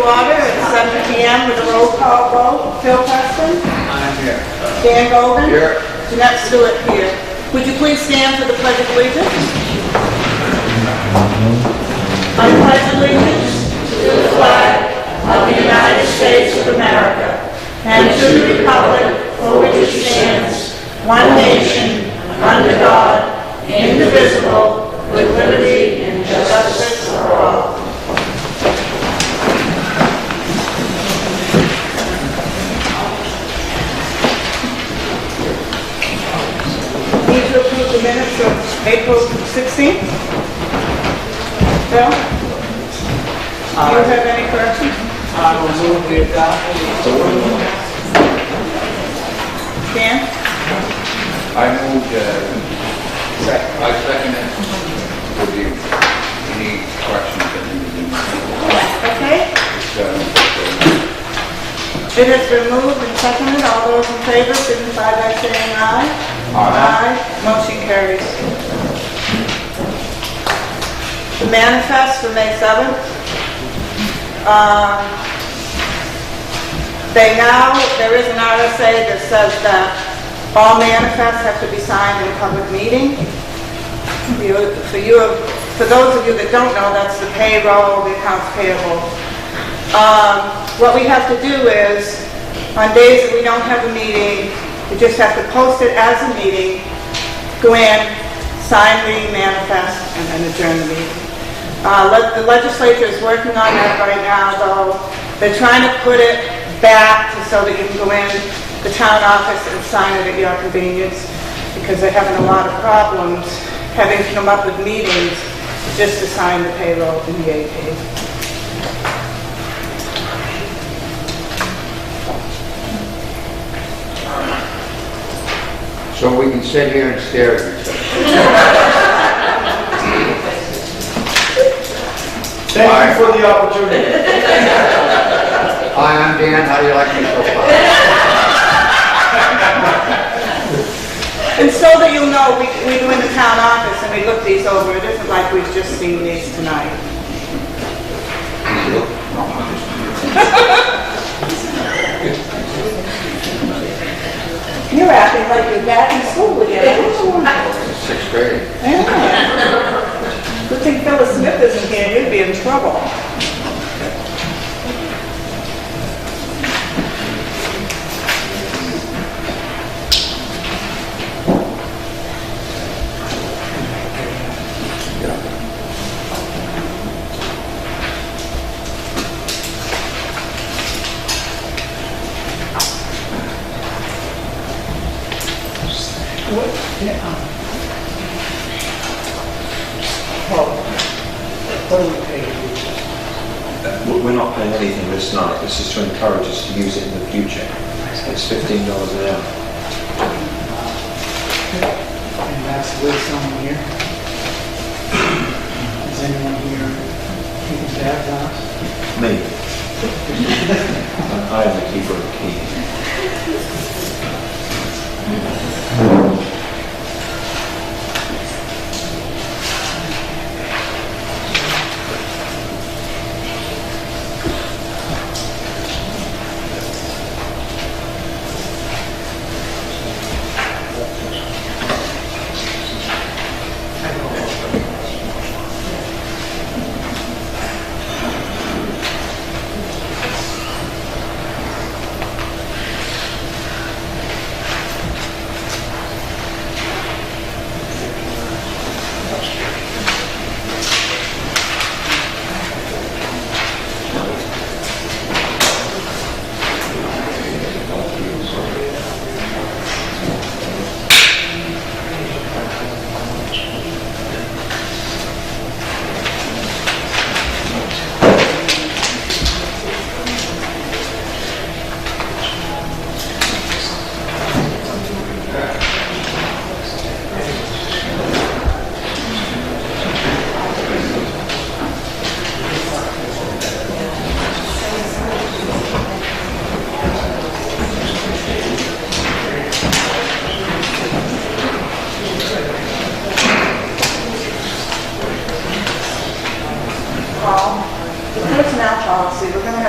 Order at 7 p.m. with a roll call vote. Phil Preston? I'm here. Dan Golden? Here. Jeanette Stewart here. Would you please stand for the Pledge of Allegiance? I pledge allegiance to the flag of the United States of America and to the republic for which it stands, one nation, under God, indivisible, with liberty and justice for all. Need to approve the minutes of April 16th. Bill? Do you have any corrections? I will move the adoption. Dan? I moved, I second it with the, any corrections that need to be made. Okay. It has been moved and seconded. All those in favor signify by saying aye. Aye. Motion carries. The manifest for May 7th. There is an RSA that says that all manifests have to be signed in a public meeting. For those of you that don't know, that's the payroll, the accounts payable. What we have to do is, on days that we don't have a meeting, we just have to post it as a meeting, go in, sign the manifest, and then adjourn the meeting. The legislature is working on that right now, though. They're trying to put it back so that you can go in the town office and sign it at your convenience, because they're having a lot of problems having to come up with meetings just to sign the payroll and the AP. So we can sit here and stare at each other. Thank you for the opportunity. Hi, I'm Dan. How do you like me so far? And so that you'll know, we go in the town office and we look these over. It isn't like we've just seen these tonight. You're acting like you're back in school again. Sixth grade. Yeah. Good thing Phyllis Smith isn't here. You'd be in trouble. We're not paying anything this night. This is to encourage us to use it in the future. It's $15 an hour. And that's with someone here. Is anyone here who can tap that? Me. I am the keeper of the key.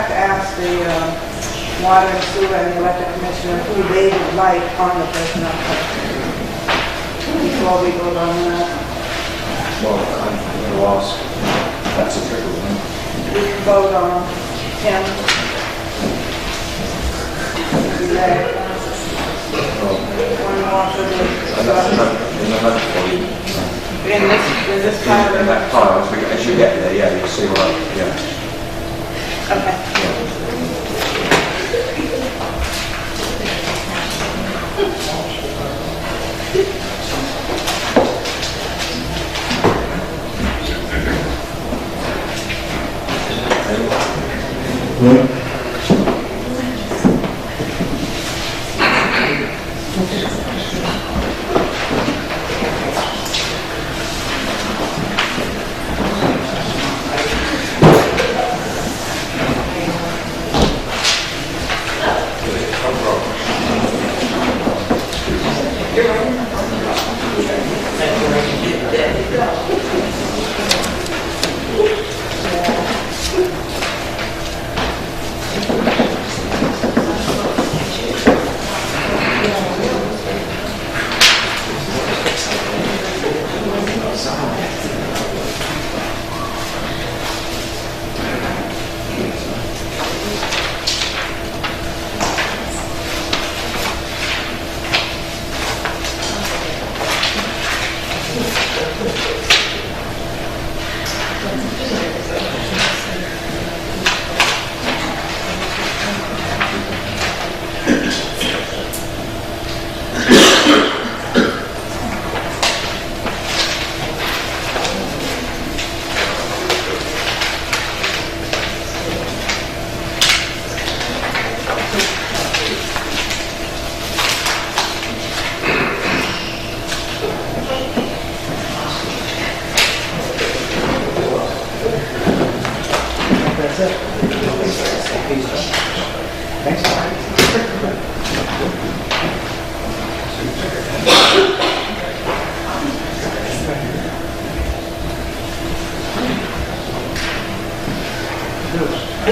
have to ask the water and sewer and the electric commissioner who they would like on the personnel policy. Before we vote on that. Well, I'm going to ask, that's a tricky one. We can vote on him. One more for the, In the month for you. in this part of In it. that file, as you get there, yeah, you'll see what, yeah. Okay. Yeah.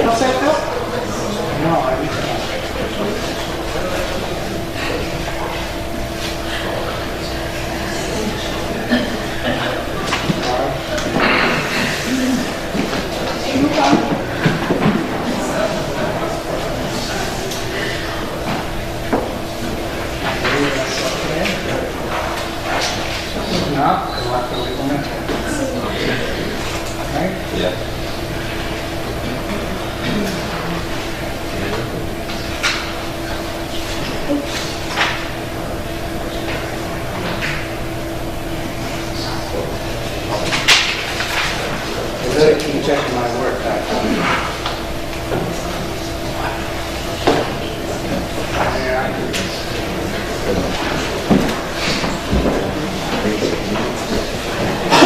All set up? No, I didn't. No, we'll have to wait a minute. Right? Yeah. I better keep checking my work back.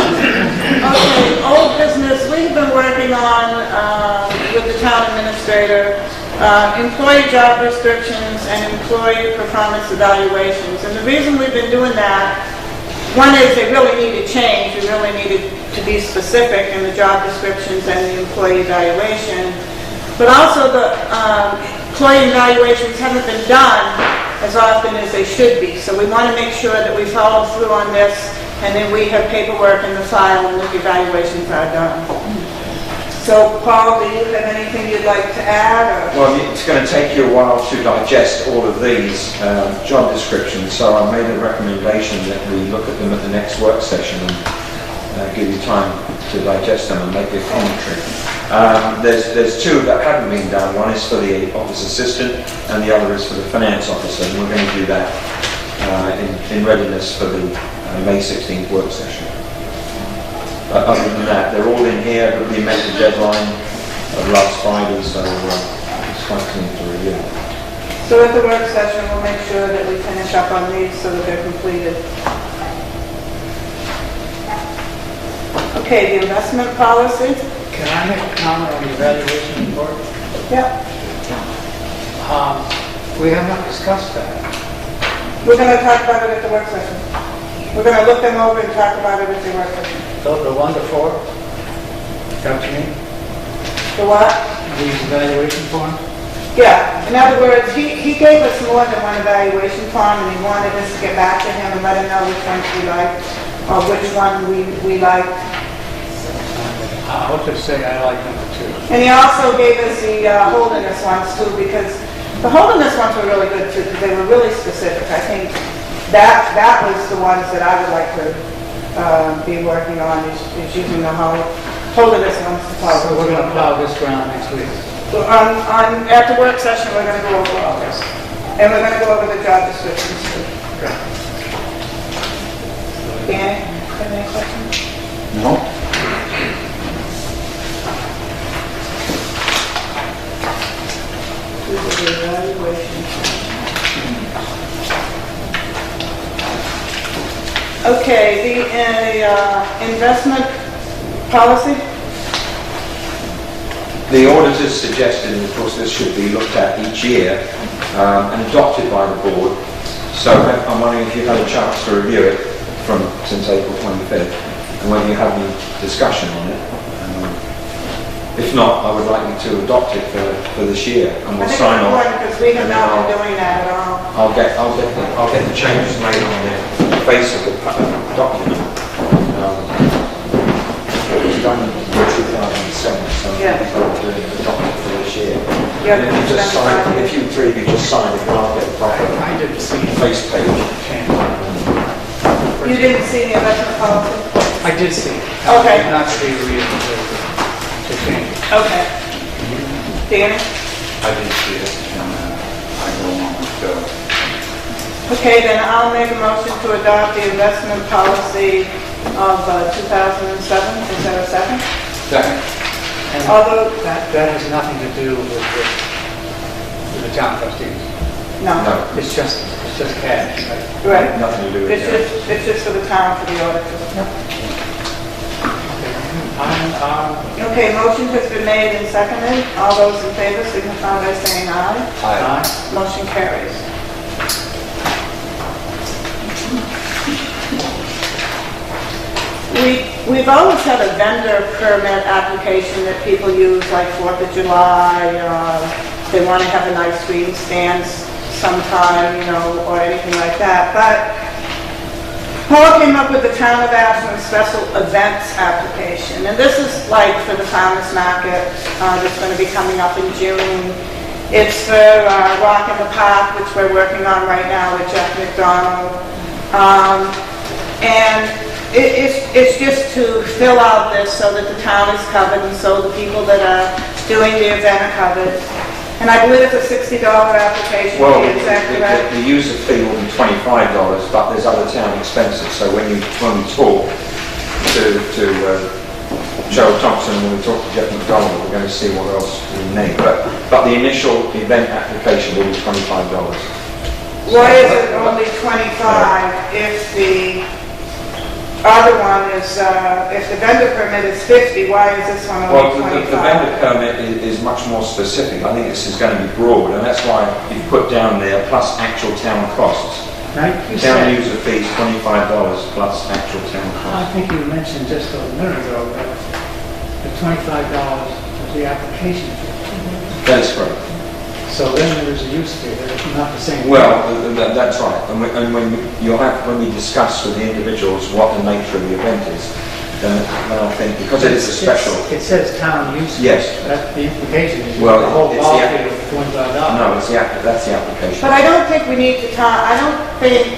Okay, old business, we've been working on, with the town administrator, employee job descriptions and employee performance evaluations. And the reason we've been doing that, one is they really need to change. We really needed to be specific in the job descriptions and the employee evaluation. But also the employee evaluations haven't been done as often as they should be. So we want to make sure that we follow through on this, and then we have paperwork in the file and the evaluations are done. So Paul, do you have anything you'd like to add? Or? Well, it's going to take you a while to digest all of these job descriptions, so I made a recommendation that we look at them at the next work session and give you time to digest them and make a commentary. There's two that haven't been done. One is for the office assistant and the other is for the finance officer, and we're going to do that in readiness for the May 16th work session. Other than that, they're all in here, but we met the deadline of last Friday, so it's quite clean to review. So at the work session, we'll make sure that we finish up on these so that they're completed. Okay, the investment policy. Can I make a comment on the evaluation report? Yep. We have not discussed that. We're going to talk about it at the work session. We're going to look them over and talk about it at the work session. So the 1 to 4? Come to me? The what? these evaluation forms? Yeah, in other words, he gave us more than one evaluation form, and he wanted us to get back to him and let him know which ones we liked, or which one we liked. I'll just say I like number 2. And he also gave us the holderness ones too, because the holderness ones were really good too, because they were really specific. I think that was the ones that I would like to be working on, is using the holderness ones to follow. So we're gonna plow this ground next week. So at the work session, we're going to go over all this. And we're going to go over the job descriptions too. Okay. Danny, have any questions? No? This is the evaluation. Okay, the investment policy? The auditors suggested, and of course this should be looked at each year and adopted by the board. So I'm wondering if you've had a chance to review it since April 25th, and whether you have any discussion on it. If not, I would like you to adopt it for this year, and we'll sign off. Because we have not been doing that at all. I'll get the changes made on the face of the document. It was done in 2007, so Yeah. I'll do it for this year. Yeah, And if you just sign it, if you three of you just sign it, then I'll get the proper I didn't see it. face page. You didn't see the investment policy? I did see it. Okay. I did not see a reason to change it. Okay. Danny? I didn't see it, and I go along with Okay, then I'll make a motion to adopt the investment policy of 2007. Is that a second? Second? And Although, that has nothing to do with the town trustees. no. No, It's just cash, right? Right. nothing to do with It's it. just for the town, for the auditors. Okay, motion has been made and seconded. All those in favor signify by saying aye. Aye. Motion carries. We've always had a vendor permit application that people use, like 4th of July, they want to have a nice green stand sometime, or anything like that. But Paul came up with the Town of Ashland Special Events application, and this is like for the farmers market that's going to be coming up in June. It's for Walk in the Park, which we're working on right now with Jeff McDonald. And it's just to fill out this so that the town is covered and so the people that are doing the event are covered. And I believe it's a $60 application. Well, fee, is that correct? the user fee will be $25, but there's other town expenses. So when we talk to Joe Thompson, when we talk to Jeff McDonald, we're going to see what else we need. But the initial event application will be $25. Why is it only 25 if the other one is, if the vendor permit is 50, why is this one Well, only 25? the vendor permit is much more specific. I think this is going to be broad, and that's why you put down there plus actual town costs. Right? You Town said, user fees $25 plus actual town I costs. think you mentioned just a minute ago that the $25 was the application fee. That is correct. So then there's a use fee, that it's not the same. Well, that's right. And when we discuss with the individuals what the nature of the event is, then I think because it is a special. It says town use fee. Yes. That's the implication is Well, the whole it's ball the- fee of $25. No, that's the application. But I don't think we need to talk, I don't think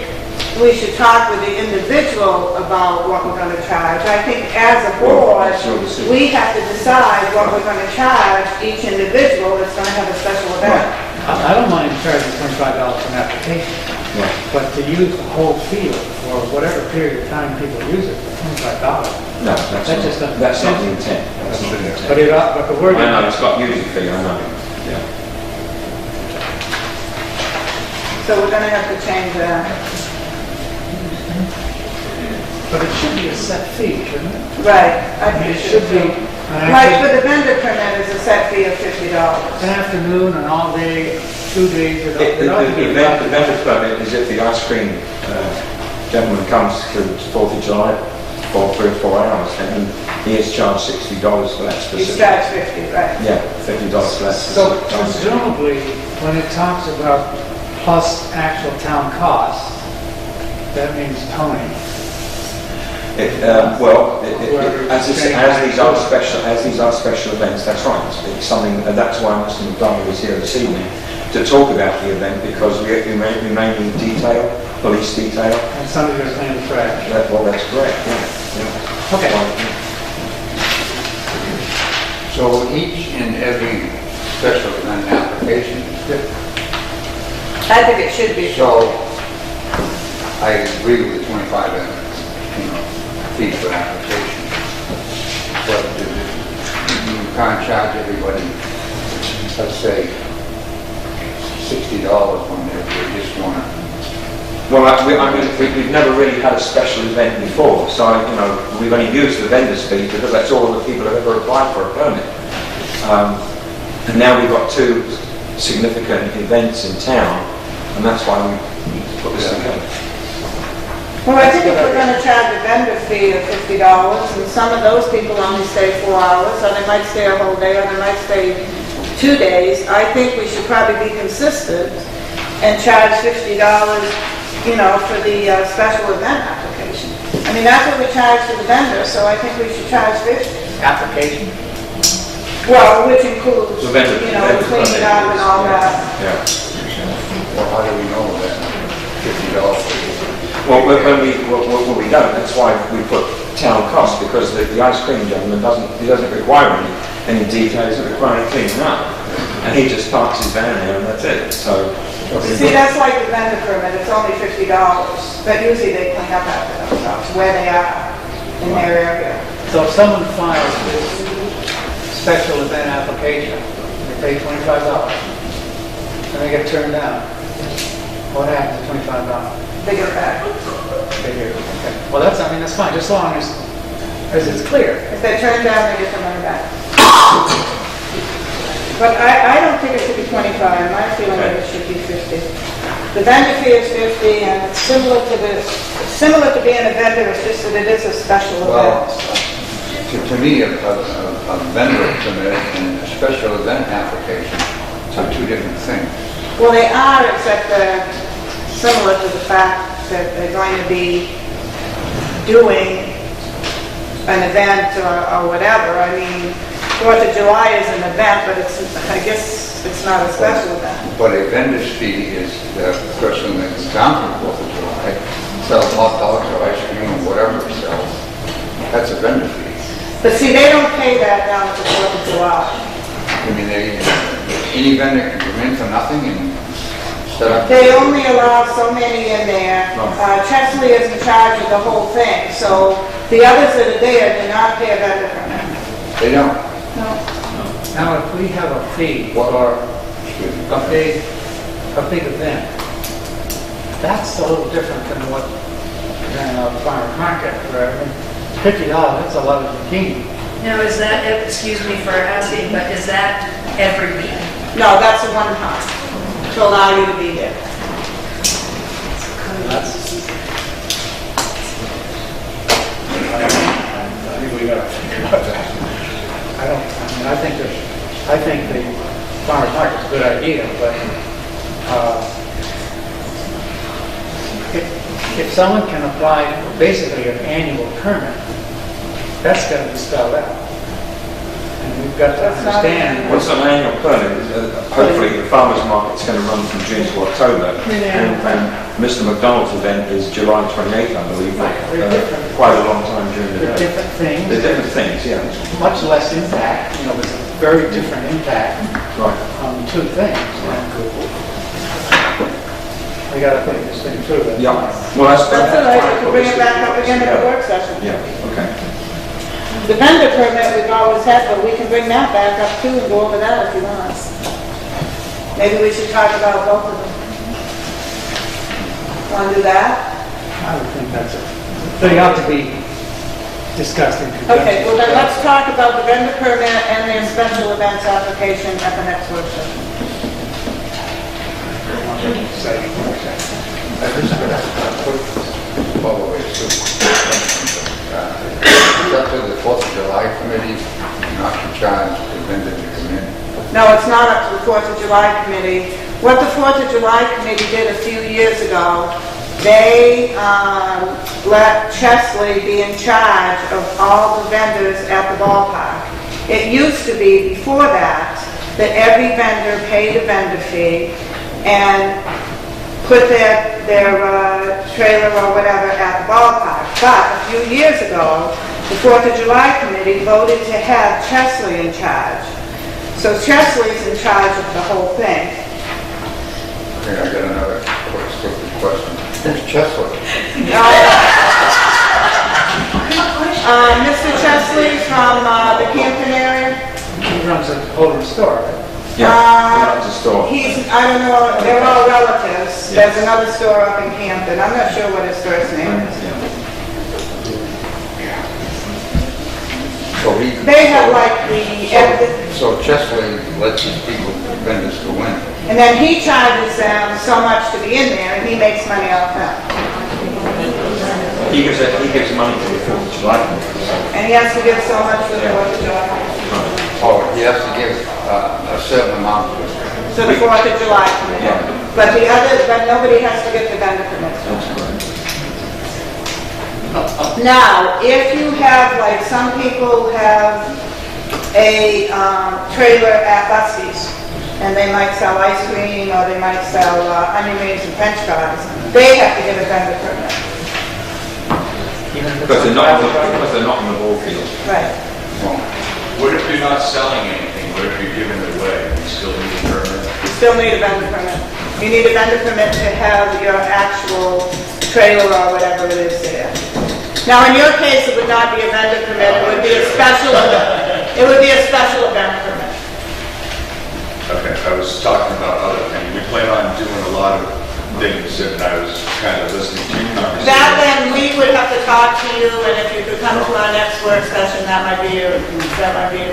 we should talk with the individual about what we're going to charge. I think as a Well, board, that's your decision. we have to decide what we're going to charge each individual that's going to have a special event. I don't mind charging $25 for an application, Yeah. but to use the whole field for whatever period of time people use it for $25. No, That just doesn't that's not the make sense. intent. That's not the intent. But the word. I know, it's got user fee, I know. Yeah. So we're going to have to change that. But it should be a set fee, shouldn't it? Right. I I mean, think it should be Right, for the vendor permit is a set fee of $50. an afternoon, an all day, 2 days. The vendor permit is if the ice cream gentleman comes to 4th of July for 3 or 4 hours, and he is charged $60 for that You specific. charge 50, right? Yeah. $50 less. So presumably, when it talks about plus actual town costs, that means towing. As these are special events, that's right. It's something, and that's why Mr. McDonald is here this evening to talk about the event, because we may need detail, police detail. And somebody's going to clean the trash. Well, that's correct. Yeah. Okay. So each and every special event application, I think it should be. so I agree with the 25 fee for application. But you can't charge everybody, let's say, $60 when they just want to. Well, we've never really had a special event before, so, we've only used the vendor's fee because that's all the people have ever applied for a permit. And now we've got two significant events in town, and that's why we put this together. Well, I think if we're going to charge a vendor fee of $50, and some of those people only stay 4 hours, or they might stay a whole day, or they might stay 2 days, I think we should probably be consistent and charge $50, for the special event application. I mean, that's what we charge to the vendor, so I think we should charge $50. Application? Well, which includes, The vendor- cleaning it up and all that. Yeah. Well, how do we know that $50? Well, when we don't, that's why we put town costs, because the ice cream gentleman doesn't require any detail, he doesn't require any cleaning up. And he just parks his van there and that's it, so. See, that's like the vendor permit, it's only $50, but usually they clean up after themselves, where they are in their area. So if someone files this special event application, they pay $25, and they get turned down, what happens to $25? They get back. They do. Okay. Well, that's fine, just as long as it's clear. If they're turned down, they get the money back. But I don't think it should be 25. My feeling is it should be 50. The vendor fee is 50, and it's similar to being a vendor. It's just that it is a special Well, event. to me, a vendor permit and a special event application are two different things. Well, they are, except they're similar to the fact that they're going to be doing an event or whatever. I mean, 4th of July is an event, but I guess it's not a special event. But a vendor's fee is the person that's down for 4th of July, sells hot dogs or ice cream or whatever it sells. That's a vendor fee. But see, they don't pay that down at the 4th of July. I mean, any vendor can come in for nothing and set up. They only allow so many in there. Chesley is in charge of the whole thing, so the others that are there do not pay a vendor permit. They don't. No. Now, if we have a fee What for are? a big event, that's a little different than what, than a farmer's market, where $50, that's a lot of zucchini. Now, is that, excuse me for asking, but is that every week? No, that's a one time to allow you to be there. I think we gotta think about that. I think the farmer's market's a good idea, but if someone can apply for basically an annual permit, that's got to be spelled out. And we've got to understand. What's an annual permit? Hopefully the farmer's market's going to run from June to October. And Mr. McDonald's event is July 28th, I believe. Quite a long time during the They're day. different things. They're different things, yeah. Much less impact, there's a very different impact Right. on two things. We got to think this thing through. Yeah. Well, that's That's all right, we can bring it back up again at the work session. Yeah, okay. The vendor permit we've always had, but we can bring that back up too and go over that if you want. Maybe we should talk about both of them. Want to do that? I would think they ought to be discussed in conjunction. Okay, well then let's talk about the vendor permit and the special events application at the next work session. I just put all the way to it's up to the 4th of July committee not to charge the vendor to come in. No, it's not up to the 4th of July committee. What the 4th of July committee did a few years ago, they let Chesley be in charge of all the vendors at the ballpark. It used to be, before that every vendor paid a vendor fee and put their trailer or whatever at the ballpark. But a few years ago, the 4th of July committee voted to have Chesley in charge. So Chesley's in charge of the whole thing. Okay, I got another quick question. Who's Chesley? Mr. Chesley from the Campton area. He runs a Holden store, right? Yeah, he runs a store. I don't know, they're all relatives. There's another store up in Campton. I'm not sure what his first name is. So They have like So Chesley lets these people, vendors go in. and then he charges them so much to be in there, and he makes money off them. He gives money to the 4th of July. And he has to give so much to the 4th of July. Oh, he has to give a certain amount to it. So the 4th of July committee. Yeah. But nobody has to get the vendor permits. Now, if you have, like, some people have a trailer at Busty's, and they might sell ice cream, or they might sell onion rings and french fries, they have to get a vendor permit. Because they're not on the ball field. Right. Well, What if you're not selling anything? What if you're giving it away? You still need a permit? You still need a vendor permit. You need a vendor permit to have your actual trailer or whatever it is there. Now, in your case, it would not be a vendor permit. It would be a special event permit. Okay, I was talking about other things. We plan on doing a lot of things, and I was kind of listening to your conversation. That then, we would have to talk to you, and if you could come to our next work session, that might be a good idea.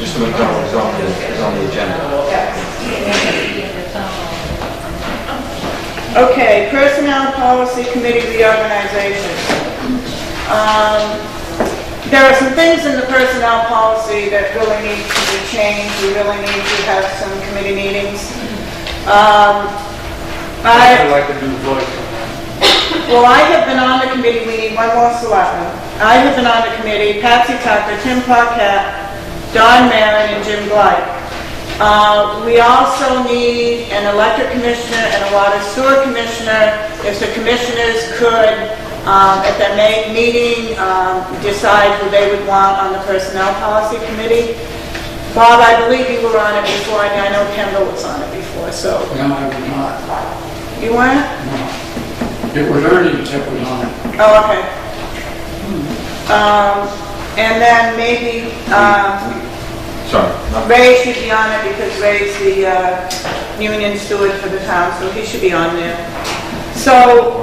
Just the McDonald's is on the agenda. Yes. Okay, Personnel Policy Committee reorganization. There are some things in the personnel policy that really need to be changed. We really need to have some committee meetings. I'd like to do the voice. Well, I have been on the committee. We need one more selectman. I have been on the committee. Patsy Tucker, Tim Paquette, Don Marin, and Jim Gleick. We also need an electric commissioner and a water sewer commissioner. If the commissioners could, at their meeting, decide who they would want on the Personnel Policy Committee. Bob, I believe you were on it before, and I know Kendall was on it before, so. No, I was not. You weren't? No. It was earnings that was on it. Oh, okay. And then maybe, Sorry. Ray should be on it because Ray's the union steward for the town, so he should be on there. So,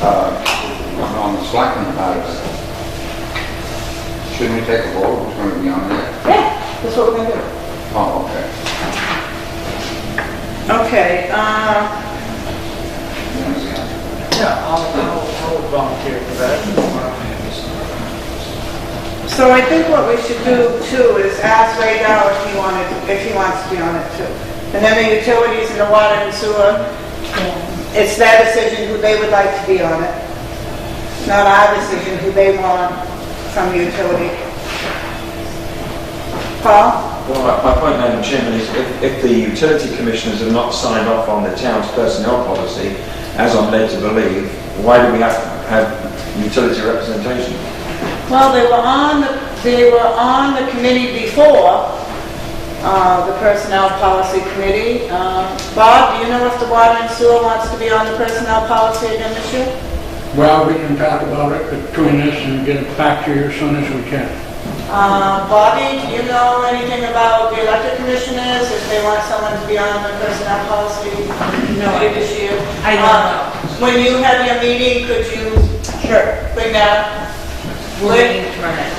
on the selectmen part of it, shouldn't we take a vote? Who's going to be on there? yeah, that's what we're gonna do. Oh, okay. Okay, Yeah, I'll volunteer for that. so I think what we should do too is ask Ray Dow if he wants to be on it too. And then the utilities and the water and sewer, it's their decision who they would like to be on it. It's not our decision who they want from the utility. Paul? Well, my point, Madam Chairman, is if the utility commissioners have not signed off on the town's personnel policy, as I'm led to believe, why do we have to have utility representation? Well, they were on the committee before, the Personnel Policy Committee. Bob, do you know if the Water and Sewer wants to be on the Personnel Policy again this year? Well, we can talk about it between us and get it back to you as soon as we can. Bobby, do you know anything about the elected commissioners, if they want someone to be on the Personnel Policy Committee this year? I don't know. When you have your meeting, could you bring that? We'll meet tomorrow night.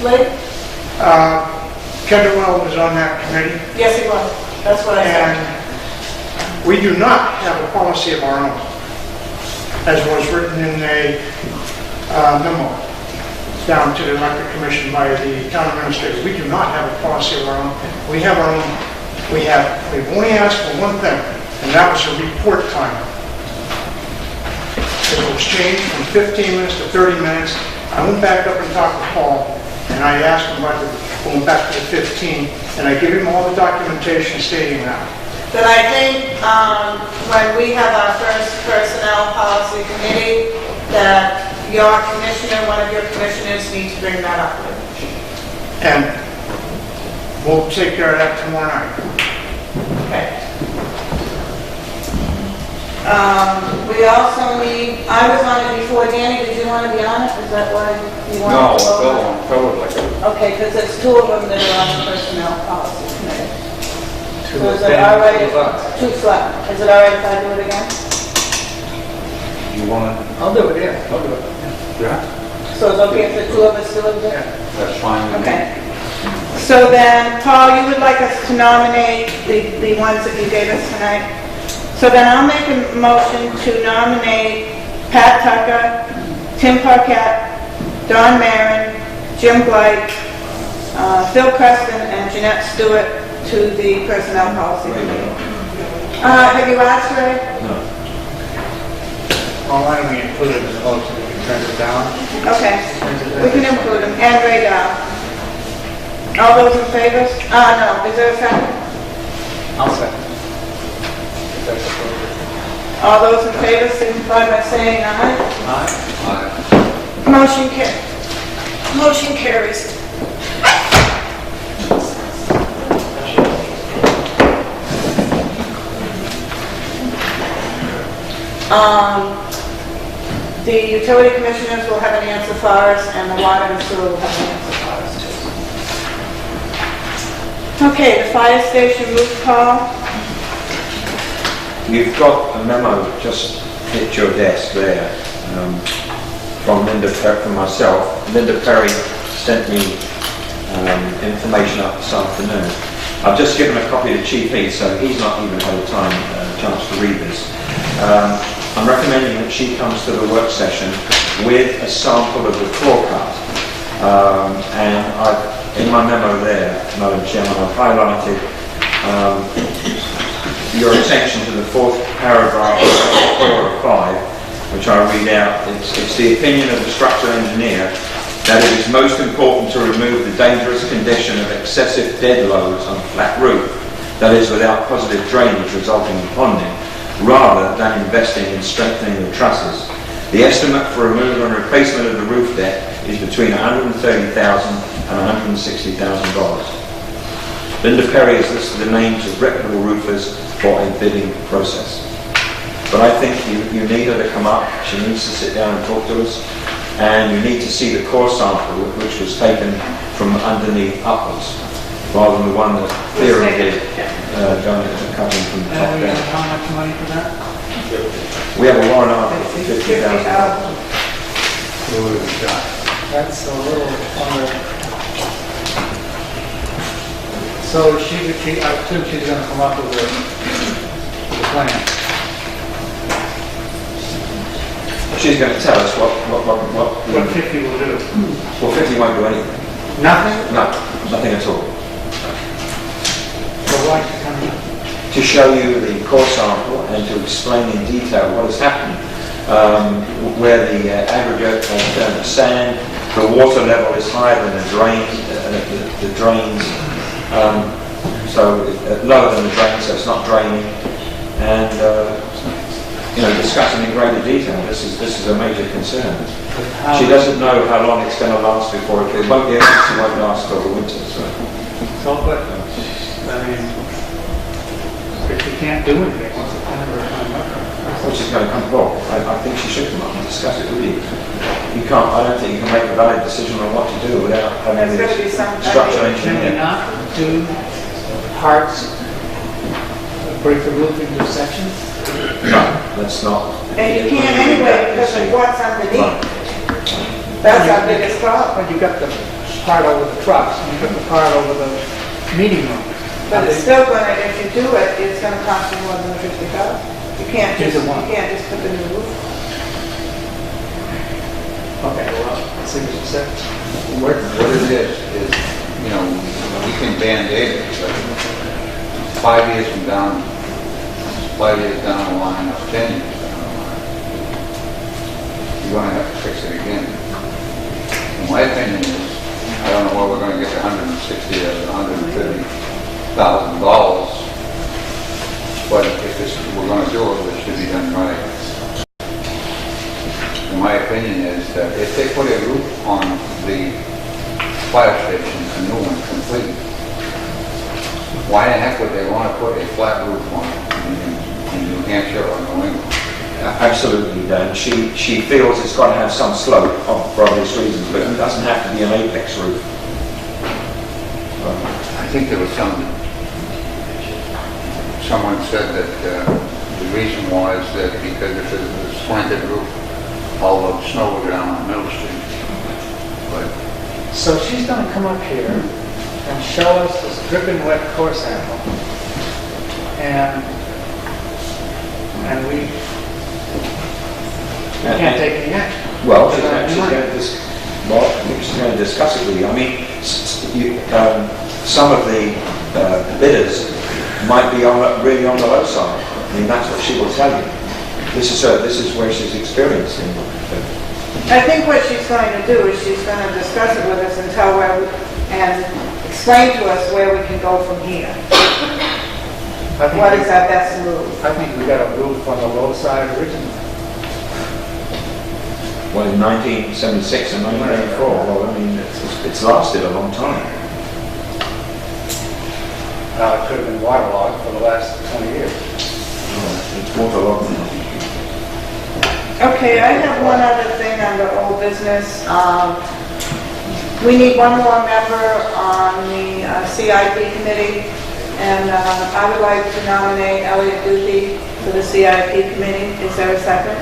Blake? Kendall was on that committee, Yes, he was. That's what I said. and we do not have a policy of our own, as was written in a memo. down to the electric commission by the town administrator. We do not have a policy of our own. We have our own, we've only asked for one thing, and that was a report time. It was changed from 15 minutes to 30 minutes. I went back up and talked to Paul, and I asked him about going back to the 15, and I gave him all the documentation stating that. Then I think when we have our first personnel policy committee, that your commissioner, one of your commissioners needs to bring that up with. And we'll take care of that tomorrow night. Okay. We also need, I was on it before. Danny, did you want to be on it? Is that why you No, want to go? Phil would like to. Okay, because there's two of them that are on the personnel policy committee. Two So is of it them, all right two of us. if, two select, is it all right if I do it again? You want I'll do it, yeah, I'll do it. Yeah. So it's okay if the two of us do it? That's fine with me. Okay. So then, Paul, you would like us to nominate the ones that you gave us tonight? So then I'll make a motion to nominate Pat Tucker, Tim Parkett, Don Marin, Jim Blight, Phil Preston, and Jeanette Stewart to the Personnel Policy Committee. Have you asked Ray? No. Well, why don't we include it in the motion, we can turn it down? Okay, we can include them, and Ray Dow. All those in favor? No, is there a second? I'll second. All those in favor signify by saying aye. Aye. Motion carries. The utility commissioners will have an answer for us, and the water and sewer will have an answer for us too. Okay, the fire station roof call. You've got a memo just hit your desk there from Linda Perry, from myself. Linda Perry sent me information up this afternoon. I've just given a copy to Chief Heath, so he's not even had a chance to read this. I'm recommending that she comes to the work session with a sample of the floor cut. And in my memo there, Madam Chairman, I've highlighted your attention to the fourth paragraph of 4 or 5, which I read out. It's the opinion of the structural engineer that it is most important to remove the dangerous condition of excessive dead loads on a flat roof, that is without positive drainage resulting in ponding, rather than investing in strengthening the trusses. The estimate for removal and replacement of the roof deck is between $130,000 and $160,000. Linda Perry has listed the names of reputable roofers for a bidding process. But I think you need her to come up, she needs to sit down and talk to us, and you need to see the core sample which was taken from underneath upwards, rather than the one that Theron did, cutting from the top And we have down. how much money for that? We have a warrant article for $50,000. That's a little under. So I assume she's going to come up with the plan. She's going to tell us what What 50 will do? well, 50 won't do anything. Nothing? No, nothing at all. So why is she coming up? To show you the core sample and to explain in detail what has happened, where the aggregate has turned to sand, the water level is higher than the drains, so lower than the drains, so it's not draining, and discussing in greater detail. This is a major concern. She doesn't know how long it's going to last before it won't be. It won't last till the winter. But I mean, if she can't do anything, what's the point of her coming up? Well, she's going to come. Well, I think she should come up and discuss it with you. You can't. I don't think you can make a valid decision on what to do without having There's this going to be some structural Can we engineer. not do parts, break the roof into sections? No, that's not. And you can't anyway because of what's underneath. That's our biggest problem. But you got the part over the trucks, and you got the part over the meeting room. But it's still gonna, if you do it, it's gonna cost you more than $50,000. You can't just Either one. put the new roof. Okay, well, See what she said? What it is, you know, we can Band-Aid it, but 5 years from down, 5 years down the line, or 10 years down the line, you're gonna have to fix it again. In my opinion is, I don't know where we're gonna get the $160,000 or $130,000, but if we're gonna do it, it should be done right. In my opinion is that if they put a roof on the fire station, a new one, complete, why the heck would they want to put a flat roof on it in New Hampshire or New England? Absolutely, Dan. She feels it's got to have some slope for obvious reasons, but it doesn't have to be an apex roof. I think there was someone said that the reason was that because if it was a slanted roof, all the snow would go down on Middle Street. But So she's gonna come up here and show us this dripping wet core sample. And we can't take any action. Well, she's going to discuss it with you. I mean, some of the bidders might be really on the low side. I mean, that's what she will tell you. This is where she's experienced it. I think what she's going to do is she's going to discuss it with us and and explain to us where we can go from here. What is our best move? I think we got a roof on the low side originally. Well, in 1976 and 1984, well, I mean, it's lasted a long time. It could have been waterlogged for the last 20 years. It's waterlogged now. Okay, I have one other thing under old business. We need one more member on the CIP committee, and I would like to nominate Elliot Duthie for the CIP committee. Is there a second?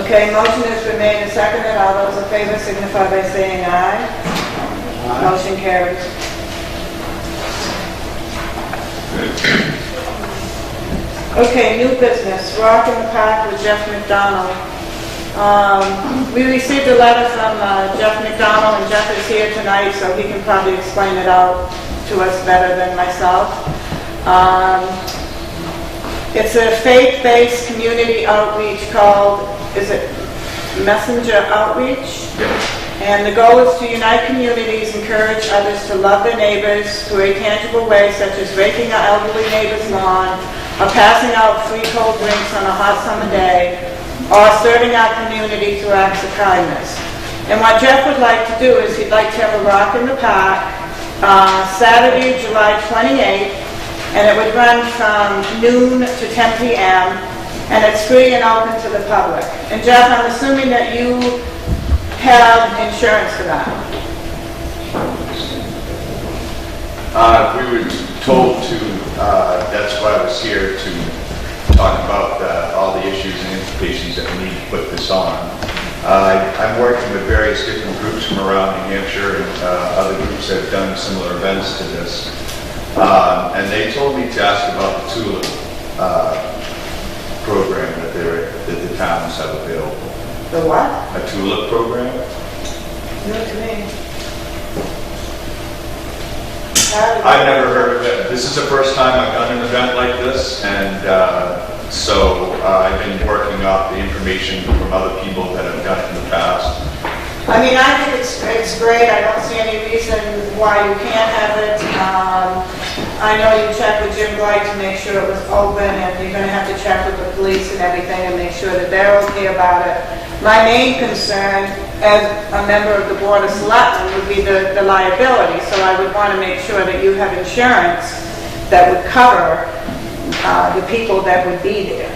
Okay, motion has been made and seconded. All those in favor signify by saying aye. Motion carries. Okay, new business, Rock in the Park with Jeff McDonald. We received a letter from Jeff McDonald, and Jeff is here tonight, so he can probably explain it out to us better than myself. It's a faith-based community outreach called, is it Messenger Outreach? And the goal is to unite communities, encourage others to love their neighbors through a tangible way, such as raking our elderly neighbor's lawn, or passing out free cold drinks on a hot summer day, or serving our community through acts of kindness. And what Jeff would like to do is he'd like to have a Rock in the Park Saturday, July 28th, and it would run from noon to 10 p.m., and it's free and open to the public. And Jeff, I'm assuming that you have insurance for that. We were told to, that's why I was here to talk about all the issues and implications that we need to put this on. I'm working with various different groups from around New Hampshire and other groups that have done similar events to this. And they told me to ask about the TULIP program that the towns have available. The what? A TULIP program? New to me. I've never heard of it. This is the first time I've done an event like this, and so I've been working off the information from other people that have done it in the past. I mean, I think it's great. I don't see any reason why you can't have it. I know you checked with Jim Bright to make sure it was open, and you're going to have to check with the police and everything and make sure that they're okay about it. My main concern as a member of the Board of Selectmen would be the liability. So I would want to make sure that you have insurance that would cover the people that would be there.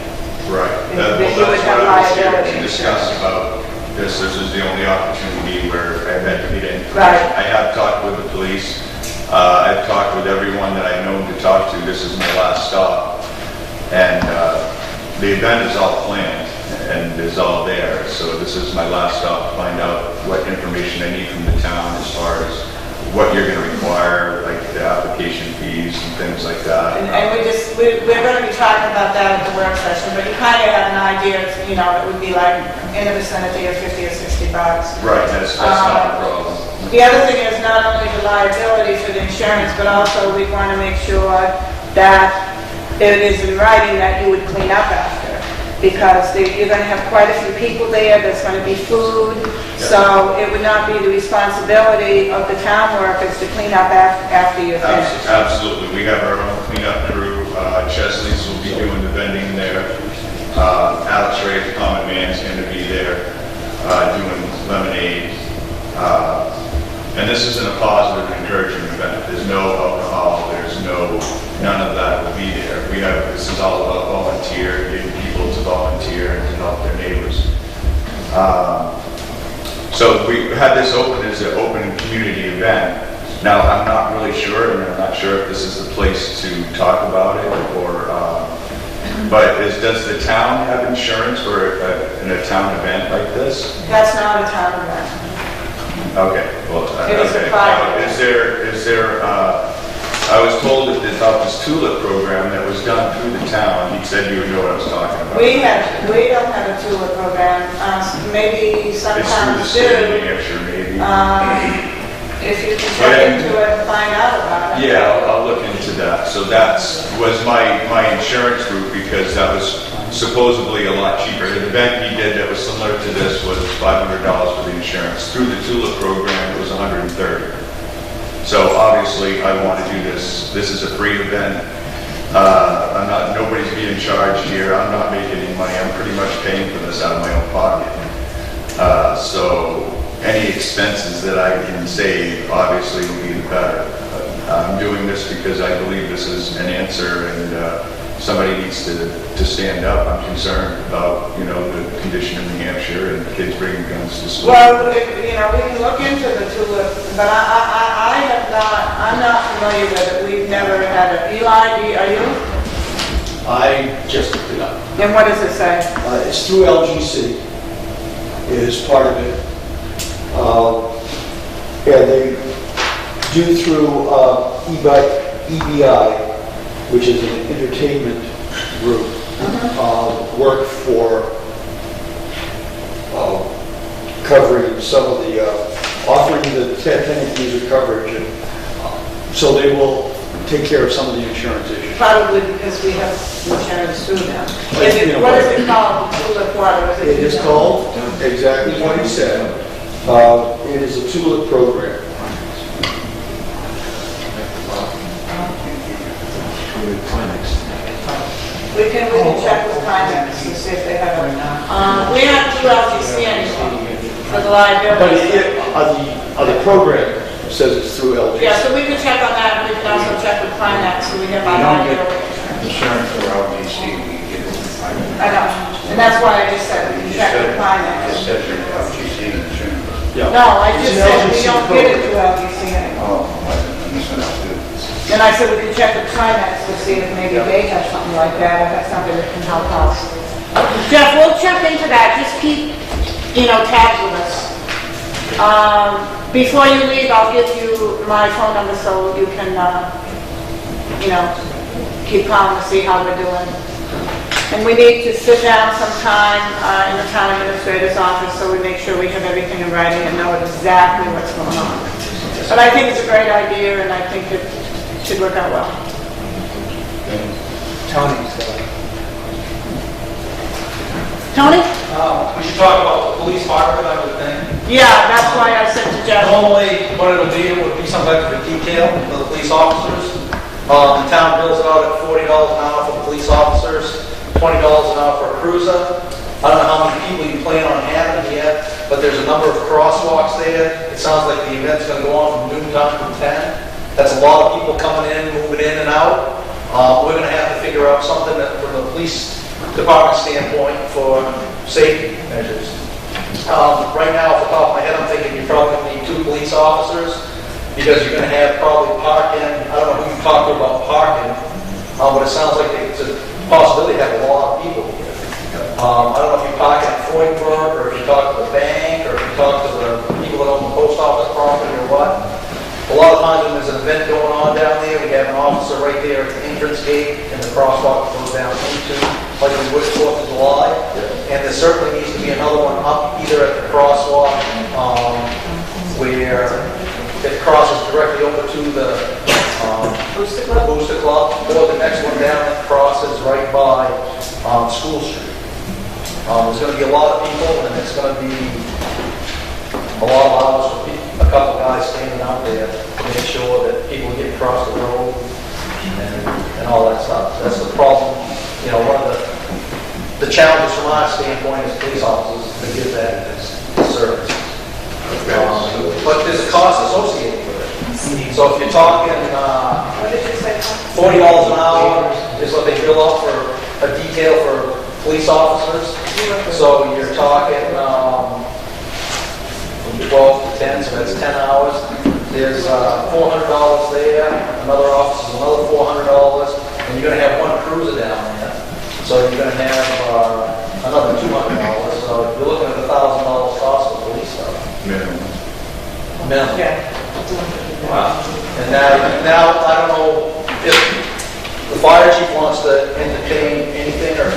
Right. That That's you would what have I was here liability to discuss about this. This is the only opportunity where I've had to get in. Right. I have talked with the police. I've talked with everyone that I've known to talk to. This is my last stop. And the event is all planned and is all there. So this is my last stop to find out what information I need from the town as far as what you're going to require, like the application fees and things like that. And we're going to be talking about that at the work session, but you kind of have an idea, you know, it would be like in the vicinity of 50 or 60 bucks. Right, that's not a problem. The other thing is not only the liability for the insurance, but also we want to make sure that it is in writing that you would clean up after. Because you're going to have quite a few people there, there's going to be food, so it would not be the responsibility of the town workers to clean up after you're finished. Absolutely, we have our own cleanup crew. Chesley's will be doing the vending there. Alex Ray, the common man, is going to be there doing lemonade. And this isn't a positive, encouraging event. There's no alcohol, none of that will be there. This is all about volunteer, getting people to volunteer and to help their neighbors. So we had this open as an open community event. Now, I'm not really sure, and I'm not sure if this is the place to talk about it, or, but does the town have insurance for in a town event like this? That's not a town event. Okay, well, It is a private event. is there, I was told that this tulip program that was done through the town, he said you would know what I was talking about. We don't have a tulip program. Maybe some It's through the towns state of New do. Hampshire, maybe. If you can check into it and find out about it. Yeah, I'll look into that. So was my insurance group, because that was supposedly a lot cheaper. The event he did that was similar to this was $500 for the insurance. Through the tulip program, it was $130. So obviously, I want to do this. This is a free event. Nobody's being charged here. I'm not making any money. I'm pretty much paying for this out of my own pocket. So any expenses that I can save, obviously, will be the better. I'm doing this because I believe this is an answer, and somebody needs to stand up. I'm concerned about, the condition in New Hampshire and kids bringing guns to school. Well, we can look into the tulip, but I'm not familiar with it. We've never had it. Eli, are you? I just looked it up. And what does it say? It's through LGC. It is part of it. And they do through EBI, which is an entertainment group, work for covering some of the, offering the tenant user coverage. And so they will take care of some of the insurance issues. Probably because we have insurance through them. What is it called? Tulip water? It is called exactly what he said. It is a tulip program. We can check with Climax and see if they have it. We have to LGC anymore for the liability. But the program says it's through LGC. Yeah, so we can check on that. We can also check with Climax so we have our liability. Insurance for LGC, we get it. I know, and that's why I just said we can check with It Climax. says your LGC insurance. No, I just said we don't get it through LGC anymore. Oh, I misunderstood. And I said we could check with Climax to see if maybe they have something like that, or have something that can help us. Jeff, we'll check into that. Just keep, tabs with us. Before you leave, I'll give you my phone number so you can, keep calling to see how we're doing. And we need to sit down sometime in the town administrator's office so we make sure we have everything in writing and know exactly what's going on. But I think it's a great idea, and I think it should work out well. Tony? We should talk about the police department, I would think. Yeah, that's why I said to Jeff. Normally, what it would be some type of a detail for the police officers. The town bills it out at $40 an hour for police officers, $20 an hour for a cruiser. I don't know how many people you plan on having yet, but there's a number of crosswalks there. It sounds like the event's going to go on from noon down to 10. That's a lot of people coming in, moving in and out. We're going to have to figure out something that, from the police department standpoint, for safety measures. Right now, off the top of my head, I'm thinking you're probably going to need 2 police officers, because you're going to have probably parking. I don't know who you talked to about parking, but it sounds like it's a possibility to have a lot of people here. I don't know if you park at Freudberg, or if you talk to the bank, or if you talk to the people that own the post office property, or what. A lot of times when there's an event going on down there, we have an officer right there at the entrance gate and the crosswalk goes down into, like we would 4th of July. And there certainly needs to be another one up either at the crosswalk, where it crosses directly over to the Booster Club, or the next one down that crosses right by School Street. There's going to be a lot of people, and it's going to be a lot of hours for a couple guys standing out there to make sure that people get across the road and all that stuff. That's the problem. You know, one of the challenges from our standpoint as police officers is to give that service. But there's a cost associated with it. So if you're talking What did you say? $40 an hour is what they bill out for a detail for police officers. So you're talking from 12 to 10, so that's 10 hours. There's $400 there, another officer's another $400, and you're going to have one cruiser down there. So you're going to have another $200. So you're looking at $1,000 cost for police stuff. Minimum. Minimum. Yeah. Wow. And now I don't know if the fire chief wants to entertain anything or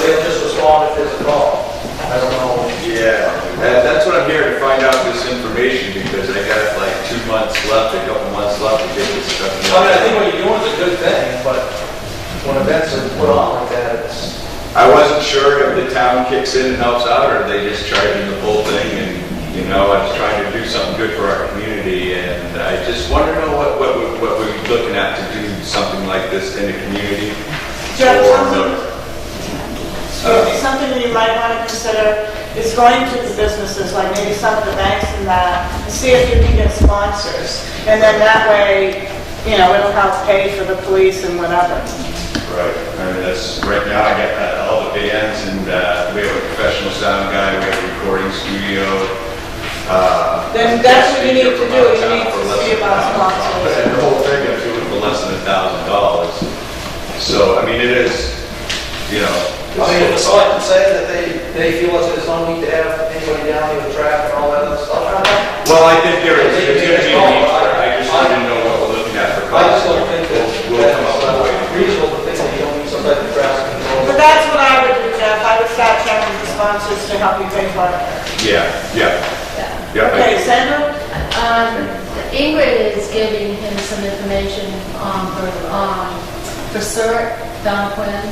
they'll just respond if there's a call. I don't know. Yeah, that's what I'm here to find out this information, because I got like 2 months left, a couple months left to get this stuff. I mean, I think what you're doing is a good thing, but when events are put on like that, it's... I wasn't sure if the town kicks in and helps out, or they just charging the whole thing, and, you know, I was trying to do something good for our community, and I just want to know what we're looking at to do something like this in the community. Something that you might want to consider is going to the businesses, like maybe some of the banks and that, and see if you can get sponsors. And then that way, you know, it'll help pay for the police and whatever. Right. I mean, that's, right now I got all the bands, and we have a professional sound guy, we have a recording studio. Then that's what you need to do. You need to see about sponsors. And the whole thing I'm doing for less than $1,000. So, I mean, it is, you know. I mean, if the selectmen say that they feel as there's no need to have anybody down here with traffic and all that other stuff. Well, I think there is, there's going to be a need for it. I just want to know what we're looking at for I costs. just don't think that We'll come up with a way. reasonable to think that you don't need some type of traffic control. But that's what I would do, Jeff. I would start checking the sponsors to help you pay for it. Yeah. Okay, Sandra? Ingrid is giving him some information for CERT down Quinn,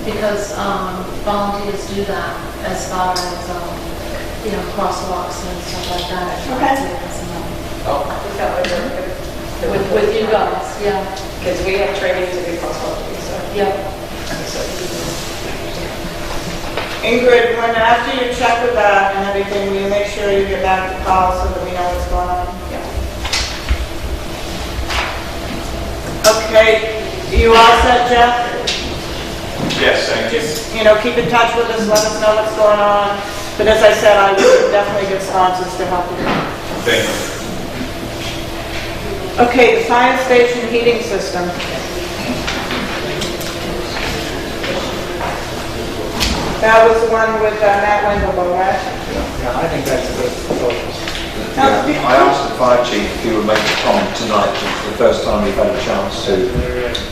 because volunteers do that as far as, you know, crosswalks and stuff like that. Okay. With you guys, yeah. Because we have training to be possible, so. Yeah. Ingrid, when after you check with that and everything, will you make sure you get back to call so that we know what's going on? Yeah. Okay, you all set, Jeff? Yes, thank you. Just, you know, keep in touch with us, let us know what's going on. But as I said, I would definitely get sponsors to help you. Thank you. Okay, the fire station heating system. That was the one with Matt Wendelbo, right? Yeah, I think that's a good proposal. Yeah, I asked the fire chief if he would make a comment tonight, for the first time we've had a chance to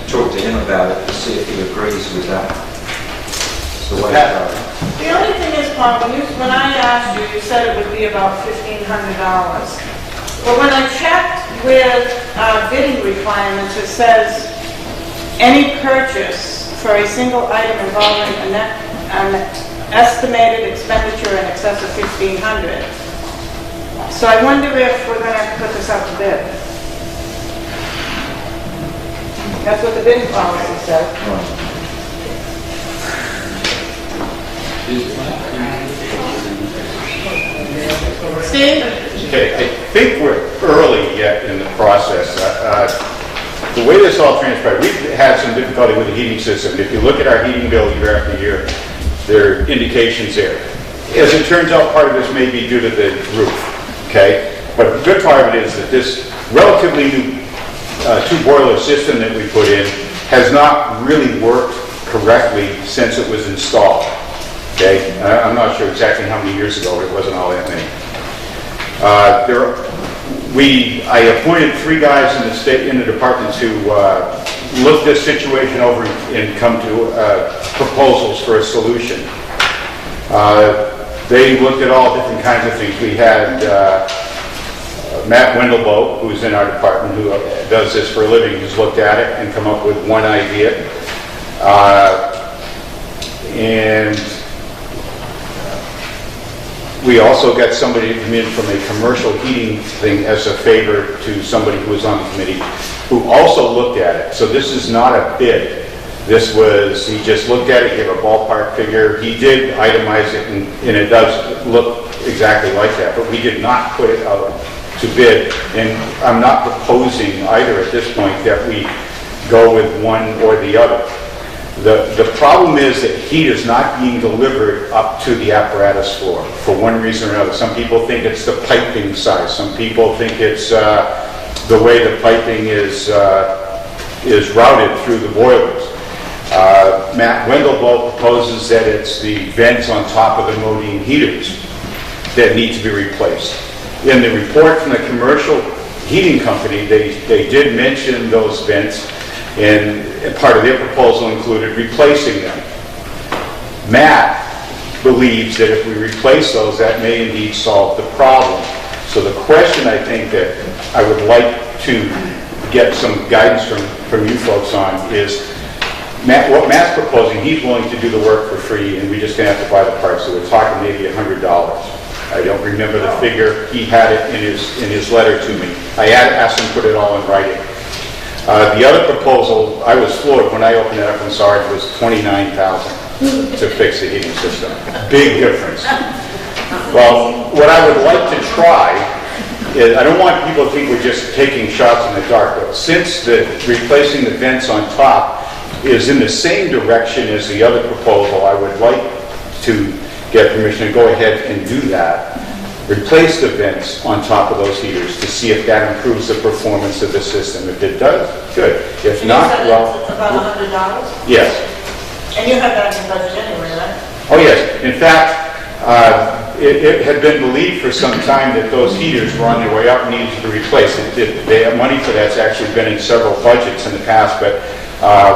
talk to him about it, to see if he agrees with that. It's the way to go. The only thing is, Paul, when I asked you, you said it would be about $1,500. But when I checked with bidding requirements, it says any purchase for a single item involving an estimated expenditure in excess of $1,500. So I wonder if we're going to have to put this out to bid. That's what the bidding policy says. Steve? Okay, I think we're early yet in the process. The way this all transpired, we've had some difficulty with the heating system. If you look at our heating bill year after year, there are indications there. As it turns out, part of this may be due to the roof, okay? But the good part of it is that this relatively new two-boiler system that we put in has not really worked correctly since it was installed, okay? I'm not sure exactly how many years ago, it wasn't all that many. I appointed 3 guys in the department to look this situation over and come to proposals for a solution. They looked at all different kinds of things. We had Matt Wendelbo, who's in our department, who does this for a living, who's looked at it and come up with one idea. And we also got somebody to come in from a commercial heating thing as a favor to somebody who was on the committee, who also looked at it. So this is not a bid. This was, he just looked at it, gave a ballpark figure. He did itemize it, and it does look exactly like that, but we did not put it out to bid. And I'm not proposing either at this point that we go with one or the other. The problem is that heat is not being delivered up to the apparatus floor for one reason or another. Some people think it's the piping size. Some people think it's the way the piping is routed through the boilers. Matt Wendelbo proposes that it's the vents on top of the modine heaters that need to be replaced. In the report from the commercial heating company, they did mention those vents, and part of their proposal included replacing them. Matt believes that if we replace those, that may indeed solve the problem. So the question I think that I would like to get some guidance from you folks on is, what Matt's proposing, he's willing to do the work for free, and we just gonna have to buy the parts. So we're talking maybe $100. I don't remember the figure. He had it in his letter to me. I asked him to put it all in writing. The other proposal, I was floored when I opened it up and saw it, was $29,000 to fix the heating system. Big difference. Well, what I would like to try is, I don't want people to think we're just taking shots in the dark, but since replacing the vents on top is in the same direction as the other proposal, I would like to get permission to go ahead and do that. Replace the vents on top of those heaters to see if that improves the performance of the system. If it does, good. If not, well... It's about $100? Yes. And you have that in your budget anyway, right? Oh, yes. In fact, it had been believed for some time that those heaters were on their way up and needed to be replaced. They have money for that's actually been in several budgets in the past, but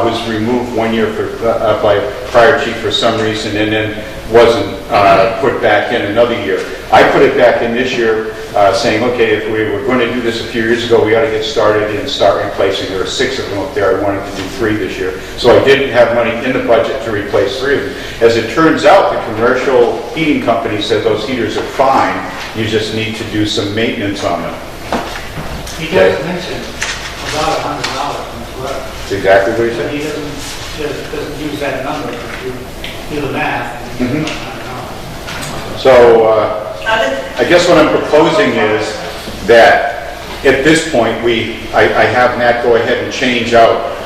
was removed one year by a prior chief for some reason, and then wasn't put back in another year. I put it back in this year, saying, okay, if we were going to do this a few years ago, we ought to get started and start replacing. There are 6 of them up there. I wanted to do 3 this year. So I didn't have money in the budget to replace 3 of them. As it turns out, the commercial heating company said those heaters are fine. You just need to do some maintenance on them. He does mention about $100 in his letter. That's exactly what he said. He doesn't use that number if you do the math. So I guess what I'm proposing is that at this point I have Matt go ahead and change out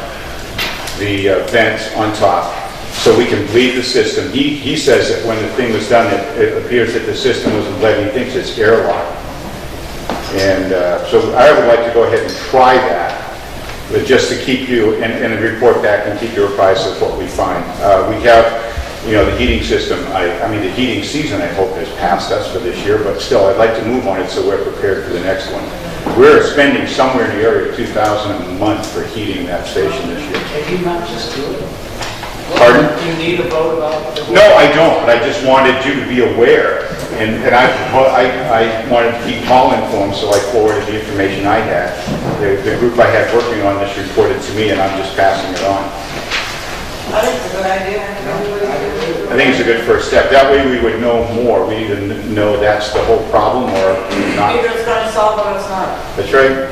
the vents on top so we can bleed the system. He says that when the thing was done, it appears that the system wasn't bled. He thinks it's airlocked. And so I would like to go ahead and try that, but just to keep you, and report back and keep you apprised of what we find. We have, the heating system, I mean, the heating season, I hope, has passed us for this year, but still, I'd like to move on it so we're prepared for the next one. We're spending somewhere in the area of $2,000 a month for heating that station this year. Can you not just do it? Pardon? Do you need a vote about it? No, I don't, but I just wanted you to be aware, and I wanted to keep Paul informed, so I forwarded the information I had. The group I had working on this reported to me, and I'm just passing it on. I think it's a good idea. I think it's a good first step. That way we would know more. We either know that's the whole problem or not. Either it's going to solve it or it's not. That's right.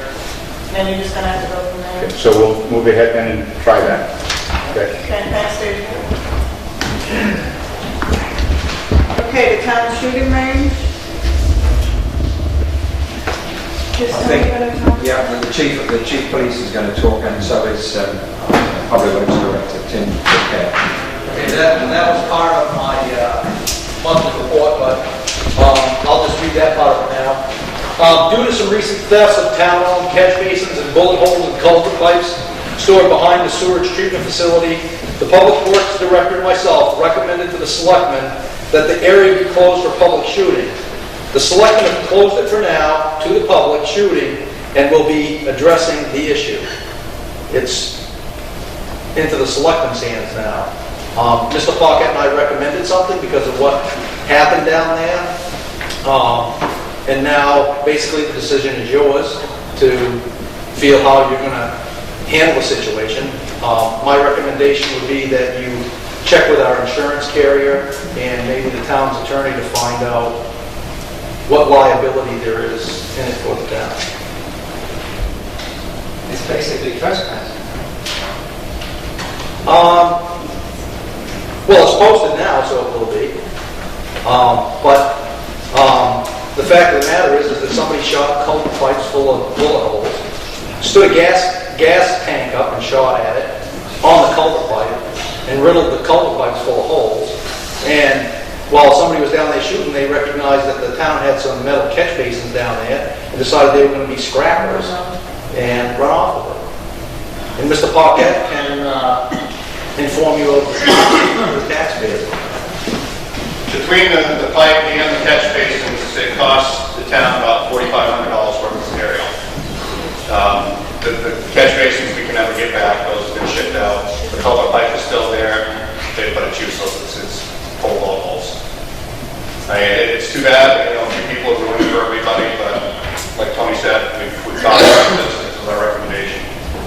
And you're just going to have to go from there. Okay, so we'll move ahead then and try that. Okay. Okay, thanks, Dave. Okay, the town shooting range. Just tell me what I'm talking about. Yeah, the chief of police is going to talk, and so is Public Works Director Tim Care. Okay, that was part of my monthly report, but I'll just read that part of it now. Due to some recent thefts of town-owned catch basins and bullet holes and culvert pipes stored behind the sewage treatment facility, the Public Works Director and myself recommended to the selectmen that the area be closed for public shooting. The selectmen have closed it for now to to the public shooting, and we'll be addressing the issue. It's into the selectmen's hands now. Mr. Pocket and I recommended something because of what happened down there. And now, basically, the decision is yours to feel how you're going to handle the situation. My recommendation would be that you check with our insurance carrier and maybe the town's attorney to find out what liability there is in it for the town. It's basically trespassing. Well, it's posted now, so it will be. But the fact of the matter is that somebody shot culvert pipes full of bullet holes, stood a gas tank up and shot at it on the culvert pipe, and riddled the culvert pipes full of holes. And while somebody was down there shooting, they recognized that the town had some metal catch basins down there and decided they were going to be scrappers and run off with it. And Mr. Pocket can inform you of the taxpayers. Between the pipe and the catch basins, it costs the town about $4,500 worth of material. The catch basins we can never get back; those have been shipped out. The culvert pipe is still there, but it's useless. It's full of holes. I mean, it's too bad. You know, a few people have ruined it for everybody, but like Tony said, we've thought about this. This is our recommendation.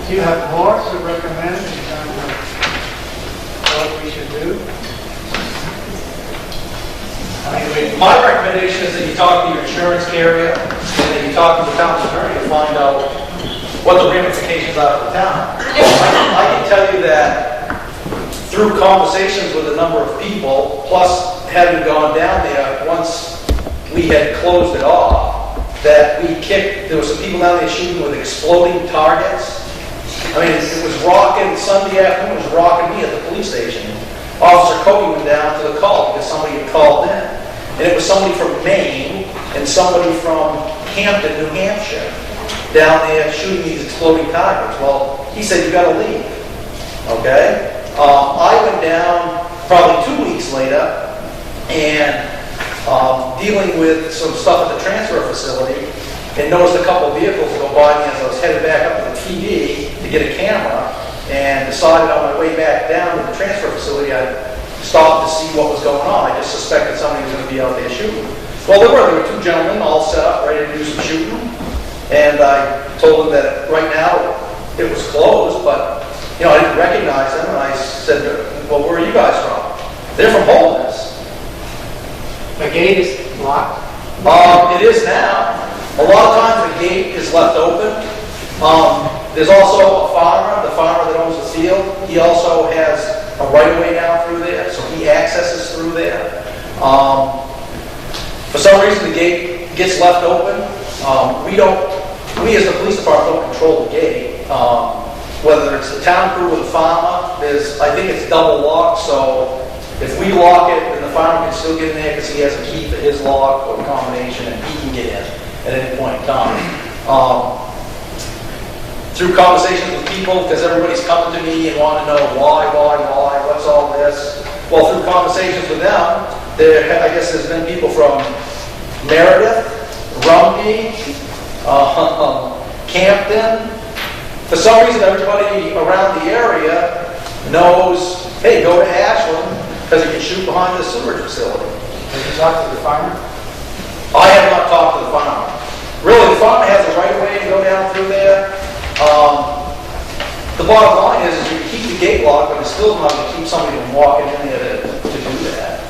Do you have more to recommend in terms of what we should do? My recommendation is that you talk to your insurance carrier and that you talk to the town's attorney to find out what the ramifications are for the town. I can tell you that through conversations with a number of people, plus having gone down there once we had closed it off, that there were some people down there shooting with exploding targets. I mean, it was rocking, Sunday afternoon, it was rocking me at the police station. Officer Cody went down to the call because somebody had called in. And it was somebody from Maine and somebody from Hampton, New Hampshire, down there shooting these exploding targets. Well, he said, you got to leave. Okay? I went down probably 2 weeks later and dealing with some stuff at the transfer facility and noticed a couple of vehicles go by me as I was headed back up to the PD to get a camera, and decided on my way back down to the transfer facility I'd stop to see what was going on. I just suspected somebody was going to be out there shooting. Well, there were two gentlemen all set up, ready to do some shooting, and I told them that right now it was closed, but I didn't recognize them, and I said, well, where are you guys from? They're from Holderness. The gate is locked? It is now. A lot of times the gate is left open. There's also a farmer, the farmer that owns the field. He also has a right-of-way down through there, so he accesses through there. For some reason, the gate gets left open. We as the police department don't control the gate. Whether it's the town crew or the farmer, I think it's double locked, so if we lock it, then the farmer can still get in there because he has a key for his lock or combination, and he can get in at any point in time. Through conversations with people, because everybody's coming to me and want to know why, what's all this. Well, through conversations with them, I guess there's been people from Meredith, Rumney, Campton. For some reason, everybody around the area knows, hey, go to Ashland, because you can shoot behind the sewage facility. Have you talked to the farmer? I have not talked to the farmer. Really, the farmer has the right way to go down through there. The bottom line is you can keep the gate locked, but it's still not going to keep somebody from walking in there to do that.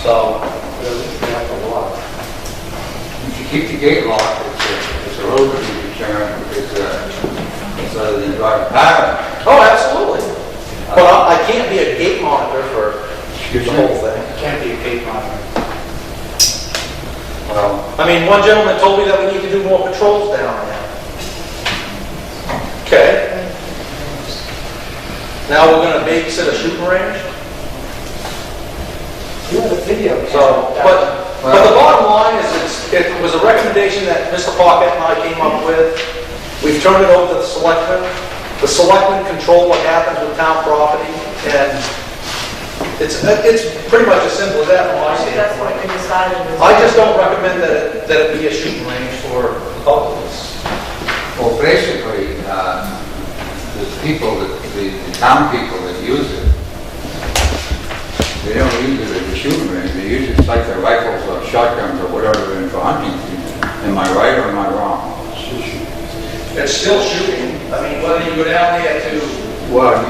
So, If you keep the gate locked, it's a road concern because the drive pattern. oh, absolutely. But I can't be a gate monitor for the whole thing. Can't be a gate monitor. I mean, one gentleman told me that we need to do more patrols down there. Okay. Now we're going to babysit a shooting range. You have a video. So, but the bottom line is it was a recommendation that Mr. Pocket and I came up with. We've turned it over to the selectmen. The selectmen control what happens with town property, and It's pretty much as simple as that from my That's what standpoint. we decided. I just don't recommend that it be a shooting range for public. Well, basically, the people, the town people that use it, they don't use it as a shooting range. They use it like their rifles or shotguns or whatever for hunting. Am I right or am I wrong? It's still shooting. I mean, whether you go down there to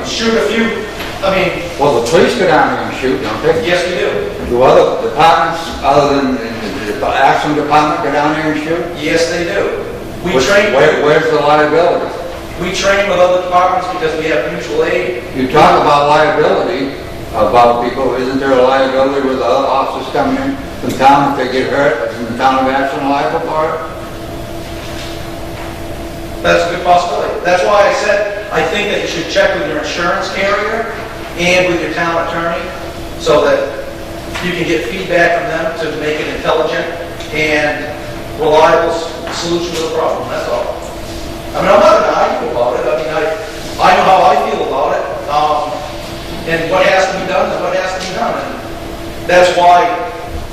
shoot a few, I mean... Well, the police go down there and shoot, don't they? Yes, we do. Do other departments, other than the Ashland department, go down there and shoot? Yes, they do. Where's the liability? We train with other departments because we have mutual aid. You talk about liability, about people, isn't there a liability with other officers coming in from town if they get hurt? Isn't the town of Ashland liable for it? That's a good possibility. That's why I said, I think that you should check with your insurance carrier and with your town attorney so that you can get feedback from them to make an intelligent and reliable solution to the problem, that's all. I mean, I'm not going to argue about it. I mean, I know how I feel about it. And what has to be done is what has to be done. And that's why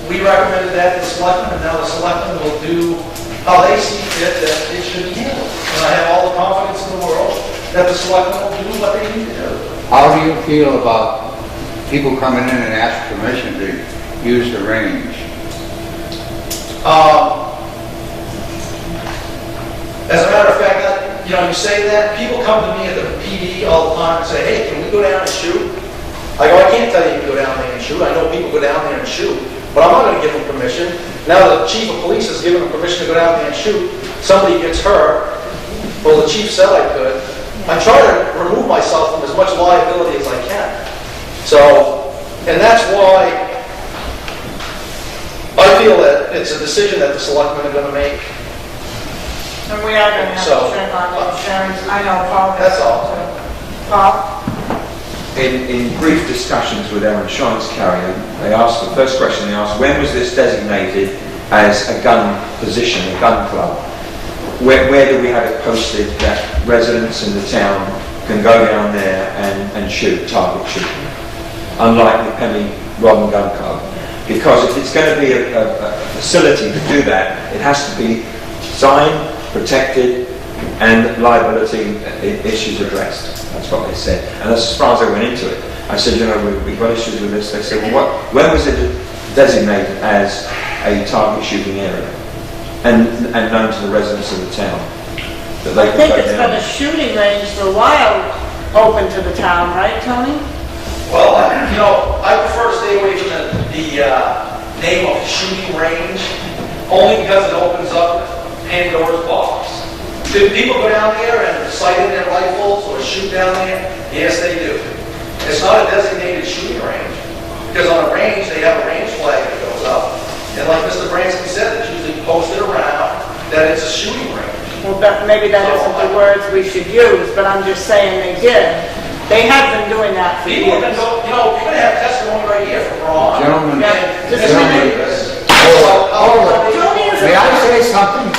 we recommended that to the selectmen, and now the selectmen will do how they see fit that it should be handled. And I have all the confidence in the world that the selectmen will do what they need to do. How do you feel about people coming in and asking permission to use the range? As a matter of fact, you say that, people come to me at the PD all the time and say, hey, can we go down and shoot? I go, I can't tell you to go down there and shoot. I know people go down there and shoot, but I'm not going to give them permission. Now the chief of police has given them permission to go down there and shoot. Somebody gets hurt. Well, the chief said I could. I try to remove myself from as much liability as I can. So, and that's why I feel that it's a decision that the selectmen are going to make. And we are going to have to check on the insurance. I know Paul. That's all. Paul? In brief discussions with our insurance carrier, they asked, the first question they asked, when was this designated as a gun position, a gun club? Where do we have it posted that residents in the town can go down there and shoot, target shooting? Unlike the Penny Rod and Gun Club. Because if it's going to be a facility to do that, it has to be signed, protected, and liability issues addressed. That's what they said. And that's as far as I went into it. I said, we've got issues with this. They said, well, when was it designated as a target shooting area? And known to the residents of the town? That they I think it's been a shooting range for a while open to the town, right, Tony? Well, I prefer to stay away from the name of shooting range, only because it opens up Pandora's box. Do people go down there and sight in their rifles or shoot down there? Yes, they do. It's not a designated shooting range, because on a range, they have a range flag that goes up. And like Mr. Bransky said, it's usually posted around that it's a shooting range. Well, maybe that isn't the words we should use, but I'm just saying they did. They have been doing that for People years. have been, you're going to have testimony right here from Ron. Gentlemen, Just a minute. May I say something?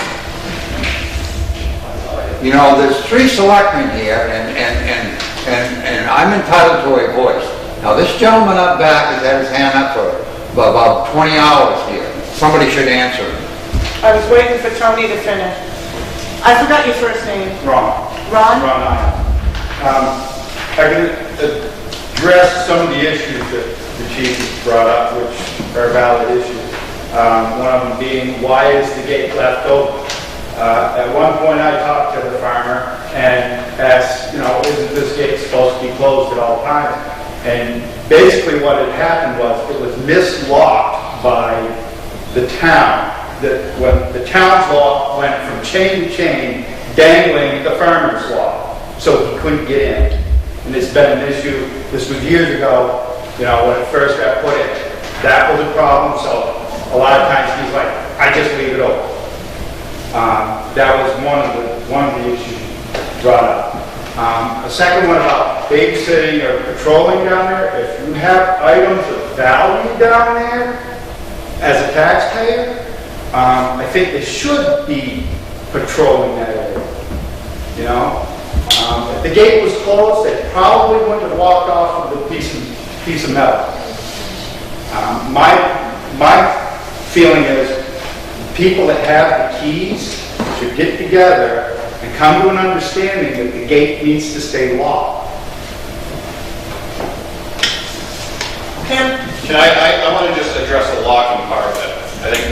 There's 3 selectmen here, and I'm entitled to a voice. Now, this gentleman up back has had his hand up for about 20 hours here. Somebody should answer him. I was waiting for Tony to finish. I forgot your first name. Ron. Ron? Ron, I can address some of the issues that the chief has brought up, which are valid issues. One of them being, why is the gate left open? At one point I talked to the farmer and asked, isn't this gate supposed to be closed at all times? And basically what had happened was it was mislocked by the town. That when the town's lock went from chain to chain, dangling the farmer's lock, so he couldn't get in. And it's been an issue. This was years ago, when it first got put in. That was a problem, so a lot of times he's like, I just leave it open. That was one of the issues brought up. A second one about babysitting or patrolling down there. If you have items of value down there as a taxpayer, I think they should be patrolling that area. If the gate was closed, they probably wouldn't have walked off with a piece of metal. My feeling is people that have the keys should get together and come to an understanding that the gate needs to stay locked. Pam? I want to just address the locking part of it. I think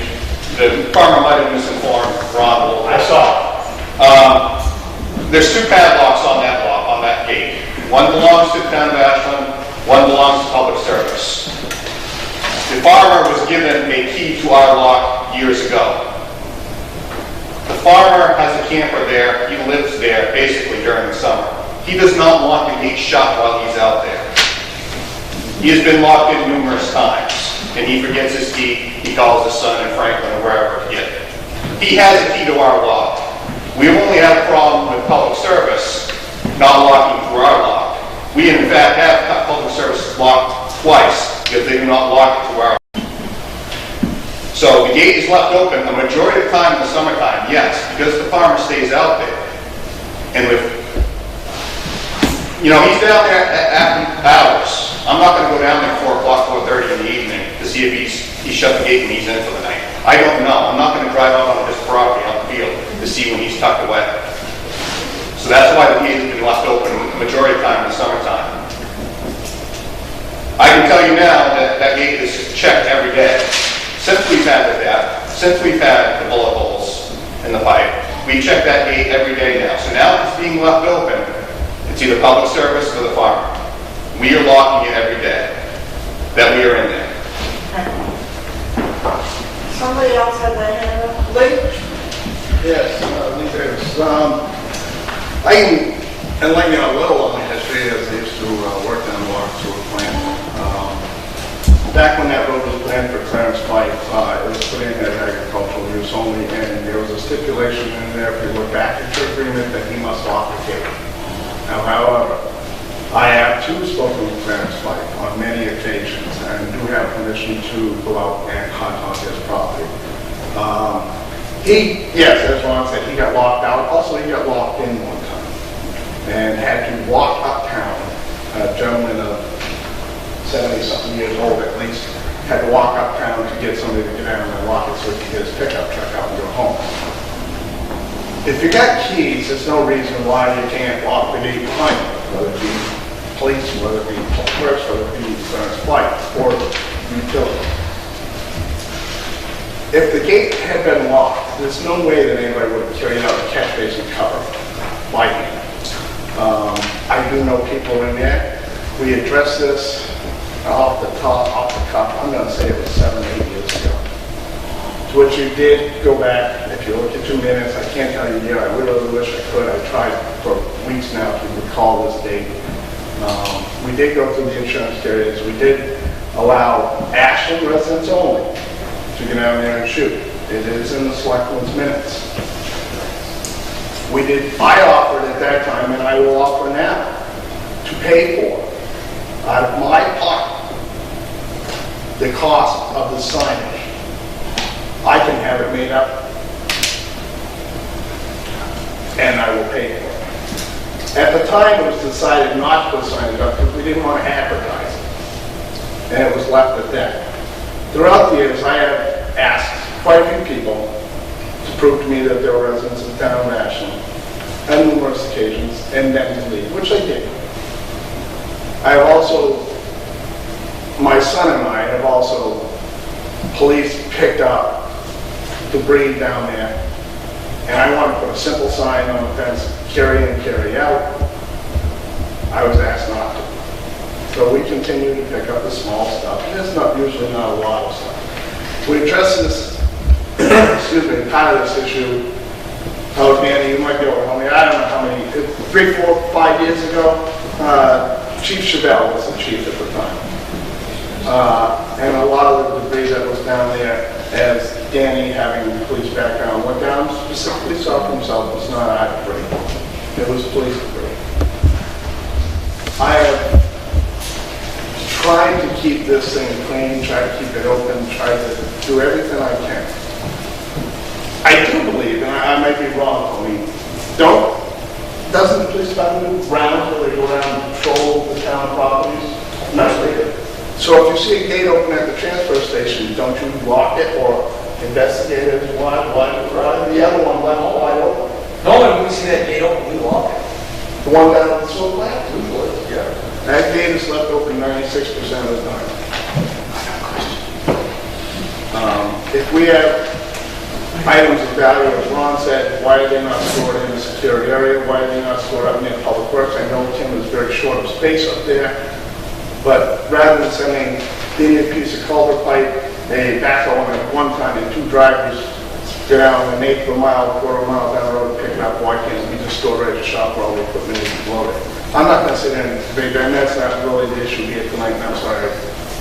the farmer might have misinformed Ron a little bit. I saw. There's 2 padlocks on that lock, on that gate. One belongs to the town of Ashland, one belongs to public service. The farmer was given a key to our lock years ago. The farmer has a camper there, he lives there basically during the summer. He does not want the gate shut while he's out there. He has been locked in numerous times, and he forgets his key, he calls his son in Franklin or wherever to get it. He has a key to our lock. We only have a problem with public service not locking through our lock. We in fact have public service locked twice because they do not lock it through our lock. So the gate is left open the majority of the time in the summertime, yes, because the farmer stays out there. And with, he's down there after hours. I'm not going to go down there 4 o'clock, 4:30 in the evening to see if he's shut the gate and he's in for the night. I don't know. I'm not going to drive out on his property on the field to see when he's tucked away. So that's why the gate has been left open the majority of the time in the summertime. I can tell you now that that gate is checked every day. Since we've had the bullet holes in the pipe, we check that gate every day now. So now it's being left open. It's either public service or the farmer. We are locking it every day that we are in there. Somebody else had their hand up. Lee? Yes, Lee Davis. I can enlighten you a little on the history as I used to work on the water sewer plant. Back when that road was planned for Clarence Pike, it was put in as agricultural use only, and there was a stipulation in there, if you look back at your agreement, that he must offer cable. Now, however, I have too spoken with Clarence Pike on many occasions and do have permission to go out and hunt on his property. Yes, as Ron said, he got locked out. Also, he got locked in one time and had to walk uptown. A gentleman of 70-something years old at least had to walk uptown to get somebody to get down and lock it so he could get his pickup truck out and go home. If you got keys, there's no reason why you can't lock the gate behind you, whether it be police, whether it be clerks, whether it be flight or utility. If the gate had been locked, there's no way that anybody would have carried out a catch basin cover by hand. I do know people in there. We addressed this off the cuff, I'm going to say it was 7 or 8 years ago. To which you did go back, if you look at 2 minutes, I can't tell you the year, I really wish I could. I tried for weeks now to recall this date. We did go through the insurance carriers. We did allow Ashland residents only to get out there and shoot. It is in the selectmen's minutes. I offered at that time, and I will offer now, to pay for, out of my pocket, the cost of the signage. I can have it made up, and I will pay for it. At the time, it was decided not to put signage up because we didn't want to advertise it, and it was left at that. Throughout the years, I have asked quite a few people to prove to me that they were residents of the town of Ashland on numerous occasions, and then to leave, which I did. I have also, my son and I have also, police picked up debris down there, and I want to put a simple sign on the fence, carry in, carry out. I was asked not to. So we continue to pick up the small stuff, and it's usually not a lot of stuff. We addressed this, part of this issue. Oh, Danny, you might be able to help me. I don't know how many, 3, 4, 5 years ago, Chief Chevelle was the chief at the time. And a lot of the debris that was down there, as Danny, having a police background, went down, specifically saw for himself, was not our debris. It was police debris. I have tried to keep this thing clean, try to keep it open, try to do everything I can. I do believe, and I might be wrong, doesn't the police department do rounds where they go around and patrol the town properties? No, they do. So if you see a gate open at the transfer station, don't you lock it or investigate it? Why the other one left wide open? Normally, when we see that gate open, we lock it. The one down at the sewer plant? Usually, yeah. That gate is left open 96% of the time. If we have items of value, as Ron said, why are they not stored in a secure area? Why are they not stored up near Public Works? I know Tim is very short of space up there, but rather than sending a piece of culvert pipe, a backhoe, and at one time, and two drivers go down an eighth of a mile, quarter of a mile down the road and pick it up, why can't we just store it at a shop where all the equipment is loaded? I'm not going to sit there and debate that, and that's not really the issue here tonight, and I'm sorry I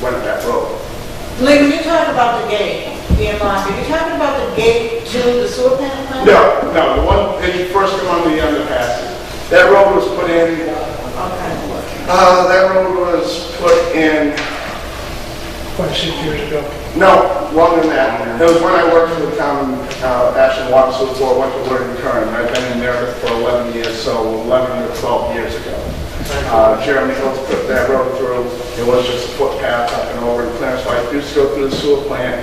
went that road. Lee, when you talk about the gate being locked, are you talking about the gate to the sewer plant? No, the one that you first come under the underpass. That road was put in, that road was put in 26 years ago. No, longer than that. That was when I worked for the town, Ashland Selectboard, went to work in Kern. I've been in there for 11 years, so 11 to 12 years ago. Jeremy Hills put that road through. It was just a footpath up and over in Clarence. I used to go through the sewer plant,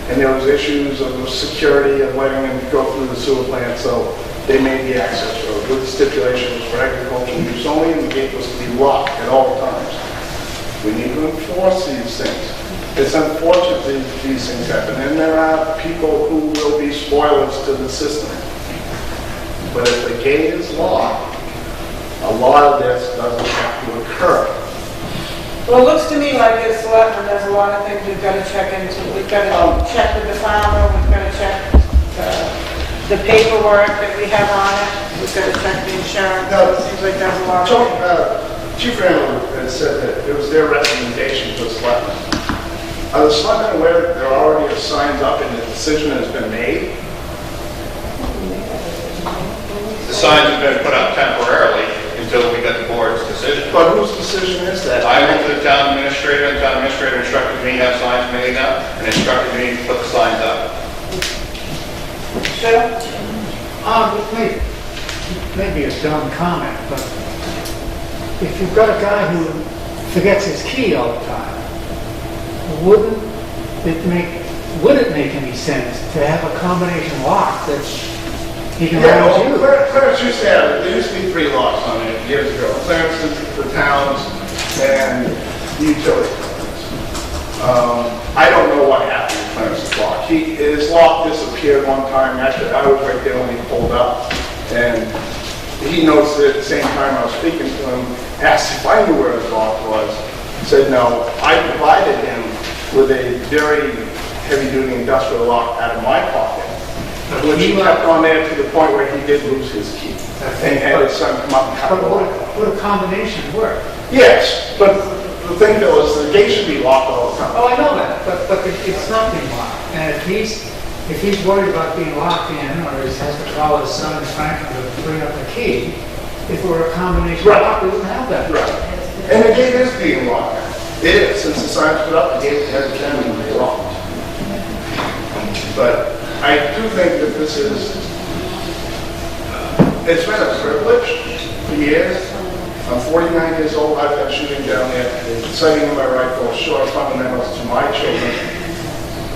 and there was issues of security and letting them go through the sewer plant, so they made the access road with stipulations for agricultural use only, and the gate was to be locked at all times. We need to enforce these things. It's unfortunate that these things happen, and there are people who will be spoilers to the system. But if the gate is locked, a lot of this doesn't have to occur. Well, it looks to me like as selectmen, there's a lot of things we've got to check into. We've got to check with the farmer, we've got to check the paperwork that we have on it, we've got to check the insurance. It seems like there's a lot of things. Chief Randall had said that it was their recommendation to the selectmen. Are the selectmen aware that there already are signs up and the decision has been made? The signs have been put up temporarily until we get the board's decision. But whose decision is that? I went to the town administrator, and the town administrator instructed me to have signs made up, and instructed me to put the signs up. Maybe a dumb comment, but if you've got a guy who forgets his key all the time, would it make any sense to have a combination lock that he can always use? Clarence used to have it. There used to be 3 locks on it years ago. Clarence, the towns, and the utility companies. I don't know what happened to Clarence's lock. His lock disappeared one time. Actually, I was right there when he pulled up, and he noticed it at the same time I was speaking to him, asked if I knew where his lock was. Said no. I provided him with a very heavy-duty industrial lock out of my pocket, which he kept on there to the point where he did lose his key. And had his son come up and cut the lock. Would a combination work? Yes, but the thing though is the gate should be locked all the time. Oh, I know that, but it's not being locked. And if he's worried about being locked in, or he has to call his son Franklin to bring up the key, if it were a combination lock, we wouldn't have that. Right. And the gate is being locked. It is. Since the sign's put up, the gate has been locked. But I do think that this is, it's been a privilege for years. I'm 49 years old. I've been shooting down there, sighting in my rifle, short fundamentals to my children.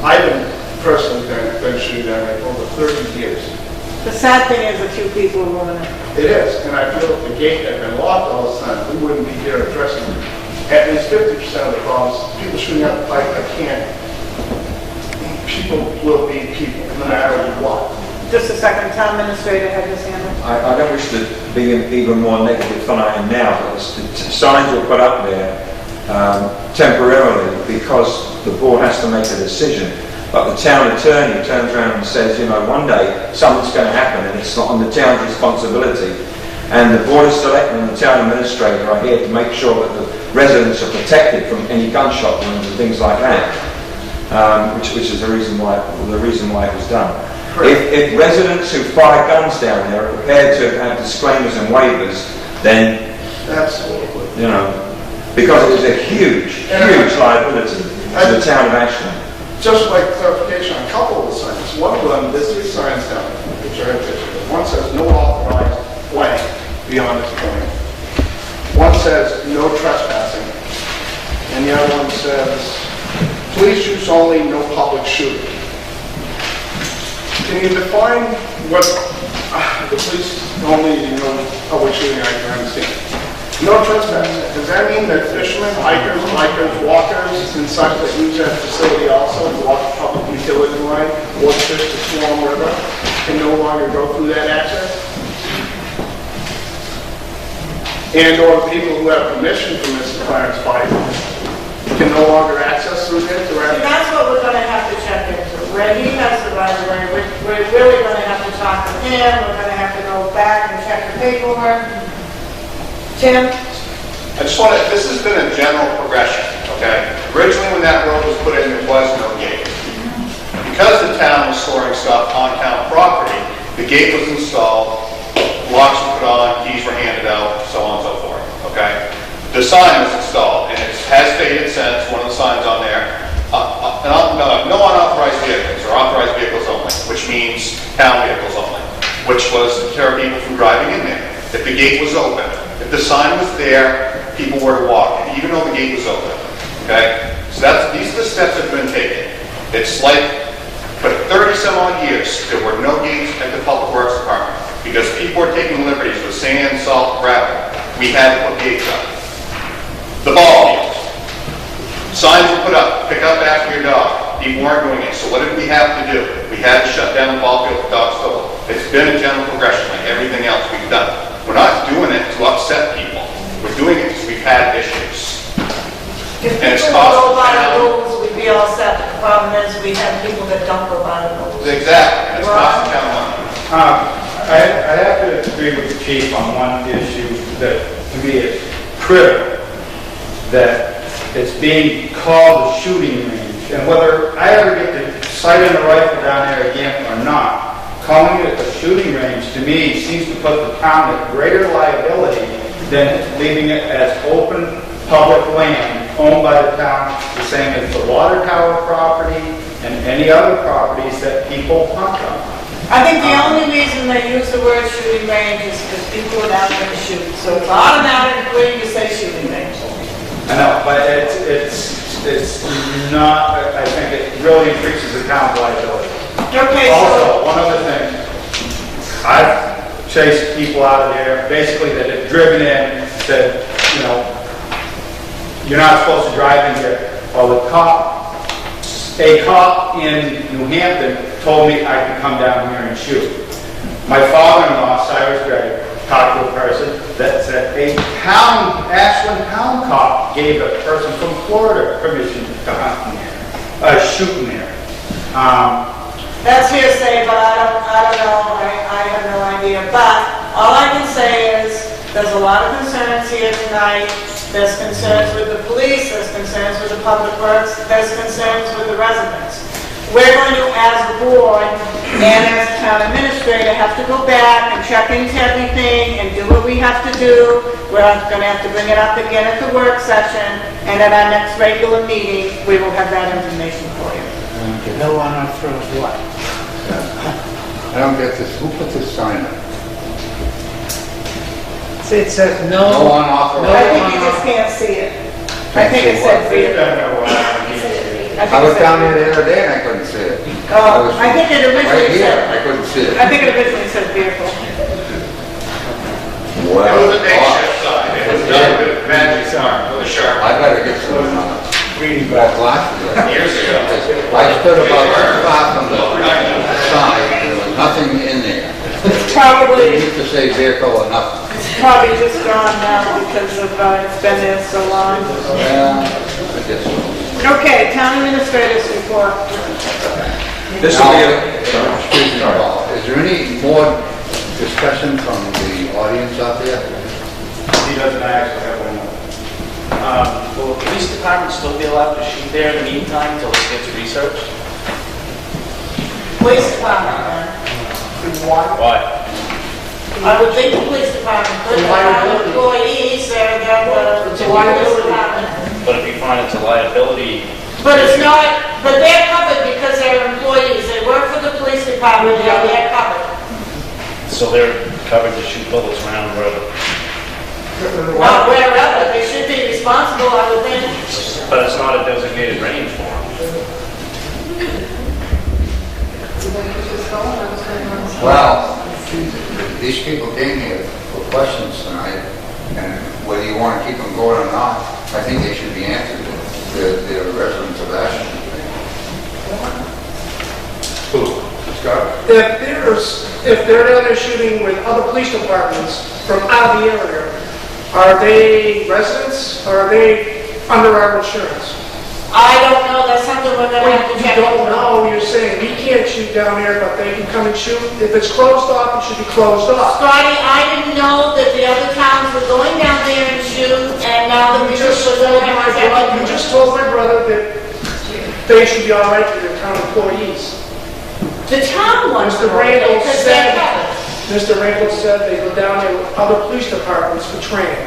I've personally been shooting down there for over 30 years. The sad thing is a few people are ruining it. It is, and I feel if the gate had been locked all the time, we wouldn't be here addressing at least 50% of the problems. People shooting out the pipe, I can't. People will be people, no matter what. Just a second, town administrator had his hand up. I don't wish to be even more negative than I am now, but the signs were put up there temporarily because the board has to make a decision. But the town attorney turns around and says, you know, one day something's going to happen and it's not on the town's responsibility. And the board of selectmen and the town administrator are here to make sure that the residents are protected from any gunshot wounds and things like that, which is the reason why it was done. If residents who fire guns down there are prepared to have disclaimers and waivers, then absolutely, you know, because it is a huge liability to the town of Ashland. Just like clarification on a couple of the signs. One of them, there's 3 signs down there, which are pictures. One says no authorized play beyond this point. One says no trespassing. And the other one says only, no public shooting. Can you define what the police only, public shooting, I can understand. No trespassing. Does that mean that fishermen, hikers, bikers, walkers, and such that use that facility also to walk the public utility line or fish the Swan River can no longer go through that access? And or people who have permission from Mr. Clarence Pike can no longer access through there? And that's what we're going to have to check into. Where he has the right of way, we're really going to have to talk with him. We're going to have to go back and check the paperwork. Jim? I just want to, this has been a general progression, okay? Originally, when that road was put in, there was no gate. Because the town was storing stuff on town property, the gate was installed, locks were put on, keys were handed out, so on and so forth, okay? The sign was installed, and it has stated since, one of the signs on there, no unauthorized vehicles, or authorized vehicles only, which means town vehicles only, which was to deter people from driving in there. If the gate was open, if the sign was there, people were to walk in, even though the gate was open, okay? So these are the steps that have been taken. It's like, for 30 some odd years, there were no gates at the Public Works Department, because people were taking liberties with sand, salt, gravel. We had to put gates up. The ball fields. Signs were put up, pick up after your dog. People weren't doing it, so what did we have to do? We had to shut down the ball field for dogs stolen. It's been a general progression like everything else we've done. We're not doing it to upset people. We're doing it because we've had issues. If And it's people cost go by the the town. rules, we'd be all set. The problem is we have people that don't go by the rules. Exactly, and it's cost the town money. I have to agree with the chief on one issue that to me is critical, that it's being called a shooting range. And whether I ever get to sight in a rifle down there again or not, calling it a shooting range to me seems to put the town at greater liability than leaving it as open public land owned by the town, the same as the water tower property and any other properties that people hunt on. I think the only reason they use the word shooting range is because people are down there to shoot. So it's automatic when you say shooting range. I know, but it's not, I think it really increases the town's liability. Okay, Also, one other thing, I've chased people out of there, basically that have driven in, said, you're not supposed to drive in here. Well, a cop in New Hampton told me I could come down here and shoot. My father-in-law, Cyrus Gray, talked to a person that said a Ashland town cop gave a person from Florida permission to hunt in there, shoot in there. That's hearsay, but I don't know. I have no idea. But all I can say is there's a lot of concerns here tonight. There's concerns with the police. There's concerns with the public works. There's concerns with the residents. We're going to, as a board and as a town administrator, have to go back and check into everything and do what we have to do. We're going to have to bring it up again at the work session, and at our next regular meeting, we will have that information for you. No unauthorized what? I don't get this, who put this sign up? See, it says No no. unauthorized. I think you just can't see it. I think it said vehicle. I was down there the other day and I couldn't see it. Oh, I think it Right originally here, said, I couldn't see it. I think it originally said vehicle. It was a makeshift sign. It was done with magic sign, with a sharp. I better get some reading glasses. Years ago. I stood about 2 far from the sign, there was nothing in there. It's probably, It used to say vehicle or nothing. probably just gone now because of, it's been there so long. Yeah, I guess so. Okay, town administrators report. This will be Excuse me, Paul, is there any more discussion from the audience out there? He doesn't actually have one. Will the police department still be allowed to shoot there in the meantime until this gets researched? Police department. Why? I would think the police department could have employees, they're the police department. But if you find it's a liability, But it's not, but they're covered because they're employees. They work for the police department, they're covered. so they're covered to shoot bullets around wherever. Not wherever, they should be responsible, I would think. But it's not a designated range for them. Well, these people came here for questions tonight, and whether you want to keep them going or not, I think they should be answered. They're residents of Ashland. Scott? If they're down there shooting with other police departments from out of the area, are they residents or are they under our insurance? I don't know, that's something we're gonna have to check. You don't know, you're saying we can't shoot down there, but they can come and shoot. If it's closed off, it should be closed off. Scotty, I didn't know that the other towns were going down there and shoot, and now the You municipal just was going to have to you just told my brother that they should be all right for their town employees. The town wants Mr. to Randall because said, they have. Mr. Randall said they go down there with other police departments for training.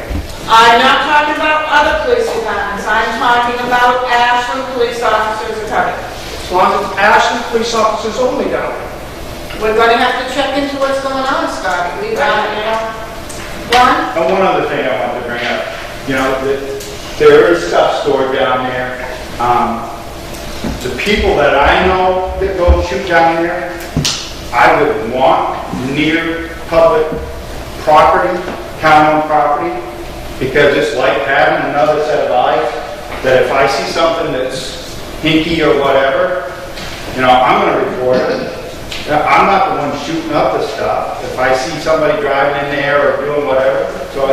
I'm not talking about other police departments, I'm talking about Ashland police officers attorney. As long as it's Ashland police officers only down there. We're gonna have to check into what's going on, Scotty. We got, Ron? And one other thing I wanted to bring up, there is stuff stored down there. The people that I know that go shoot down there, I would want near public property, town-owned property, because it's like having another set of eyes, that if I see something that's hinky or whatever, I'm going to report it. I'm not the one shooting up the stuff. If I see somebody driving in there or doing whatever, so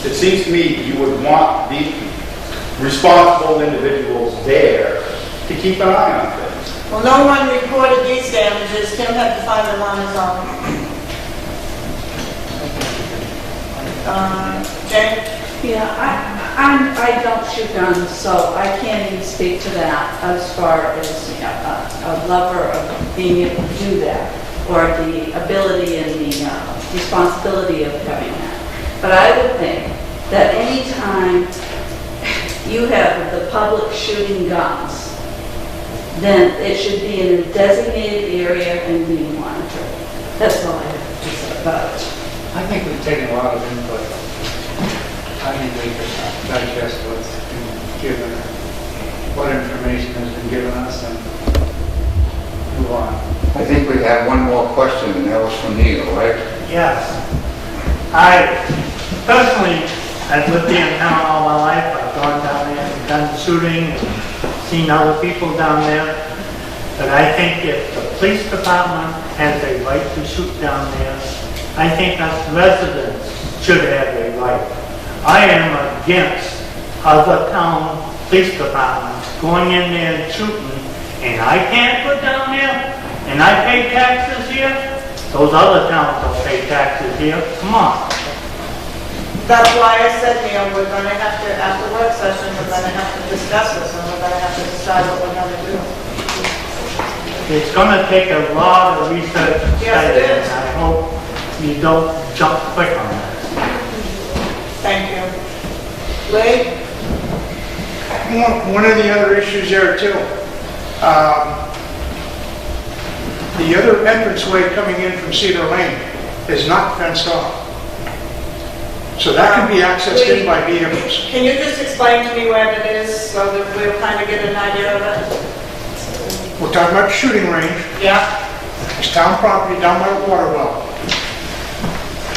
it seems to me you would want the responsible individuals there to keep an eye on things. Well, no one reported these damages. Tim had to find them on his own. Jane? Yeah, I don't shoot guns, so I can't even speak to that as far as a lover of being able to do that, or the ability and the responsibility of having that. But I would think that any time you have the public shooting guns, then it should be in a designated area and being monitored. That's all I have to say about it. I think we've taken a lot of input. I think we can digest what's been given, what information has been given us, and move on. I think we had one more question, and that was from Neil, right? Yes. I personally, I've lived here in town all my life. I've gone down there and done shooting and seen other people down there. But I think if the police department has a right to shoot down there, I think us residents should have a right. I am against other town police departments going in there and shooting, and I can't go down there, and I pay taxes here. Those other towns don't pay taxes here. Come on. That's why I said, Neil, we're going to have to, after work session, we're going to have to discuss this, and we're going to have to decide what we're going to do. It's going to take a lot of research and Yes, study, it is. and I hope you don't jump quick on that. Thank you. Lee? One of the other issues there too, the other entranceway coming in from Cedar Lane is not fenced off. So that can be accessed in by vehicles. Can you just explain to me where it is so that we'll kind of get an idea of it? We're talking about shooting range. Yeah. It's town property down by the water well.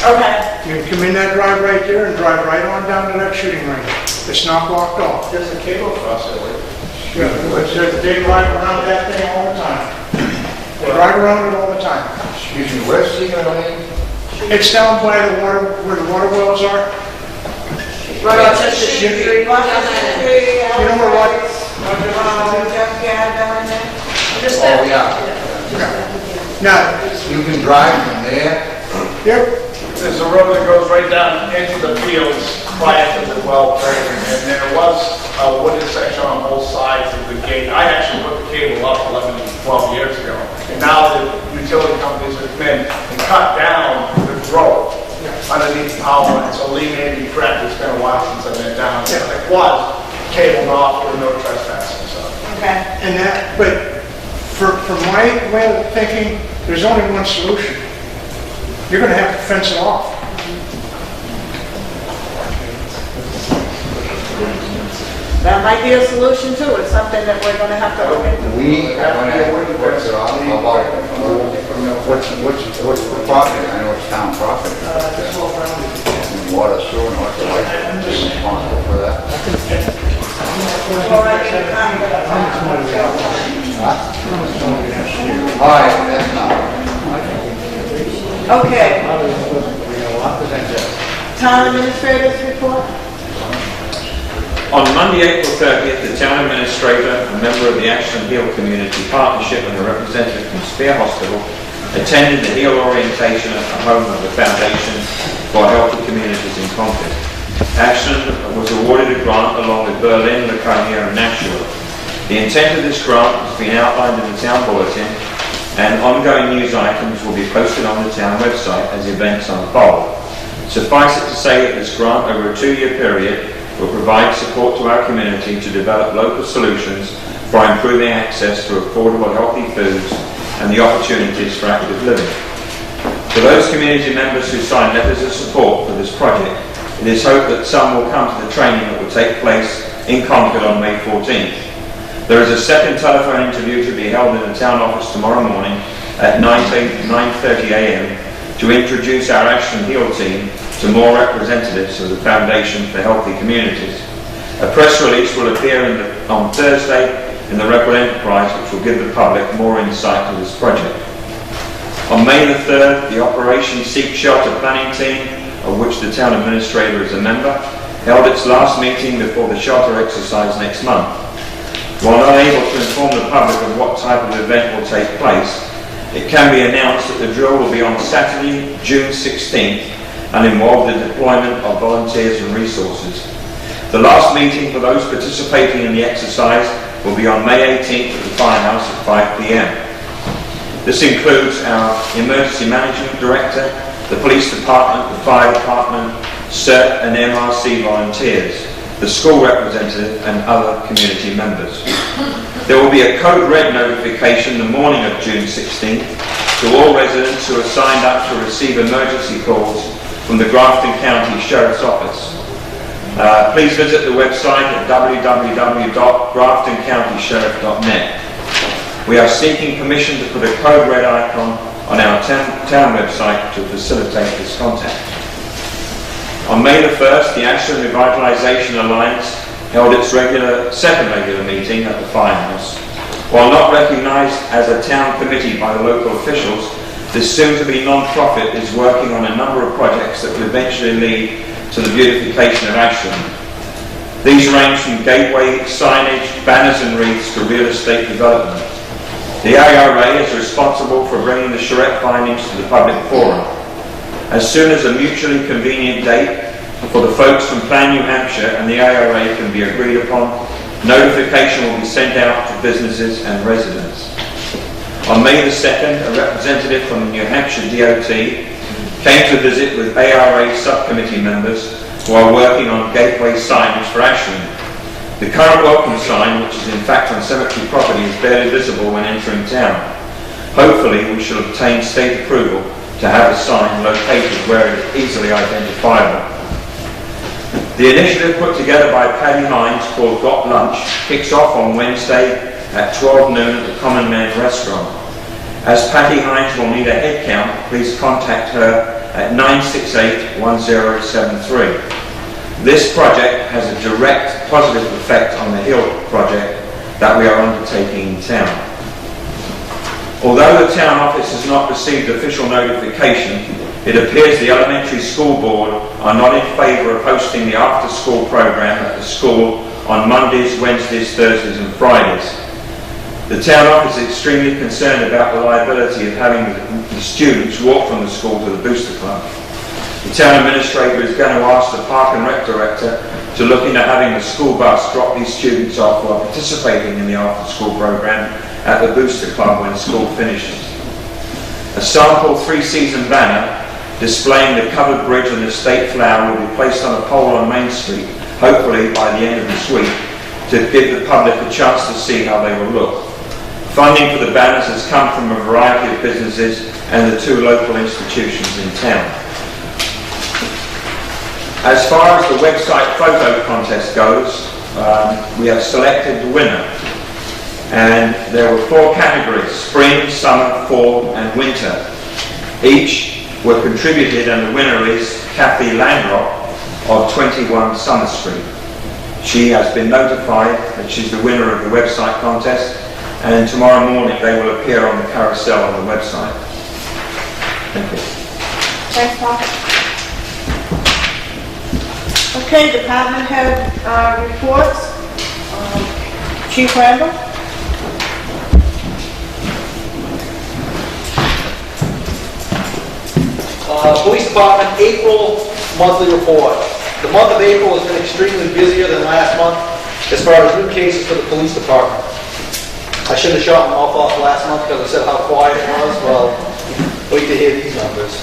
Okay. You can come in that drive right there and drive right on down to that shooting range. It's not blocked off. There's a cable across there. Yeah, they drive around that thing all the time. They drive around it all the time. Excuse me, where's Cedar Lane? It's down by the water, where the water wells are. Rochester Street. Rochester Street. You know where Roger? Junkyard down there. Oh, yeah. Now, You can drive from there. yep, There's a road that goes right down into the fields prior to the well turning, and there was a wooded section on both sides of the gate. I actually put the cable up 11, 12 years ago, and now the utility companies have been and cut down the road underneath the power line. So Lee may be correct, it's been a while since I've been down there. It was cabled off with no trespassing, so. Okay. and that, but for my way of thinking, there's only one solution. You're gonna have to fence it off. That might be a solution too, it's something that we're gonna have to look into. We are going to, what's it all about, what's the property? I know it's town property. Water, sewer, and what's the like, is responsible for that? Before I get a contract. All right, that's not. Okay. Town administrators report? On Monday, April 30th, the town administrator, a member of the Ashland Hill Community Partnership and a representative from Spear Hospital attended the Hill orientation at the home of the Foundation for Healthy Communities in Concord. Ashland was awarded a grant along with Berlin, Laconia and Nashua. The intent of this grant has been outlined in the town bulletin, and ongoing news items will be posted on the town website as events unfold. Suffice it to say that this grant over a 2-year period will provide support to our community to develop local solutions for improving access to affordable healthy foods and the opportunities for active living. For those community members who signed letters of support for this project, it is hoped that some will come to the training that will take place in Concord on May 14th. There is a second telephone interview to be held in the town office tomorrow morning at 9:30 a.m. to introduce our Ashland Hill team to more representatives of the Foundation for Healthy Communities. A press release will appear on Thursday in the Record Enterprise, which will give the public more insight to this project. On May the 3rd, the Operation Seek Shelter planning team, of which the town administrator is a member, held its last meeting before the shelter exercise next month. While not able to inform the public of what type of event will take place, it can be announced that the drill will be on Saturday, June 16th, and involve the deployment of volunteers and resources. The last meeting for those participating in the exercise will be on May 18th at the firehouse at 5 p.m. This includes our Emergency Management Director, the Police Department, the Fire Department, CERT and MRC volunteers, the school representative and other community members. There will be a code red notification the morning of June 16th to all residents who are signed up to receive emergency calls from the Grafton County Sheriff's Office. Please visit the website at www.graftoncountysheriff.net. We are seeking permission to put a code red icon on our town website to facilitate this contact. On May the 1st, the Ashland Revitalisation Alliance held its second regular meeting at the firehouse. While not recognised as a town committee by the local officials, this soon-to-be non-profit is working on a number of projects that will eventually lead to the beautification of Ashland. These range from gateway signage, banners and wreaths to real estate development. The ARA is responsible for bringing the charrette findings to the public forum. As soon as a mutually convenient date for the folks from Plan New Hampshire and the ARA can be agreed upon, notification will be sent out to businesses and residents. On May the 2nd, a representative from the New Hampshire DOT came to visit with ARA subcommittee members who are working on gateway signage for Ashland. The current welcome sign, which is in fact on cemetery property, is barely visible when entering town. Hopefully we shall obtain state approval to have a sign located where it is easily identifiable. The initiative put together by Paddy Hines, called Got Lunch, kicks off on Wednesday at 12 noon at the Common Man restaurant. As Patty Hines will need a head count, please contact her at 968-1073. This project has a direct positive effect on the Hill project that we are undertaking in town. Although the town office has not received official notification, it appears the elementary school board are not in favour of hosting the after-school program at the school on Mondays, Wednesdays, Thursdays and Fridays. The town office is extremely concerned about the liability of having the students walk from the school to the Booster Club. The town administrator is going to ask the Park and Rec Director to look into having the school bus drop these students off while participating in the after-school program at the Booster Club when school finishes. A sample 3-season banner displaying the covered bridge and the state flower will be placed on a pole on Main Street, hopefully by the end of this week, to give the public a chance to see how they will look. Funding for the banners has come from a variety of businesses and the 2 local institutions in town. As far as the website photo contest goes, we have selected the winner. And there were 4 categories: spring, summer, fall and winter. Each were contributed, and the winner is Kathy Langrock of 21 Summer Street. She has been notified that she's the winner of the website contest, and tomorrow morning they will appear on the carousel on the website. Thank you. Thanks, Paul. Okay, department head reports. Chief Randall? Police Department, April monthly report. The month of April has been extremely busier than last month as far as new cases for the police department. I should have shot my mouth off last month because I said how quiet it was. Well, wait to hear these numbers.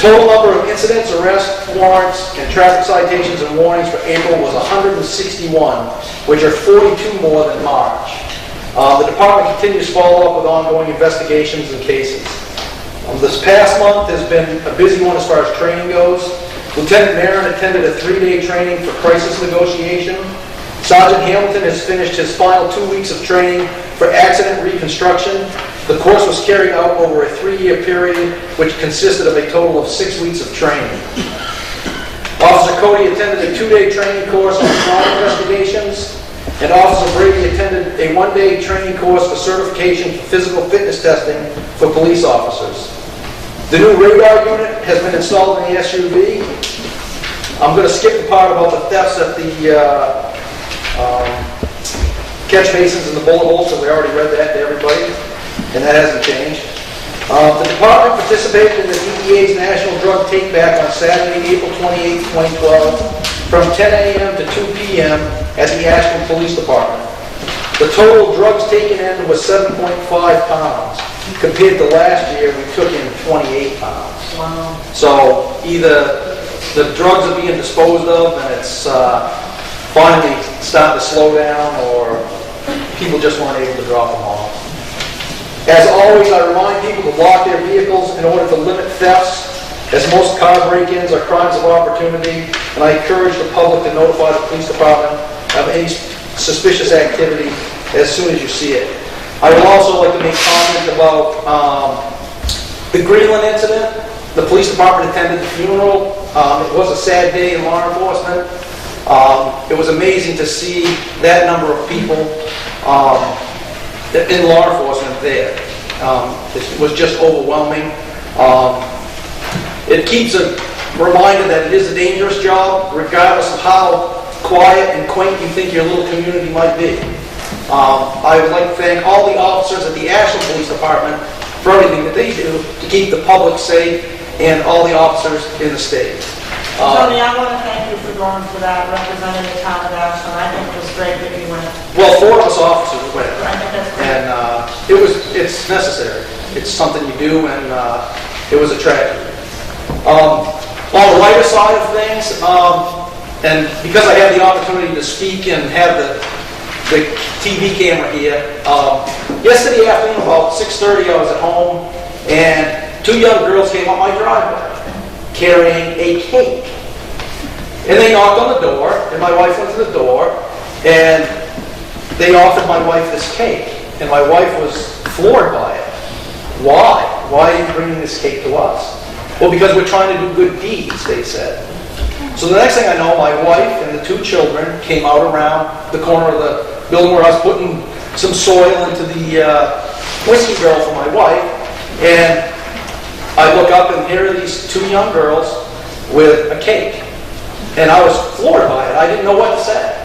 Total number of incidents, arrests, warrants, and traffic citations and warnings for April was 161, which are 42 more than March. The department continues to follow up with ongoing investigations and cases. This past month has been a busy one as far as training goes. Lieutenant Marin attended a 3-day training for crisis negotiation. Sergeant Hamilton has finished his final 2 weeks of training for accident reconstruction. The course was carried out over a 3-year period, which consisted of a total of 6 weeks of training. Officer Cody attended a 2-day training course on crime investigations, and Officer Brady attended a 1-day training course for certification for physical fitness testing for police officers. The new radar unit has been installed in the SUV. I'm going to skip the part about the thefts at the catch basins and the bullet holes, so we already read that to everybody, and that hasn't changed. The department participated in the DEA's National Drug Take-Back on Saturday, April 28, 2012, from 10 a.m. to 2 p.m. at the Ashland Police Department. The total drugs taken in was 7.5 pounds. Compared to last year, we took in 28 pounds. Wow. So either the drugs are being disposed of and it's finally starting to slow down, or people just weren't able to drop them off. As always, I remind people to lock their vehicles in order to limit thefts, as most car break-ins are crimes of opportunity, and I encourage the public to notify the police department of any suspicious activity as soon as you see it. I would also like to make comment about the Greenland incident. The police department attended the funeral. It was a sad day in law enforcement. It was amazing to see that number of people in law enforcement there. It was just overwhelming. It keeps a reminder that it is a dangerous job, regardless of how quiet and quaint you think your little community might be. I would like to thank all the officers at the Ashland Police Department for everything that they do to keep the public safe, and all the officers in the state. Tony, I want to thank you for going for that, representing the town of Ashland. I think it was great that you went. Well, 4 of us officers went, I think that's great. and it's necessary. It's something you do, and it was a tragedy. On the lighter side of things, and because I had the opportunity to speak and have the TV camera here, yesterday afternoon about 6:30 I was at home, and 2 young girls came up my driveway carrying a cake. And they knocked on the door, and my wife went to the door, and they offered my wife this cake. And my wife was floored by it. Why? Why are you bringing this cake to us? Well, because we're trying to do good deeds, they said. So the next thing I know, my wife and the 2 children came out around the corner of the building where I was putting some soil into the whiskey barrel for my wife, and I look up and here are these 2 young girls with a cake. And I was floored by it. I didn't know what to say.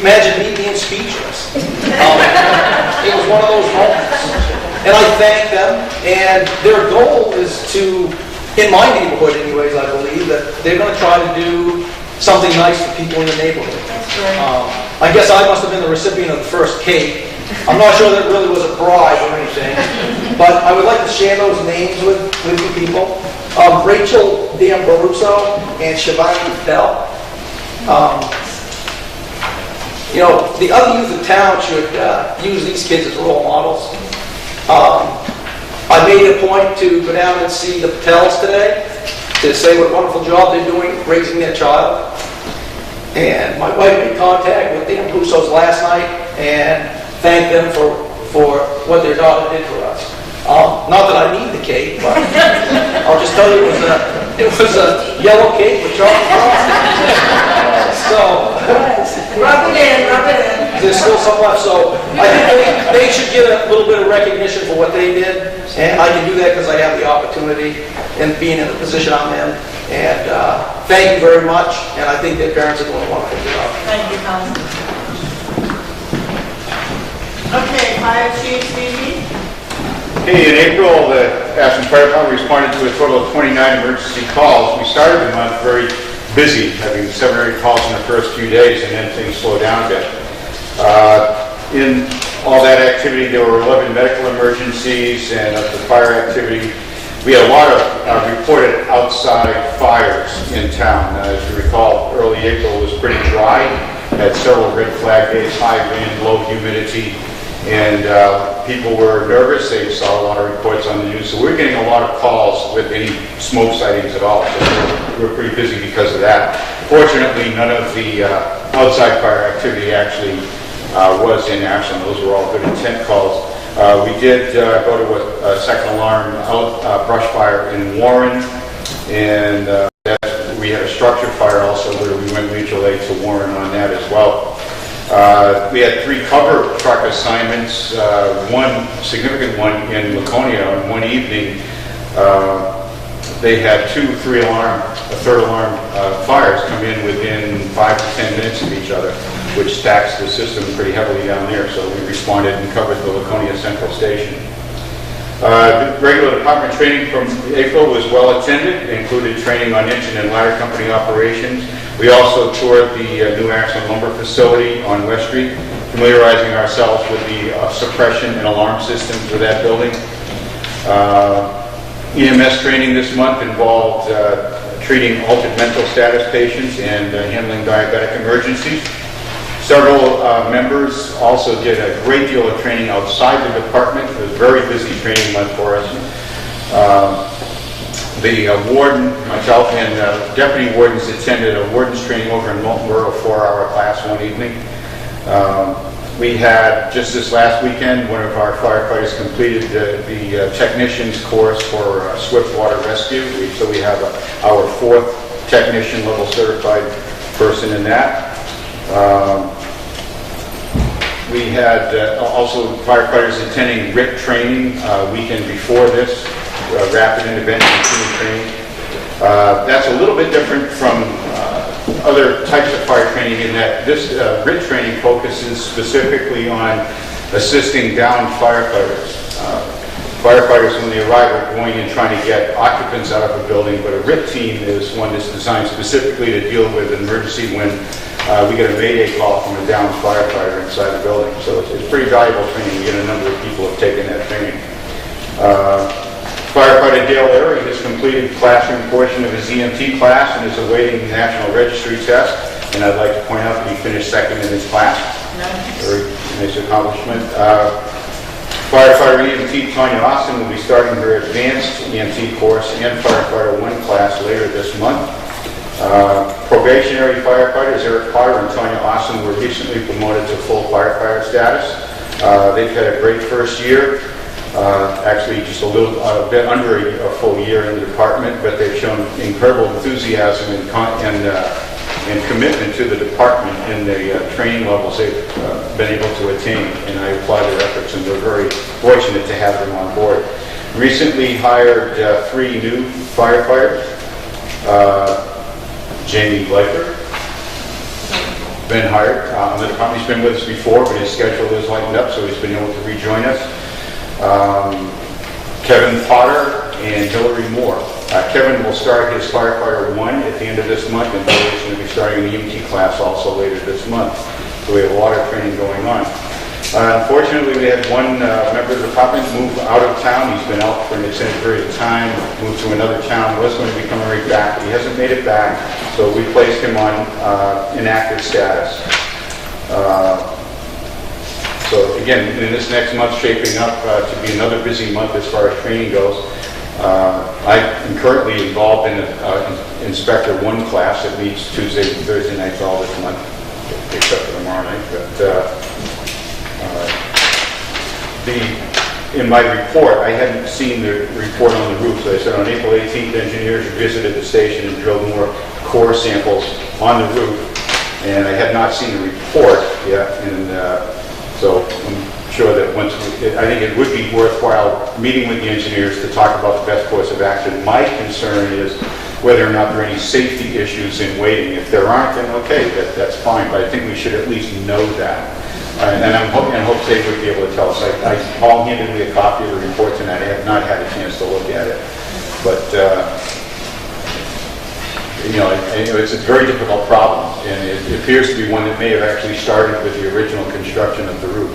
Imagine me being speechless. It was one of those moments. And I thank them, and their goal is to, in my neighborhood anyways, I believe, that they're going to try to do something nice for people in the neighborhood. That's great. I guess I must have been the recipient of the first cake. I'm not sure that it really was a bribe or anything, but I would like to share those names with you people. Rachel D'Ambaruso and Shivani Patel. You know, the other youth of town should use these kids as role models. I made it a point to go down and see the Patels today to say what a wonderful job they're doing raising their child. And my wife made contact with the Pussos last night and thanked them for what their daughter did for us. Not that I need the cake, but I'll just tell you it was a yellow cake with chocolate frosting. So, Rub it in, rub it in. there's still some left, so I think they should get a little bit of recognition for what they did, and I can do that because I have the opportunity and being in the position I'm in. And thank you very much, and I think their parents are doing a wonderful job. Thank you, Councilman. Okay, Fire Chief Stevie? Hey, in April, the Ashland Fire Department responded to a total of 29 emergency calls. We started the month very busy, having 7 or 8 calls in the first few days, and then things slowed down a bit. In all that activity, there were 11 medical emergencies, and of the fire activity, we had a lot of reported outside fires in town. As you recall, early April was pretty dry, had several red flag days, high wind, low humidity, and people were nervous. They saw a lot of reports on the news, so we're getting a lot of calls with any smoke sightings at all. So we're pretty busy because of that. Fortunately, none of the outside fire activity actually was in Ashland. Those were all good intent calls. We did go to a second alarm brush fire in Warren, and we had a structure fire also where we went mutual aid to Warren on that as well. We had 3 cover truck assignments, one significant one in Laconia. On one evening, they had 2 third alarm fires come in within 5 to 10 minutes of each other, which stacks the system pretty heavily down there. So we responded and covered the Laconia Central Station. The regular department training from April was well attended. It included training on engine and ladder company operations. We also toured the new Ashland lumber facility on West Street, familiarizing ourselves with the suppression and alarm systems of that building. EMS training this month involved treating altered mental status patients and handling diabetic emergencies. Several members also did a great deal of training outside the department. It was a very busy training month for us. The warden, myself, and deputy wardens attended a warden's training over in Moultonborough, a 4-hour class one evening. We had, just this last weekend, one of our firefighters completed the technician's course for swift water rescue. So we have our 4th technician level certified person in that. We had also firefighters attending RIT training weekend before this, rapid intervention team training. That's a little bit different from other types of fire training in that this RIT training focuses specifically on assisting downed firefighters. Firefighters, when they arrive, are going and trying to get occupants out of a building, but a RIT team is one that's designed specifically to deal with an emergency when we get a mayday call from a downed firefighter inside the building. So it's pretty valuable training. We get a number of people who have taken that training. Firefighter Dale Airy has completed the classroom portion of his EMT class and is awaiting the National Registry test. And I'd like to point out that he finished 2nd in his class. Very nice accomplishment. Firefighter EMT Tanya Austin will be starting her advanced EMT course and Firefighter 1 class later this month. Probationary firefighters Eric Potter and Tanya Austin were recently promoted to full firefighter status. They've had a great first year. Actually just a bit under a full year in the department, but they've shown incredible enthusiasm and commitment to the department in the training levels they've been able to attain, and I applaud their efforts, and we're very fortunate to have them on board. Recently hired 3 new firefighters. Jamie Bleicher, been hired. The department's been with us before, but his schedule is lightened up, so he's been able to rejoin us. Kevin Potter and Hillary Moore. Kevin will start his Firefighter 1 at the end of this month, and Hillary's going to be starting an EMT class also later this month. So we have a lot of training going on. Unfortunately, we had one member of the department move out of town. He's been out for an extended period of time, moved to another town, was going to be coming right back, but he hasn't made it back, so we placed him on inactive status. So again, in this next month shaping up to be another busy month as far as training goes. I'm currently involved in an Inspector 1 class that meets Tuesdays and Thursday nights all this month, except for tomorrow night. But in my report, I hadn't seen the report on the roof, so I said on April 18th, engineers visited the station and drilled more core samples on the roof, and I had not seen the report yet, and so I'm sure that I think it would be worthwhile meeting with the engineers to talk about the best course of action. My concern is whether or not there are any safety issues in waiting. If there aren't, then okay, that's fine, but I think we should at least know that. And I hope they would be able to tell us. Paul handed me a copy of the report tonight. I have not had a chance to look at it. But, it's a very difficult problem, and it appears to be one that may have actually started with the original construction of the roof,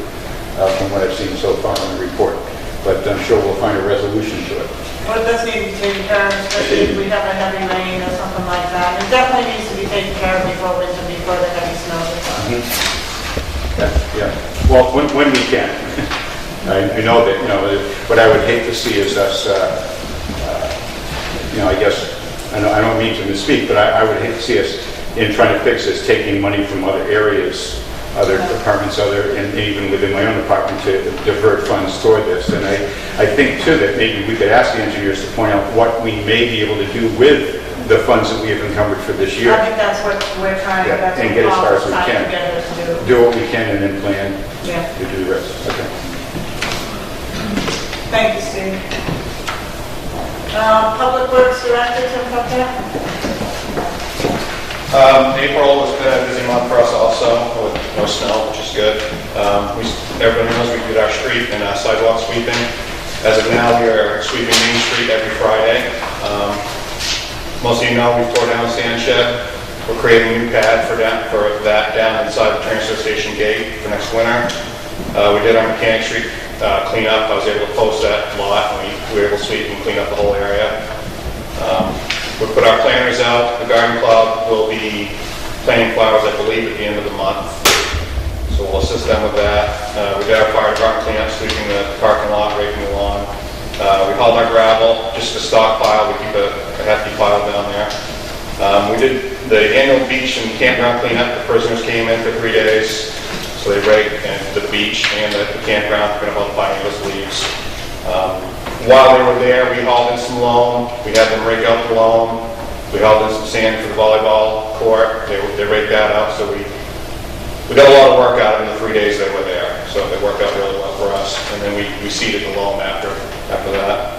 from what I've seen so far in the report. But I'm sure we'll find a resolution to it. Well, it does need to be taken care of, especially if we have a heavy rain or something like that. It definitely needs to be taken care of before winter, before the heavy snow is on. Yeah. Well, when we can. I know that, what I would hate to see is us, I guess, I don't mean to misspeak, but I would hate to see us, in trying to fix this, taking money from other areas, other departments, and even within my own department to divert funds toward this. And I think, too, that maybe we could ask the engineers to point out what we may be able to do with the funds that we have encumbered for this year. I think that's what we're trying to, that's and what get as far as we Paul's trying can. to get us to do. Do what we can and then plan to do the rest. Okay. Thank you, Steve. Public Works Director, Tim Cockett. April has been a busy month for us also, with no snow, which is good. Everybody knows we did our street and sidewalk sweeping. As of now, we are sweeping Main Street every Friday. Most of you know we've tore down the sand shed. We're creating a new pad for that down inside the transfer station gate for next winter. We did our Mechanic Street cleanup. I was able to post that lot, and we were able to sweep and clean up the whole area. We put our planters out. The garden club will be planting flowers, I believe, at the end of the month. So we'll assist them with that. We did our fire department cleanup, sweeping the parking lot, raking the lawn. We hauled our gravel, just a stockpile. We keep a hefty pile down there. We did the annual beach and campground cleanup. The prisoners came in for 3 days. So they raked the beach and the campground, picking up all the firewood leaves. While they were there, we hauled in some loam. We had them rake out the loam. We hauled in some sand for the volleyball court. They raked that out. So we got a lot of work out of them the 3 days they were there. So they worked out really well for us. And then we seeded the loam after that.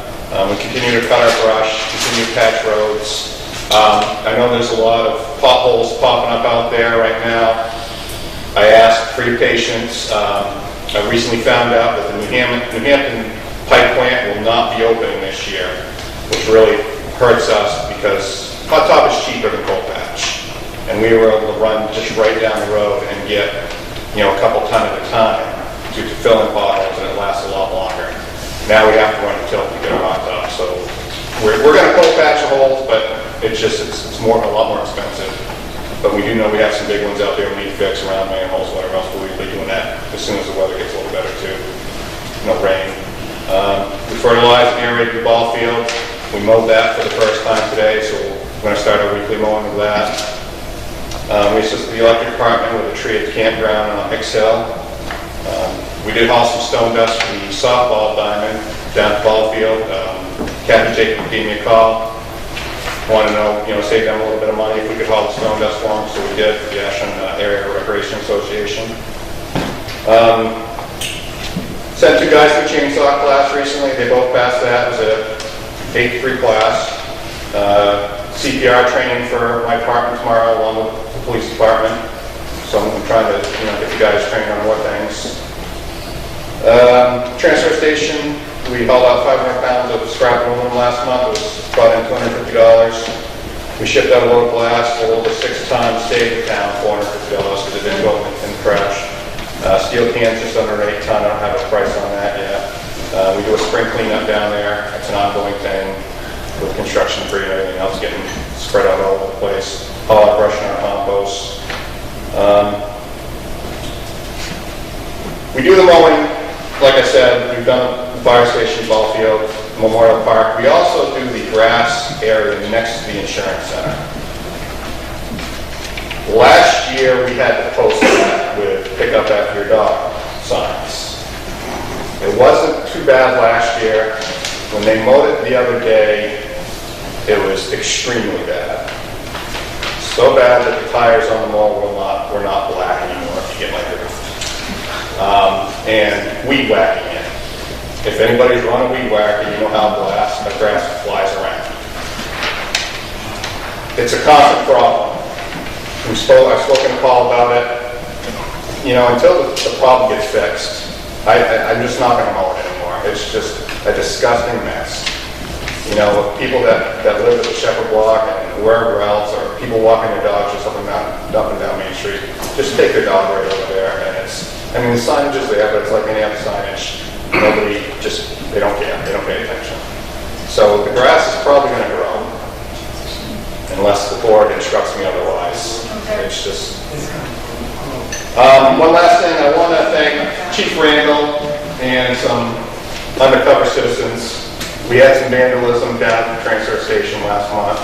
We continue to cut our brush, continue to patch roads. I know there's a lot of potholes popping up out there right now. I asked for your patience. I recently found out that the New Hampton pipe plant will not be opening this year, which really hurts us because hot top is cheaper than coal patch. And we were able to run just right down the road and get, a couple ton at a time to fill in potholes, and it lasts a lot longer. Now we have to run a tilt to get our hot top. So we're going to coal patch the holes, but it's a lot more expensive. But we do know we have some big ones out there we need to fix around manholes, whatever else, but we'll be doing that as soon as the weather gets a little better too. No rain. We fertilized and aerated the ball field. We mowed that for the first time today, so we're going to start our weekly mowing of that. We assisted the electric department with a tree at the campground on Hicks Hill. We did haul some stone dust from the softball diamond down the ball field. Captain Jacob gave me a call. Wanted to know, save them a little bit of money if we could haul the stone dust for them, so we did for the Ashland Area Recreation Association. Sent 2 guys to a chainsaw class recently. They both passed that. It was a 8-3 class. CPR training for my department tomorrow, along with the police department. So I'm trying to, get the guys trained on more things. Transfer station, we hauled out 500 pounds of scrap aluminum last month. It was brought in $250. We shipped out a load of glass, a load of 6 tons, saved the town $450 because it didn't go in the crash. Steel cans just under an 8 ton. I don't have a price on that yet. We do a spring cleanup down there. It's an ongoing thing with construction debris and everything else getting spread out all over the place. Haul our brush and our compost. We do the mowing. Like I said, we've done the fire station, ball field, Memorial Park. We also do the grass area next to the insurance center. Last year, we had to post that with pick up after your dog signs. It wasn't too bad last year. When they mowed it the other day, it was extremely bad. So bad that the tires on the mower were not black anymore, if you get my drift. And weed whacking it. If anybody's run a weed whacker, you know how grass flies around. It's a constant problem. I've spoken to Paul about it. You know, until the problem gets fixed, I'm just not going to mow it anymore. It's just a disgusting mess. You know, people that live at the Shepherd Block and wherever else, or people walking their dogs just up and down Main Street, just take their dog right over there. And the signage is there, but it's like any other signage. Nobody they don't care. They don't pay attention. So the grass is probably going to grow, unless the board instructs me otherwise. It's just... one last thing, I want to thank Chief Randall and some undercover citizens. We had some vandalism down at the transfer station last month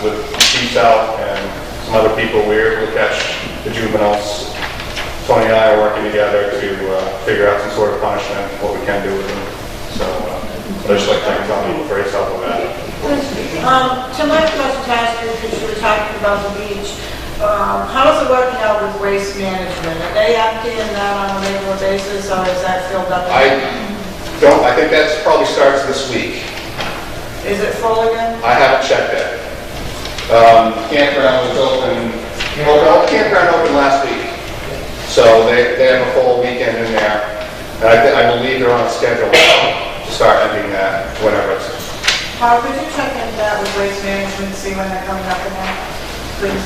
with chiefs out and some other people. We were able to catch the juveniles. Tony and I are working together to figure out some sort of punishment, what we can do with them. So I'd just like to thank Tony for his help with that. To my question to ask you, because you were talking about the beach, how is it working out with waste management? Are they emptying that on a regular basis, or is that filled up? I think that probably starts this week. Is it full again? I haven't checked it. Campground was open, campground opened last week. So they have a full weekend in there. And I believe they're on a schedule to start emptying that whenever it's... How could you check into that with waste management, see when they're coming up again, please?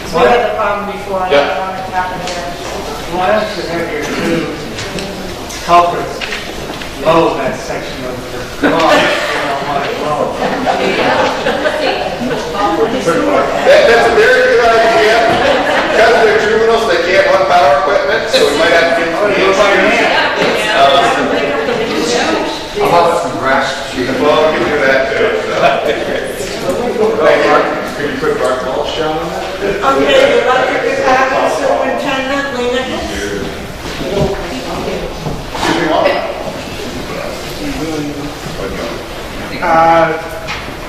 We had the problem before, and I don't want it to happen again. Why don't you have your two culprits mow that section of the lawn? That's a very good idea. Because they're juveniles, they can't run power equipment, so we might have to get them. How about some grass? Well, we can do that too. Could you put Mark Walsh down on that? Okay, the electric department superintendent, Lena Hicks.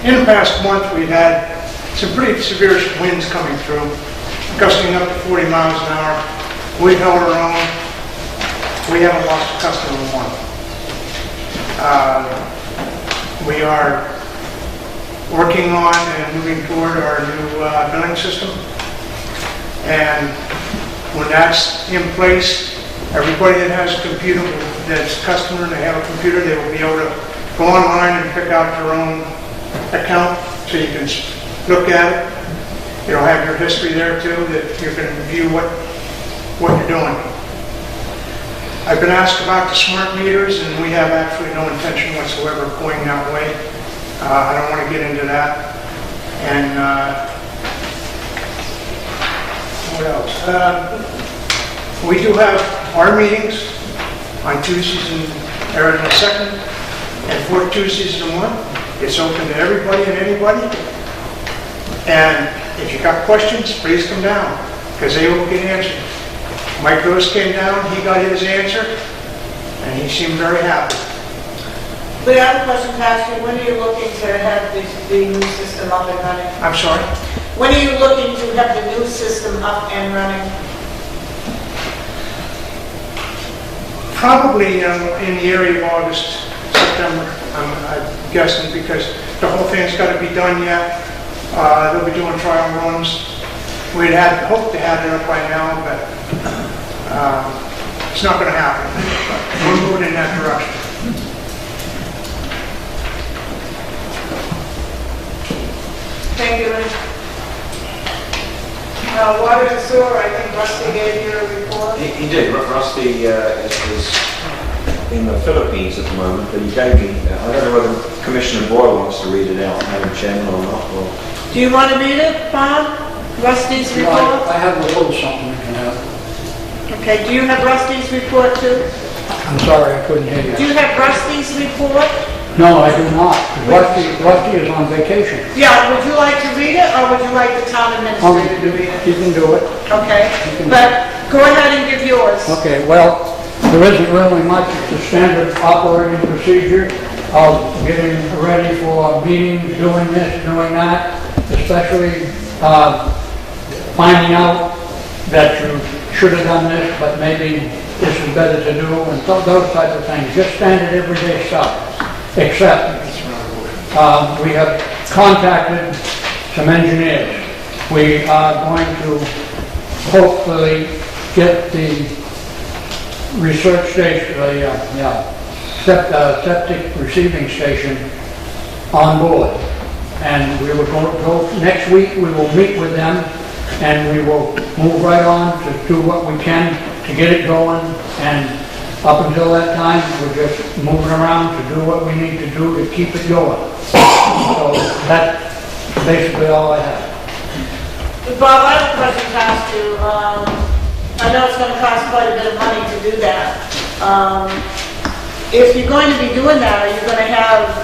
In the past month, we've had some pretty severe winds coming through, gusting up to 40 miles an hour. We've held our own. We haven't lost a customer once. We are working on and moving toward our new billing system. And when that's in place, everybody that has a computer, that's a customer and they have a computer, they will be able to go online and pick out their own account so you can look at it. It'll have your history there too, that you can view what you're doing. I've been asked about the smart meters, and we have actually no intention whatsoever of going that way. I don't want to get into that. And what else? We do have our meetings on Tuesdays and the second and fourth Tuesdays of the month. It's open to everybody and anybody. And if you got questions, please come down, because they will get answered. Mike Gross came down, he got his answer, and he seemed very happy. We have a question to ask you. When are you looking to have the new system up and running? I'm sorry? When are you looking to have the new system up and running? Probably in the area of August, September, I'm guessing, because the whole thing's got to be done yet. They'll be doing trial runs. We'd had hoped to have it up by now, but it's not going to happen. We're moving in that direction. Thank you, Lynn. Water and sewer, I think Rusty gave you a report. He did. Rusty is in the Philippines at the moment, but he gave me, I don't know whether Commissioner Boyle wants to read it out, Madam Chairman, or not. Or... Do you want to read it, Bob? Rusty's report? I have a little something we can have. Okay, do you have Rusty's report too? I'm sorry, I couldn't hear you. Do you have Rusty's report? No, I do not. Rusty is on vacation. Yeah, would you like to read it, or would you like the town administrator to read it? You can do it. Okay, but go ahead and give yours. Okay, well, there isn't really much. It's a standard operating procedure of getting ready for meetings, doing this, doing that, especially finding out that you should have done this, but maybe this is better to do, and those type of things. Just standard everyday stuff. Except we have contacted some engineers. We are going to hopefully get the research station, septic receiving station on board. And we will go next week, we will meet with them, and we will move right on to do what we can to get it going. And up until that time, we're just moving around to do what we need to do to keep it going. So that's basically all I have. Bob, I have a question to ask you. I know it's going to cost quite a bit of money to do that. If you're going to be doing that, are you going to have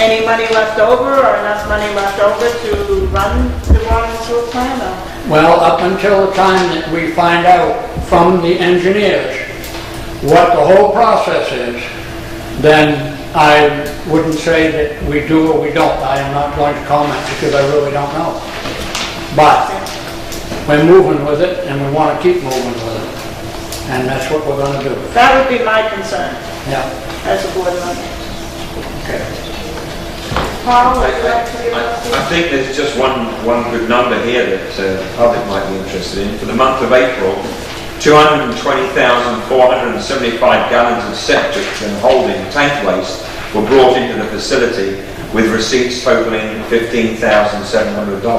any money left over, or enough money left over to run the water and sewer plant? Well, up until the time that we find out from the engineers what the whole process is, then I wouldn't say that we do or we don't. I am not going to comment because I really don't know. But we're moving with it, and we want to keep moving with it. And that's what we're going to do. That would be my concern. Yeah. As a board member. Okay. Paul, would you like to give us? I think there's just one good number here that the public might be interested in. For the month of April, 220,475 gallons of septic and holding tank waste were brought into the facility with receipts totaling $15,700.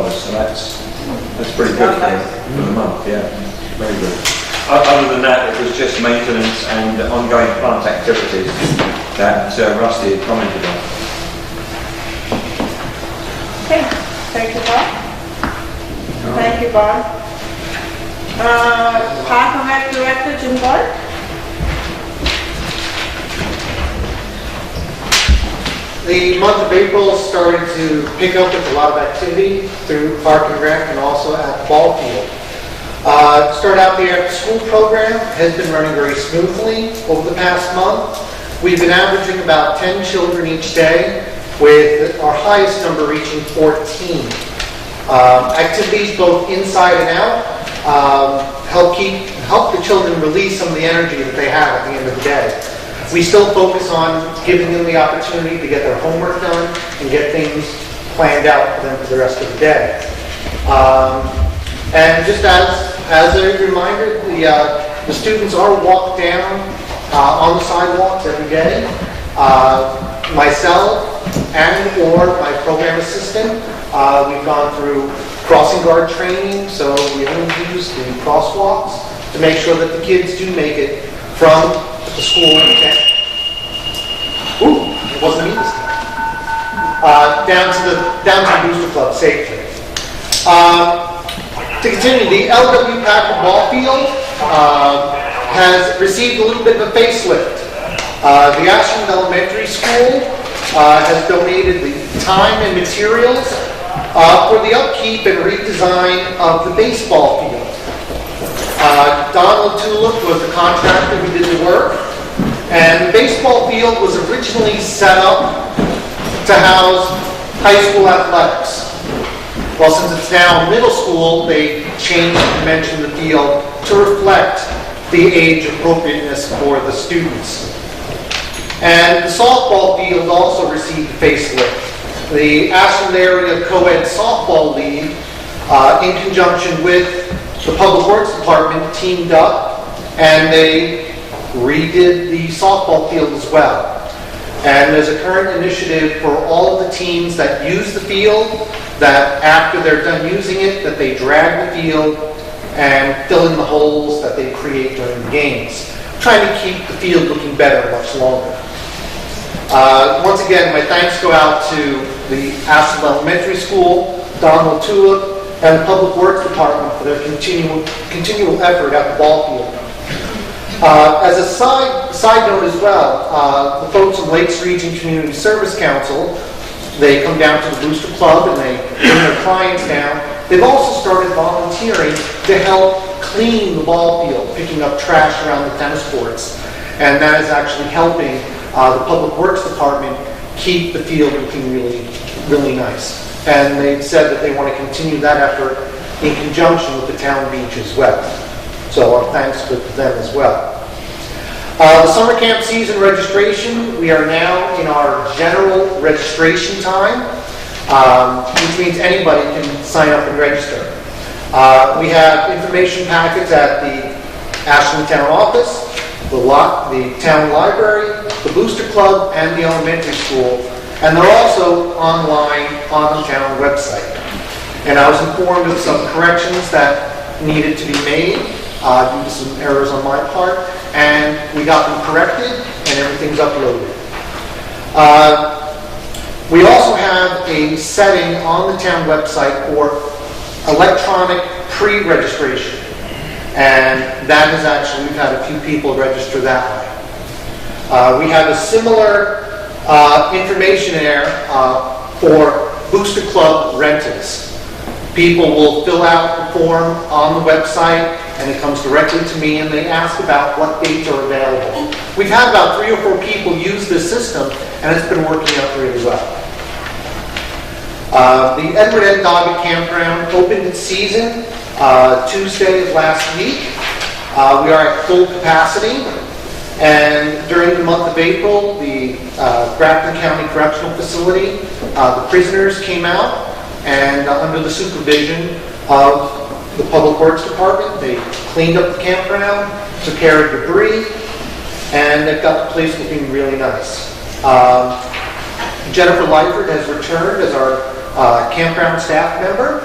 So that's pretty good for the month, yeah. Very good. Other than that, it was just maintenance and ongoing plant activities that Rusty had commented on. Okay, thank you, Bob. Thank you, Bob. Park and Rec Director, Jim Clark. The month of April started to pick up with a lot of activity through Park and Rec and also at the ball field. Started out the after-school program, has been running very smoothly over the past month. We've been averaging about 10 children each day, with our highest number reaching 14. Activities both inside and out help the children release some of the energy that they have at the end of the day. We still focus on giving them the opportunity to get their homework done and get things planned out for them for the rest of the day. And just as a reminder, the students are walked down on the sidewalks every day. Myself and or my program assistant, we've gone through crossing guard training, so we only use the crosswalks to make sure that the kids do make it from the school and ooh, it wasn't me this time. Down to the Booster Club safely. To continue, the LW Packer ball field has received a little bit of a facelift. The Ashland Elementary School has donated the time and materials for the upkeep and redesign of the baseball field. Donald Tulip was the contractor who did the work, and the baseball field was originally set up to house high school athletics. Well, since it's now middle school, they changed the dimension of the field to reflect the age appropriateness for the students. And the softball field also received a facelift. The Ashland Area Co-ed Softball League, in conjunction with the Public Works Department, teamed up and they redid the softball field as well. And there's a current initiative for all of the teams that use the field, that after they're done using it, that they drag the field and fill in the holes that they create during the games, trying to keep the field looking better much longer. Once again, my thanks go out to the Ashland Elementary School, Donald Tulip, and the Public Works Department for their continual effort at the ball field. As a side note as well, the folks from Lakes Region Community Service Council, they come down to the Booster Club and they bring their clients down. They've also started volunteering to help clean the ball field, picking up trash around the tennis courts. And that is actually helping the Public Works Department keep the field looking really, really nice. And they've said that they want to continue that effort in conjunction with the town beach as well. So our thanks to them as well. The summer camp season registration, we are now in our general registration time, which means anybody can sign up and register. We have information packets at the Ashland Town Office, the Town Library, the Booster Club, and the elementary school, and they're also online on the town website. And I was informed of some corrections that needed to be made due to some errors on my part, and we got them corrected, and everything's uploaded. We also have a setting on the town website for electronic pre-registration, and that is actually, we've had a few people register that way. We have a similar information there for Booster Club rentals. People will fill out the form on the website, and it comes directly to me, and they ask about what dates are available. We've had about 3 or 4 people use this system, and it's been working out really well. The Edward N. Doggett Campground opened its season Tuesday of last week. We are at full capacity, and during the month of April, the Grafton County Correctional Facility, the prisoners came out, and under the supervision of the Public Works Department, they cleaned up the campground, took care of debris, and they've got the place looking really nice. Jennifer Lightford has returned as our campground staff member,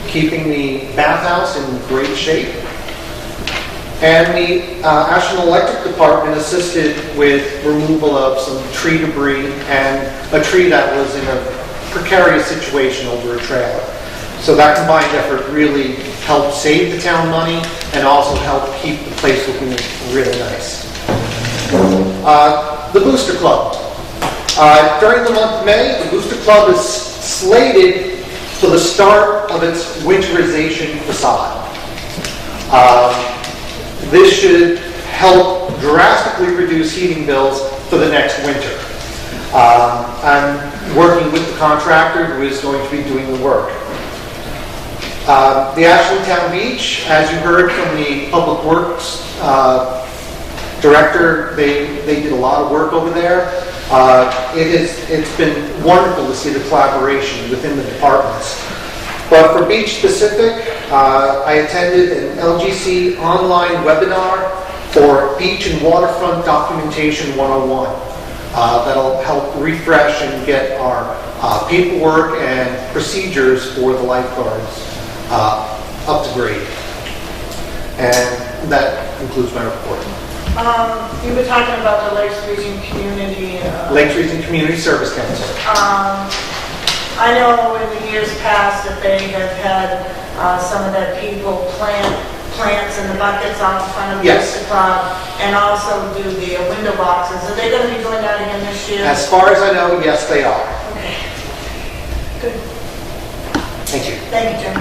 keeping the bathhouse in great shape. And the Ashland Electric Department assisted with removal of some tree debris and a tree that was in a precarious situation over a trailer. So that combined effort really helped save the town money and also helped keep the place looking really nice. The Booster Club. During the month of May, the Booster Club is slated for the start of its winterization facade. This should help drastically reduce heating bills for the next winter. I'm working with the contractor who is going to be doing the work. The Ashland Town Beach, as you heard from the Public Works Director, they did a lot of work over there. It's been wonderful to see the collaboration within the departments. But for beach specific, I attended an LGC online webinar for Beach and Waterfront Documentation 101. That'll help refresh and get our paperwork and procedures for the lifeguards up to grade. And that concludes my report. You were talking about the Lakes Region Community... Lakes Region Community Service Council. I know in the years past that they have had some of their people plant plants in the buckets out in front of the Booster Club and also do the window boxes. Are they going to be doing that again this year? As far as I know, yes, they are. Okay. Good. Thank you. Thank you, Jim.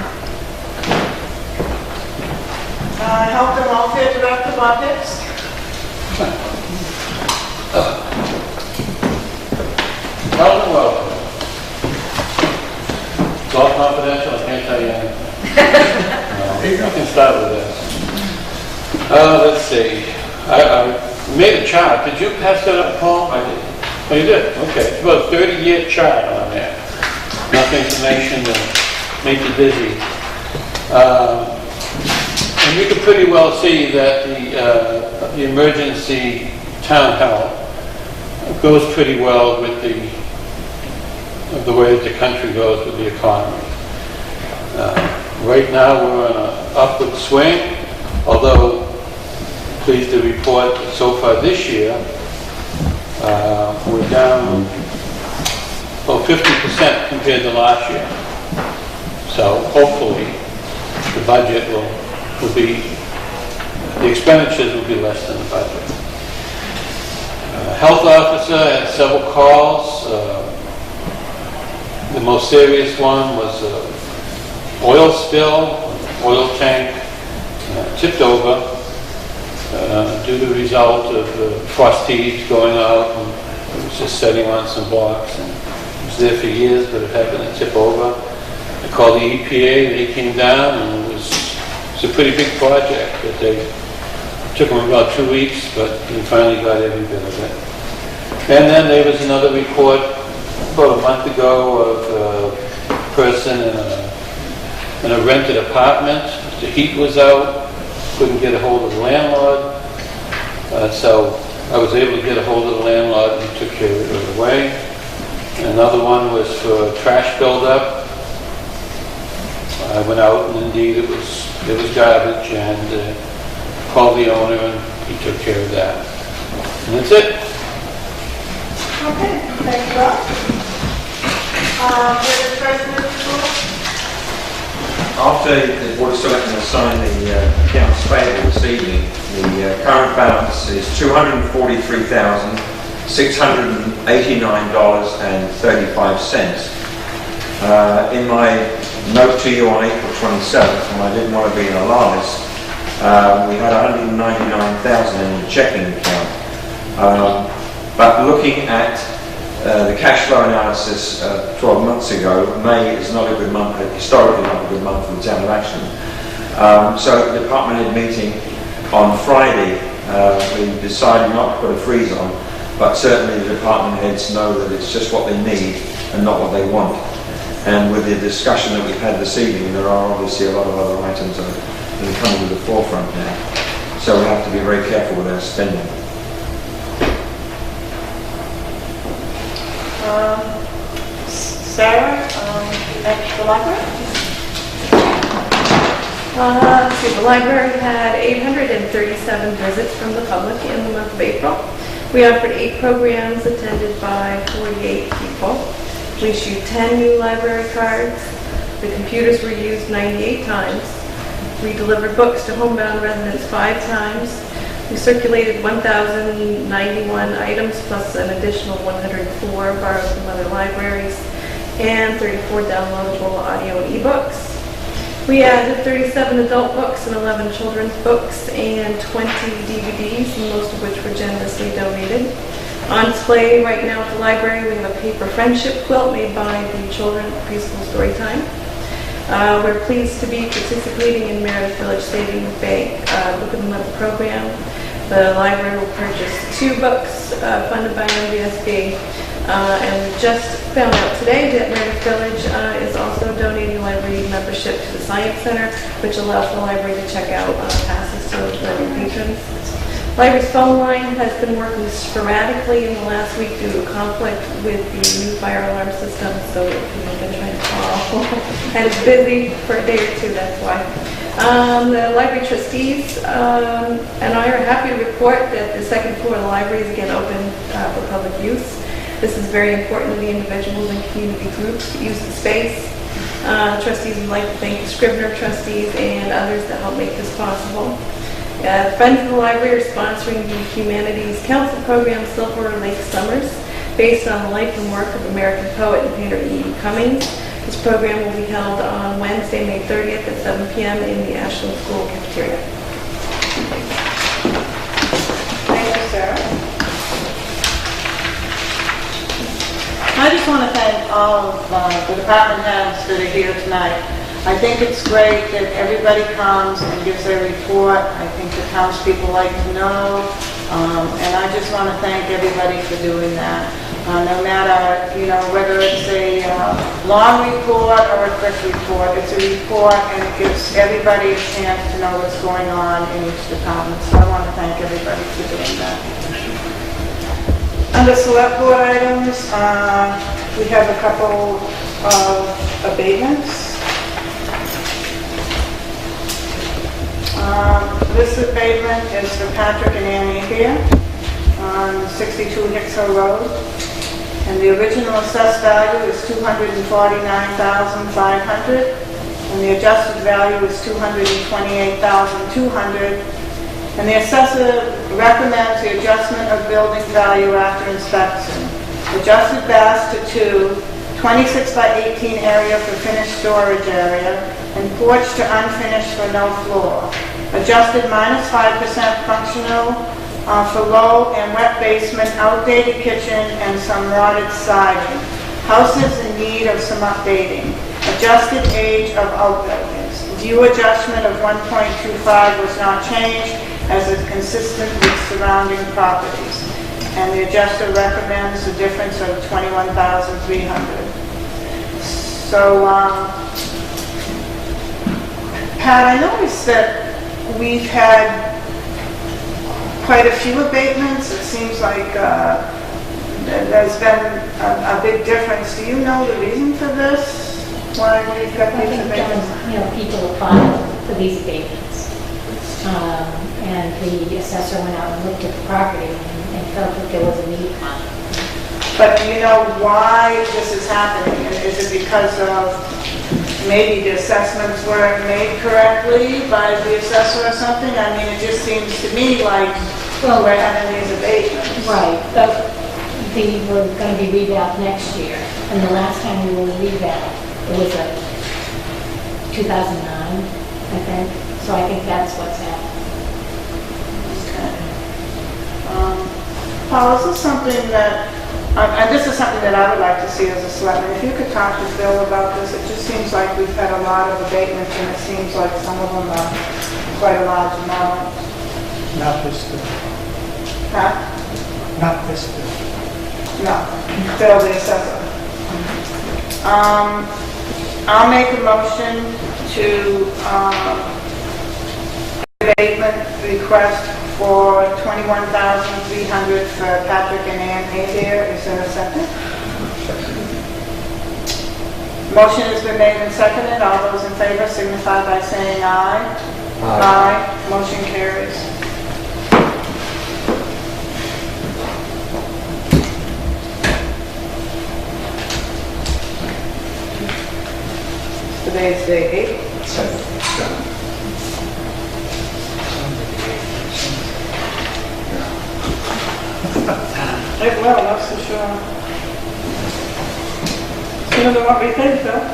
Health and Welfare Director buckets. Health and welfare. It's all confidential, I can't tell you anything. You can start with this. Let's see. I made a chart. Did you pass that up, Paul? I did. Oh, you did? Okay. It's about a 30-year chart on there. Enough information to make you dizzy. And you can pretty well see that the emergency town health goes pretty well with the way that the country goes with the economy. Right now we're on an upward swing, although pleased to report that so far this year we're down 50% compared to last year. So hopefully the budget will be the expenditures will be less than the budget. Health officer had several calls. The most serious one was oil spill, oil tank tipped over due to the result of frost heaves going out, and it was just setting on some blocks. And it was there for years, but it happened to tip over. I called the EPA, they came down, and it was a pretty big project that they took them about 2 weeks, but we finally got every bit of it. And then there was another report about a month ago of a person in a rented apartment. The heat was out, couldn't get a hold of the landlord. So I was able to get a hold of the landlord and he took care of it right away. Another one was for trash buildup. I went out and indeed it was garbage, and called the owner and he took care of that. And that's it. Okay, thank you, Rob. After the Board of Selectmen signed the accounts payable this evening, the current balance is $243,689.35. In my note to you on April 27th, and I didn't want to be an alarmist, we had $199,000 in the checking account. But looking at the cash flow analysis 12 months ago, May is not a good month, historically not a good month for the town of Ashland. So the department head meeting on Friday, we decided not to put a freeze on, but certainly the department heads know that it's just what they need and not what they want. And with the discussion that we've had this evening, there are obviously a lot of other items that are coming to the forefront now. So we have to be very careful with our spending. Sarah, at the library? Let's see, the library had 837 visits from the public in the month of April. We offered 8 programs attended by 48 people. We issued 10 new library cards. The computers were used 98 times. We delivered books to homebound residents 5 times. We circulated 1,091 items plus an additional 104 borrowed from other libraries and 34 downloadable audio and ebooks. We added 37 adult books and 11 children's books and 20 DVDs, most of which were generously donated. On display right now at the library, we have a paper friendship quilt made by the children at preschool story time. We're pleased to be participating in Meredith Village Savings Bank Book of the Month program. The library will purchase 2 books funded by MVSB. And we just found out today that Meredith Village is also donating library membership to the Science Center, which allows the library to check out passes to library patrons. Library's phone line has been working sporadically in the last week due to a conflict with the new fire alarm system, so people have been trying to call. And it's busy for a day or 2, that's why. The library trustees and I are happy to report that the second floor of the library is again open for public use. This is very important to the individuals and community groups that use the space. Trustees would like to thank the Scribner trustees and others that help make this possible. Friends of the Library are sponsoring the Humanities Council program Silver Lake Summers, based on the life and work of American poet and painter E.E. Cummings. This program will be held on Wednesday, May 30th at 7 p.m. in the Ashland School cafeteria. Thank you, Sarah. I just want to thank all of the department heads that are here tonight. I think it's great that everybody comes and gives their report. I think the townspeople like to know, and I just want to thank everybody for doing that. No matter, whether it's a long report or a quick report, it's a report and it gives everybody a chance to know what's going on in each department. So I want to thank everybody for doing that. Under select board items, we have a couple of abatements. This abatement is for Patrick and Annie here on 62 Hicks Hill Road. And the original assessed value is $249,500, and the adjusted value is $228,200. And the assessor recommends the adjustment of building value after inspection. Adjusted baths to 2, 26 by 18 area for finished storage area, and porch to unfinished for no floor. Adjusted -5% functional for low and wet basement, outdated kitchen, and some rotted siding. Houses in need of some updating. Adjusted age of outbuildings. View adjustment of 1.25 was not changed as is consistent with surrounding properties. And the adjuster recommends a difference of $21,300. So, Pat, I noticed that we've had quite a few abatements. It seems like there's been a big difference. Do you know the reason for this? Why we've got these abatements? People apply for these abatements. And the assessor went out and looked at the property and felt that there was a need. But do you know why this is happening? Is it because of maybe the assessments weren't made correctly by the assessor or something? I mean, it just seems to me like we're having these abatements. Right, but they were going to be revalued next year. And the last time we were revalued, it was 2009, I think. So I think that's what's happening. Paul, is this something that, and this is something that I would like to see as a selectman. If you could talk to Bill about this, it just seems like we've had a lot of abatements, and it seems like some of them are quite a large amount. Not this bill. Huh? Not this bill. No, Bill the assessor. I'll make a motion to abatement request for $21,300 for Patrick and Ann Adair. Is there a second? Motion has been made and seconded. All those in favor signify by saying aye. Aye. Motion carries. Today's day 8. 7. Well, that's for sure. Sooner than what we think, though.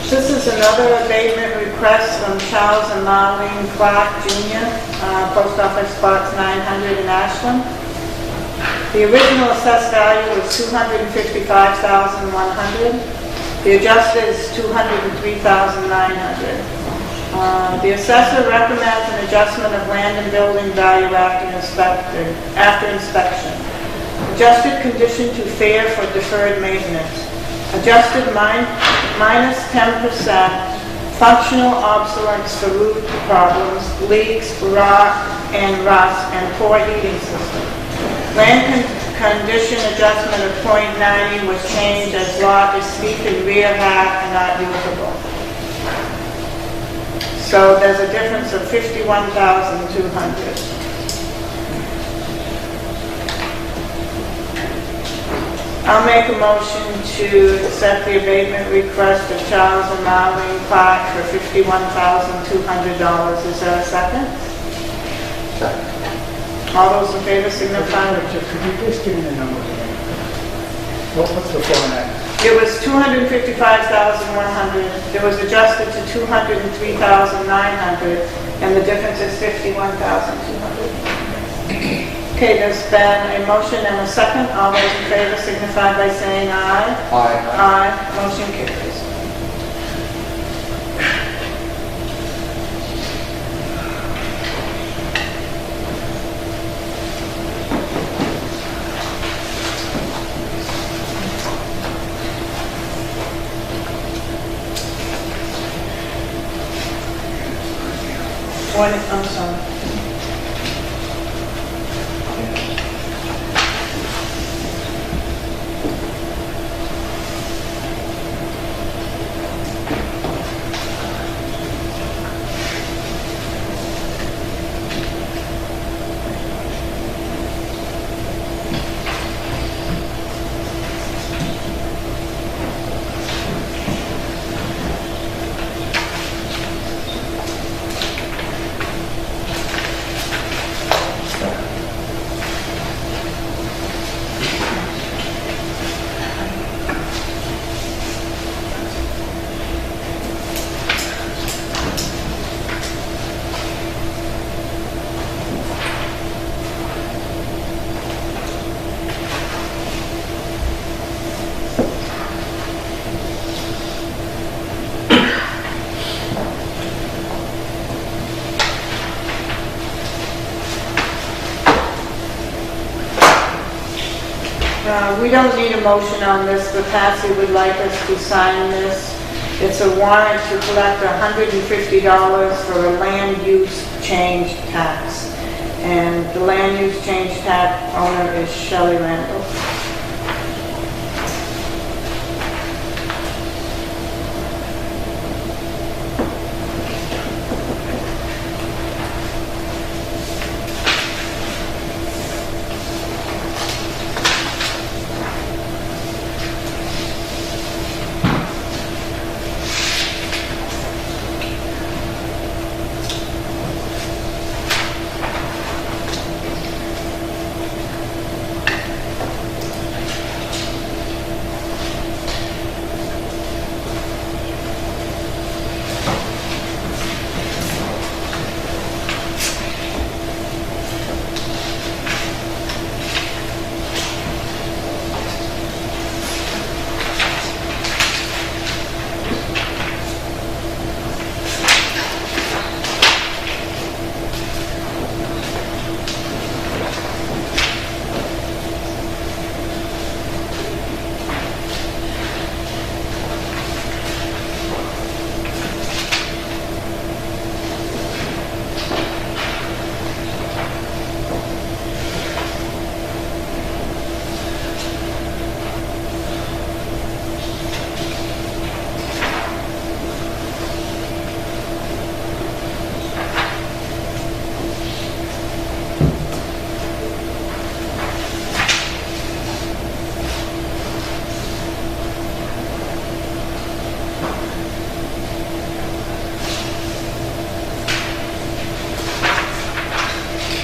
This is another abatement request from Charles and Marlene Clark Jr., Post Office Box 900 in Ashland. The original assessed value was $255,100. The adjusted is $203,900. The assessor recommends an adjustment of land and building value after inspection. Adjusted condition to fair for deferred maintenance. Adjusted minus 10%, functional obsolescence for roof problems, leaks, rot, and rust, and poor heating system. Land condition adjustment of .90 was changed as lot is steep and rear half and not usable. So there's a difference of $51,200. I'll make a motion to accept the abatement request of Charles and Marlene Clark for $51,200. Is there a second? Second. All those in favor signify. Could you just give me the number again? What's before that? It was 255,100. It was adjusted to 203,900, and the difference is 51,200. Okay, there's been a motion and a second. All those in favor signify by saying aye. Aye. Aye. Motion carries. I'm sorry. We don't need a motion on this, but Patsy would like us to sign this. It's a warrant to collect $150 for a land use change tax. And the land use change tax owner is Shelley Randall.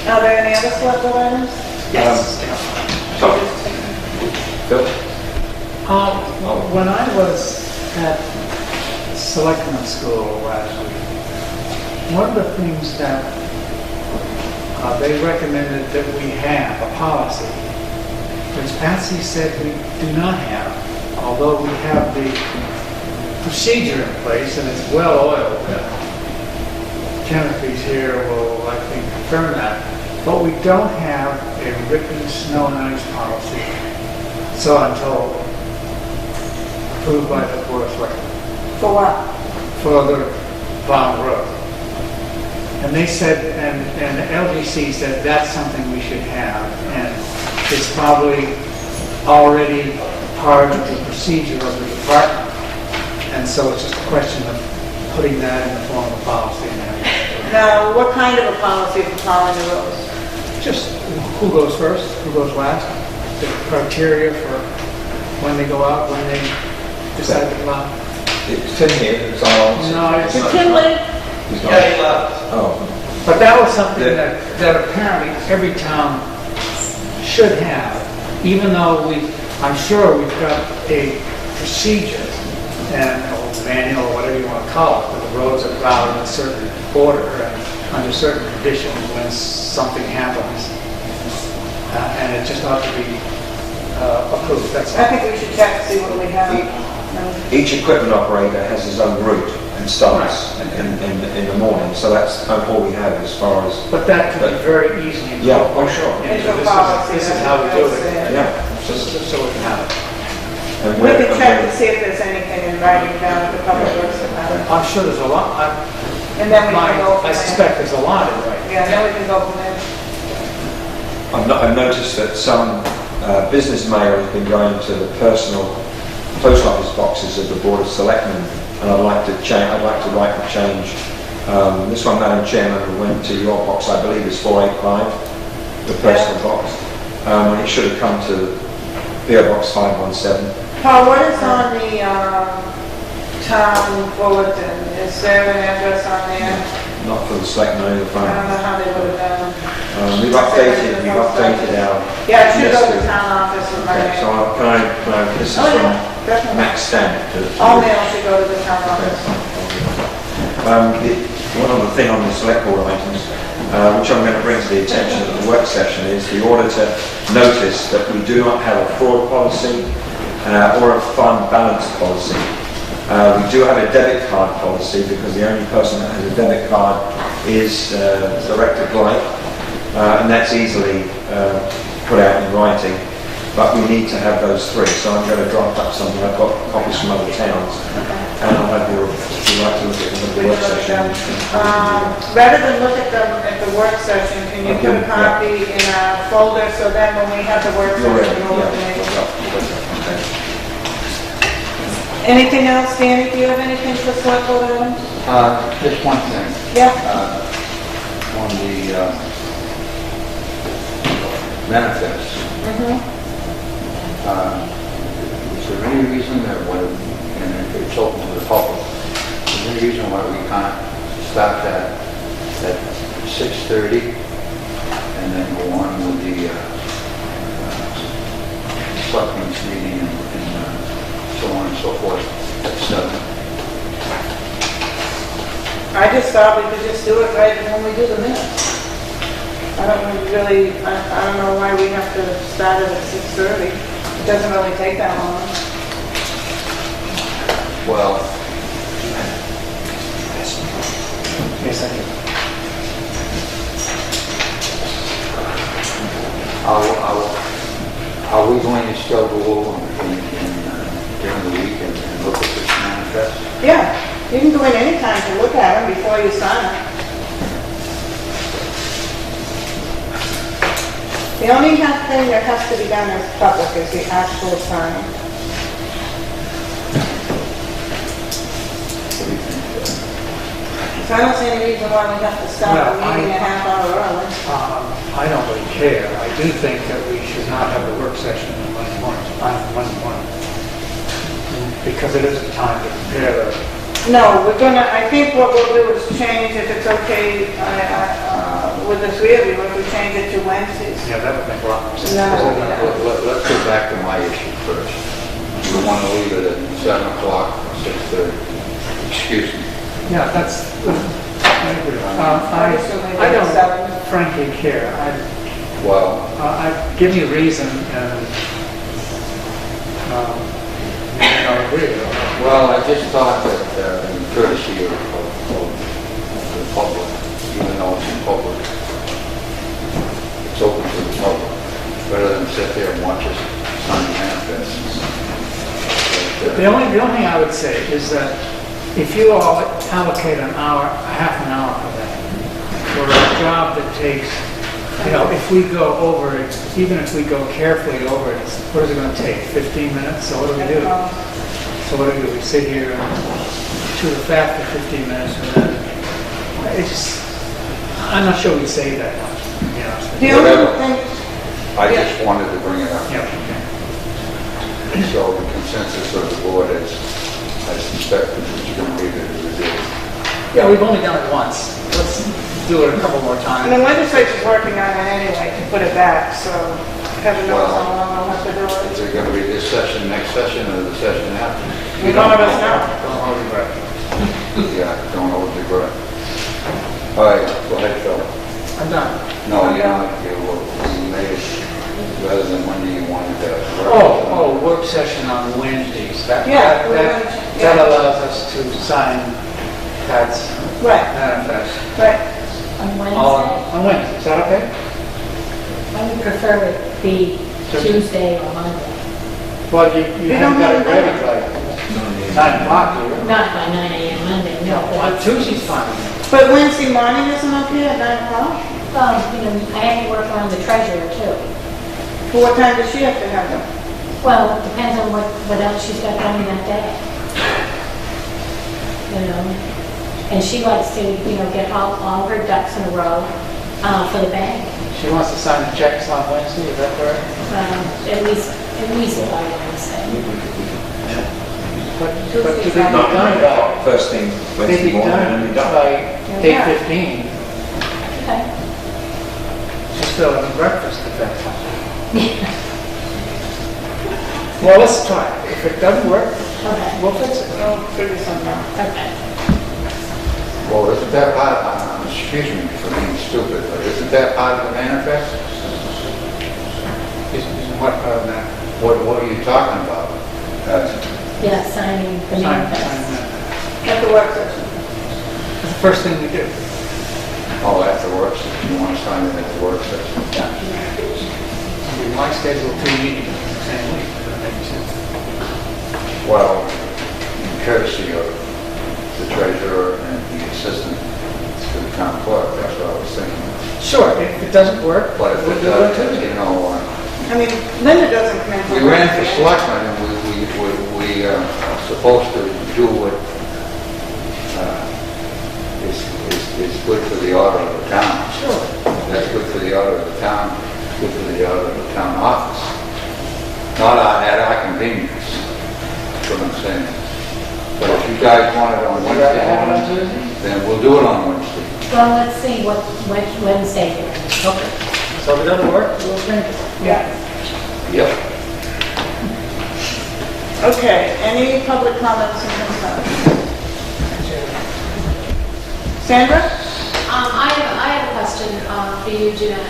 Are there any other select board items? Yes. Phil? When I was at Selectman School last week, one of the things that they recommended that we have, a policy, which Patsy said we do not have, although we have the procedure in place and it's well oiled. Timothy's here will likely confirm that. But we don't have a written snow and ice policy, so I'm told, approved by the Board of Selectmen. For what? For the Bond Road. And they said, and the LGC said that's something we should have, and it's probably already part of the procedure of the department. And so it's just a question of putting that in the form of policy and having it. Now, what kind of a policy for plowing the roads? Just who goes first, who goes last, the criteria for when they go out, when they decide to plow. It's in here, it's all. No, it's Is Kinley? Yeah, he left. Oh. But that was something that apparently every town should have, even though we I'm sure we've got a procedure and or manual, or whatever you want to call it, that the roads are plowed in a certain order and under certain conditions when something happens. And it just ought to be approved, that's all. I think we should check to see what we have. Each equipment operator has his own route and starts in the morning, so that's all we have as far as... But that could be very easily... Yeah, oh sure. This is how we do it. Yeah. Just so we can have it. And We can check to see if there's anything in writing down at the Public Works Department. I'm sure there's a lot. And then we can go from I there. suspect there's a lot in writing. Yeah, then we can go from there. I've noticed that some business mail has been going to the personal post office boxes of the Board of Selectmen, and I'd like to write the change. This one, Madam Chairman, went to your box, I believe it's 485, the personal box. And it should have come to PO Box 517. Paul, what is on the town bulletin? Is there an address on there? Not for the Selectmen, either. I don't know how they would have done. We've updated our... Yeah, it should go to the town office with my Okay, so name. this is Oh, from yeah, definitely. Max Stamp. All mail should go to the town office. One other thing on the select board items, which I'm going to bring to the attention of the work session, is the auditor noticed that we do not have a fraud policy or a fund balance policy. We do have a debit card policy because the only person that has a debit card is Director Blight, and that's easily put out in writing. But we need to have those three, so I'm going to draft up something. I've got copies from other towns, and I'll have if you'd like to look at them at the work session. Rather than look at them at the work session, can you put a copy in a folder so then when we have the work session, we'll look at it? Anything else, Danny? Do you have anything for select board items? Just one thing. Yeah. On the benefits. Is there any reason that and it's open to the public, is there any reason why we can't start that at 6:30 and then go on with the selectmen's meeting and so on and so forth at 7? I just thought we could just do it right when we do the minutes. I don't know why we have to start it at 6:30. It doesn't really take that long. Well, Yes, I do. are we going to still go over during the week and look at this manifest? Yeah, you can go in anytime to look at them before you sign them. The only thing that has to be done as public is the actual signing. So I don't see any reason why we have to start the meeting a half hour early. I don't really care. I do think that we should not have the work session on Monday morning. Because it isn't time to prepare the... No, I think what we'll do is change, if it's okay with the three of you, if we change it to Wednesdays. Yeah, that would make a lot more sense. Let's go back to my issue first. We want to leave it at 7 o'clock, 6:30. Excuse me. Yeah, that's, I agree. I don't frankly care. Give me a reason and maybe I'll agree. Well, I just thought that in courtesy of the public, even though it's in public, it's open to the public, rather than sit there and watch us sign manifests. The only thing I would say is that if you all allocate half an hour for that, for a job that takes, if we go over it, even if we go carefully over it, what is it going to take, 15 minutes? So what do we do? So what do we sit here and chew the fat for 15 minutes and then, I'm not sure we say that much, to be honest with you. I just wanted to bring it up. Yeah. So the consensus of the board is, I suspect that it's going to be the review. Yeah, we've only done it once. Let's do it a couple more times. And the legislature's working on it anyway, to put it back, so Heaven knows how long I'll have to do it. Is it gonna be this session, next session, or the session after? None of us know. Don't hold your breath. Yeah, don't hold your breath. All right, go ahead, Phil. I'm done. No, you're not, you made it, rather than Monday, you wanted that. Work session on Wednesdays. Yeah, That allows us to sign Pat's Right, manifest. right. On Wednesday? On Wednesday, is that okay? I would prefer it be Tuesday or Monday. Well, you haven't got it ready by 9 o'clock, do you? Not by 9 a.m. Monday, no. On Tuesday's fine. But Wednesday morning isn't okay at 9 o'clock? I have to work around the treasurer too. For what time does she have to have them? Well, it depends on what else she's got going that day. And she likes to, get all her ducks in a row for the bank. She wants to sign the checks on Wednesday, is that correct? At least by Wednesday. But to be done by, First thing Wednesday morning and be done. by 8:15, Okay. she's still having breakfast at that time. Well, let's try it. If it doesn't work, Okay. we'll fix it. We'll figure something out. Okay. Well, isn't that part, excuse me for being stupid, but isn't that part of the manifest? Isn't what part of that? What are you talking about? Yeah, signing the manifest. At the work session. That's the first thing we do. Oh, at the work session, you want to sign it at the work session? We might schedule 2 meetings in the same week, if that makes sense. Well, in courtesy of the treasurer and the assistant to the town clerk, that's what I was thinking. Sure, if it doesn't work, But if we'll it do it does, Tuesday. I I mean, Linda doesn't come in. we ran for selectmen and we are supposed to do what is good for the order of the town. Sure. That's good for the order of the town, good for the order of the town office. Not at our convenience, that's what I'm saying. But if you guys want it on Wednesday morning, then we'll do it on Wednesday. Well, let's see what Wednesday is. Okay. So if it doesn't work, we'll change it. Yeah. Yep. Okay, any public comments and concerns? Sandra? I have a question for you, Jeanette.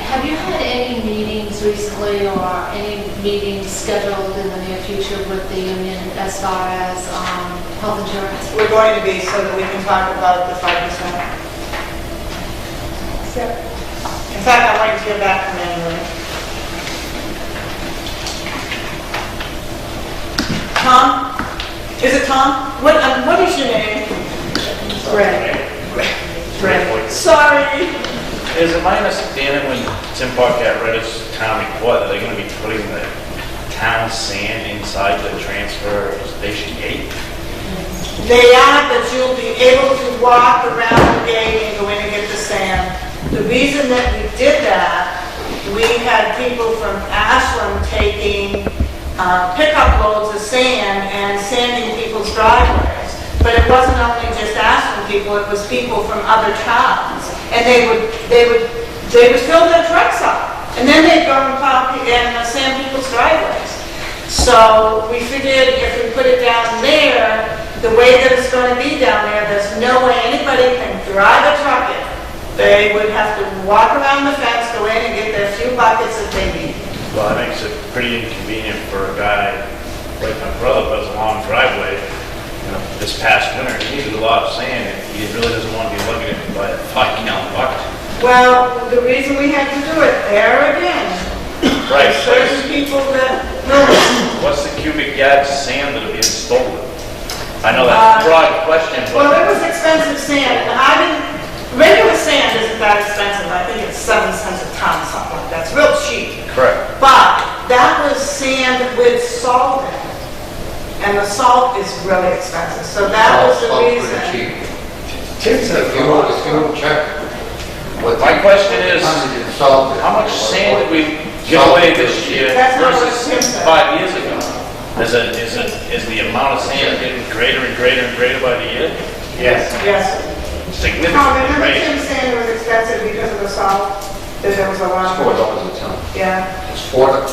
Have you had any meetings recently or any meetings scheduled in the near future with the union as far as health insurance? We're going to be so that we can talk about the 5%. In fact, I'd like to hear back from anybody. Tom? Is it Tom? What is your name? Greg. Greg. Sorry. Is it my understanding when Tim Parkett read his town report that they're going to be putting the town sand inside the transfer station gate? They are, but you'll be able to walk around the gate and go in and get the sand. The reason that we did that, we had people from Ashland taking pickup loads of sand and sanding people's driveways. But it wasn't only just Ashland people, it was people from other towns. And they would fill their trucks up. And then they'd go and park and sand people's driveways. So we figured if we put it down there, the way that it's going to be down there, there's no way anybody can drive a truck in. They would have to walk around the fence, go in and get their few buckets that they need. Well, that makes it pretty inconvenient for a guy like my brother who has a long driveway. This past winter, he needed a lot of sand, and he really doesn't want to be looking at it by a 5-gallon bucket. Well, the reason we had to do it, there again, Right. certain people that know it. What's the cubic yards of sand that'll be stolen? I know that's a broad question, Well, but it was expensive sand, and regular sand isn't that expensive. I think it's 7 cents a ton, something like that. It's real cheap. correct. But that was sand with salt in it. And the salt is really expensive. So that was the reason. If you check. My question is, how much sand did we give away this year That's not what versus Tim said. 5 years ago? Is the amount of sand getting greater and greater and greater by the year? Yes. Tom, Significantly remember greater. Tim saying it was expensive because of the salt? That there was a lot. It's $4 a ton. Yeah. It's $4 a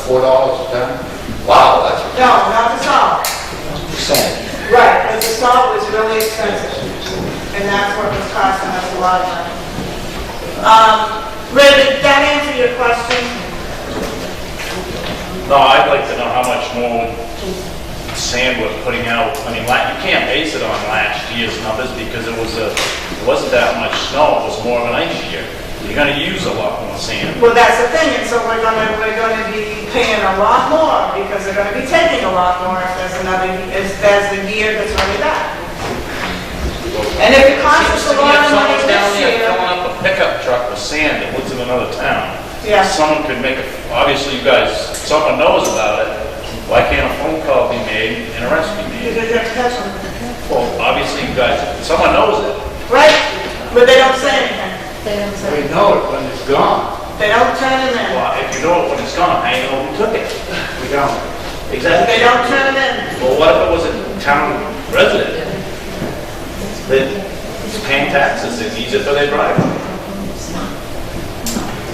ton? Wow, that's. No, not the salt. Sand. Right, because the salt was really expensive. And that's what was costing us a lot of money. Ray, did that answer your question? No, I'd like to know how much more sand we're putting out. I mean, you can't base it on last year's numbers because it wasn't that much snow, it was more of an ice year. You're gonna use a lot more sand. Well, that's the thing, and so we're gonna be paying a lot more because they're gonna be taking a lot more if there's there's the year that's already back. And if it costs us a lot of money If someone's down this there year. filling up a pickup truck with sand that lives in another town, Yeah. someone could make obviously you guys, someone knows about it, why can't a phone call be made and arrest be made? Because you have to catch them. Well, obviously you guys, someone knows it. Right, but they don't say anything. They don't say. We know it when it's gone. They don't turn them in. Well, if you know it when it's gone, how you know who took it? We don't. Exactly. They don't turn them in. Well, what if it was a town resident that's paying taxes and needs it for their driveway?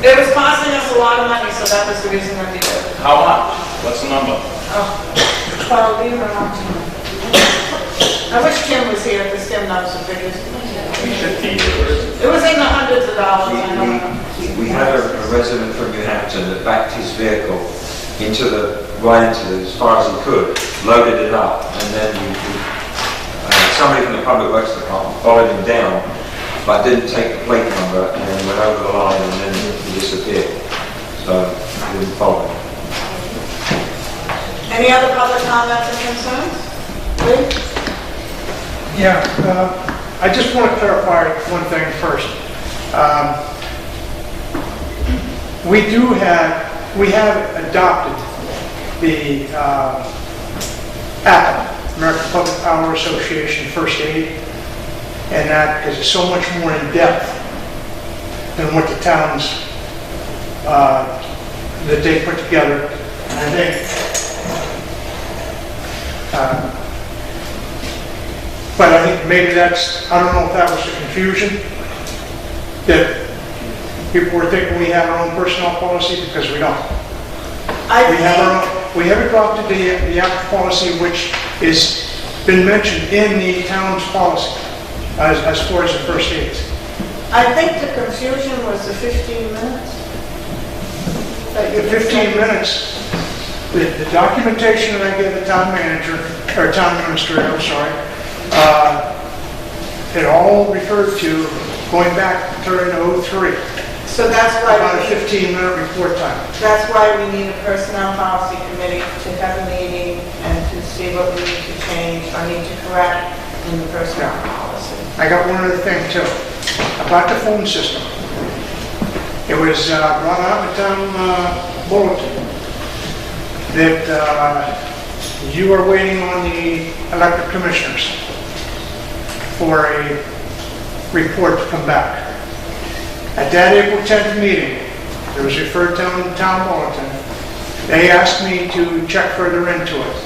It was costing us a lot of money, so that was the reason that we did it. How much? What's the number? Probably around. I wish Tim was here, because Tim knows the figures. We should be here. It was in the hundreds of dollars, I don't know. We had a resident from New Hampton that backed his vehicle right into as far as he could, loaded it up, and then somebody from the Public Works Department followed him down, but didn't take the plate number and went over the line and then he disappeared. So we didn't follow him. Any other public comments and concerns? Lee? Yeah, I just want to clarify one thing first. We have adopted the APA, American Public Power Association First Aid, and that because it's so much more in depth than what the towns that they put together. And I think but I think maybe I don't know if that was a confusion, that people were thinking we have our own personnel policy, because we don't. We have adopted the APA policy, which has been mentioned in the town's policy as far as the first aids. I think the confusion was the 15 minutes. The 15 minutes, the documentation that I gave the town manager, or town administrator, I'm sorry, it all referred to going back during 03. So that's why about a 15-minute report time. That's why we need a personnel policy committee to have a meeting and to see what we need to change or need to correct in the personnel policy. I got one other thing too, about the phone system. It was brought out in the town bulletin that you are waiting on the elected commissioners for a report to come back. At that April 10th meeting, it was referred to in the town bulletin, they asked me to check further into it.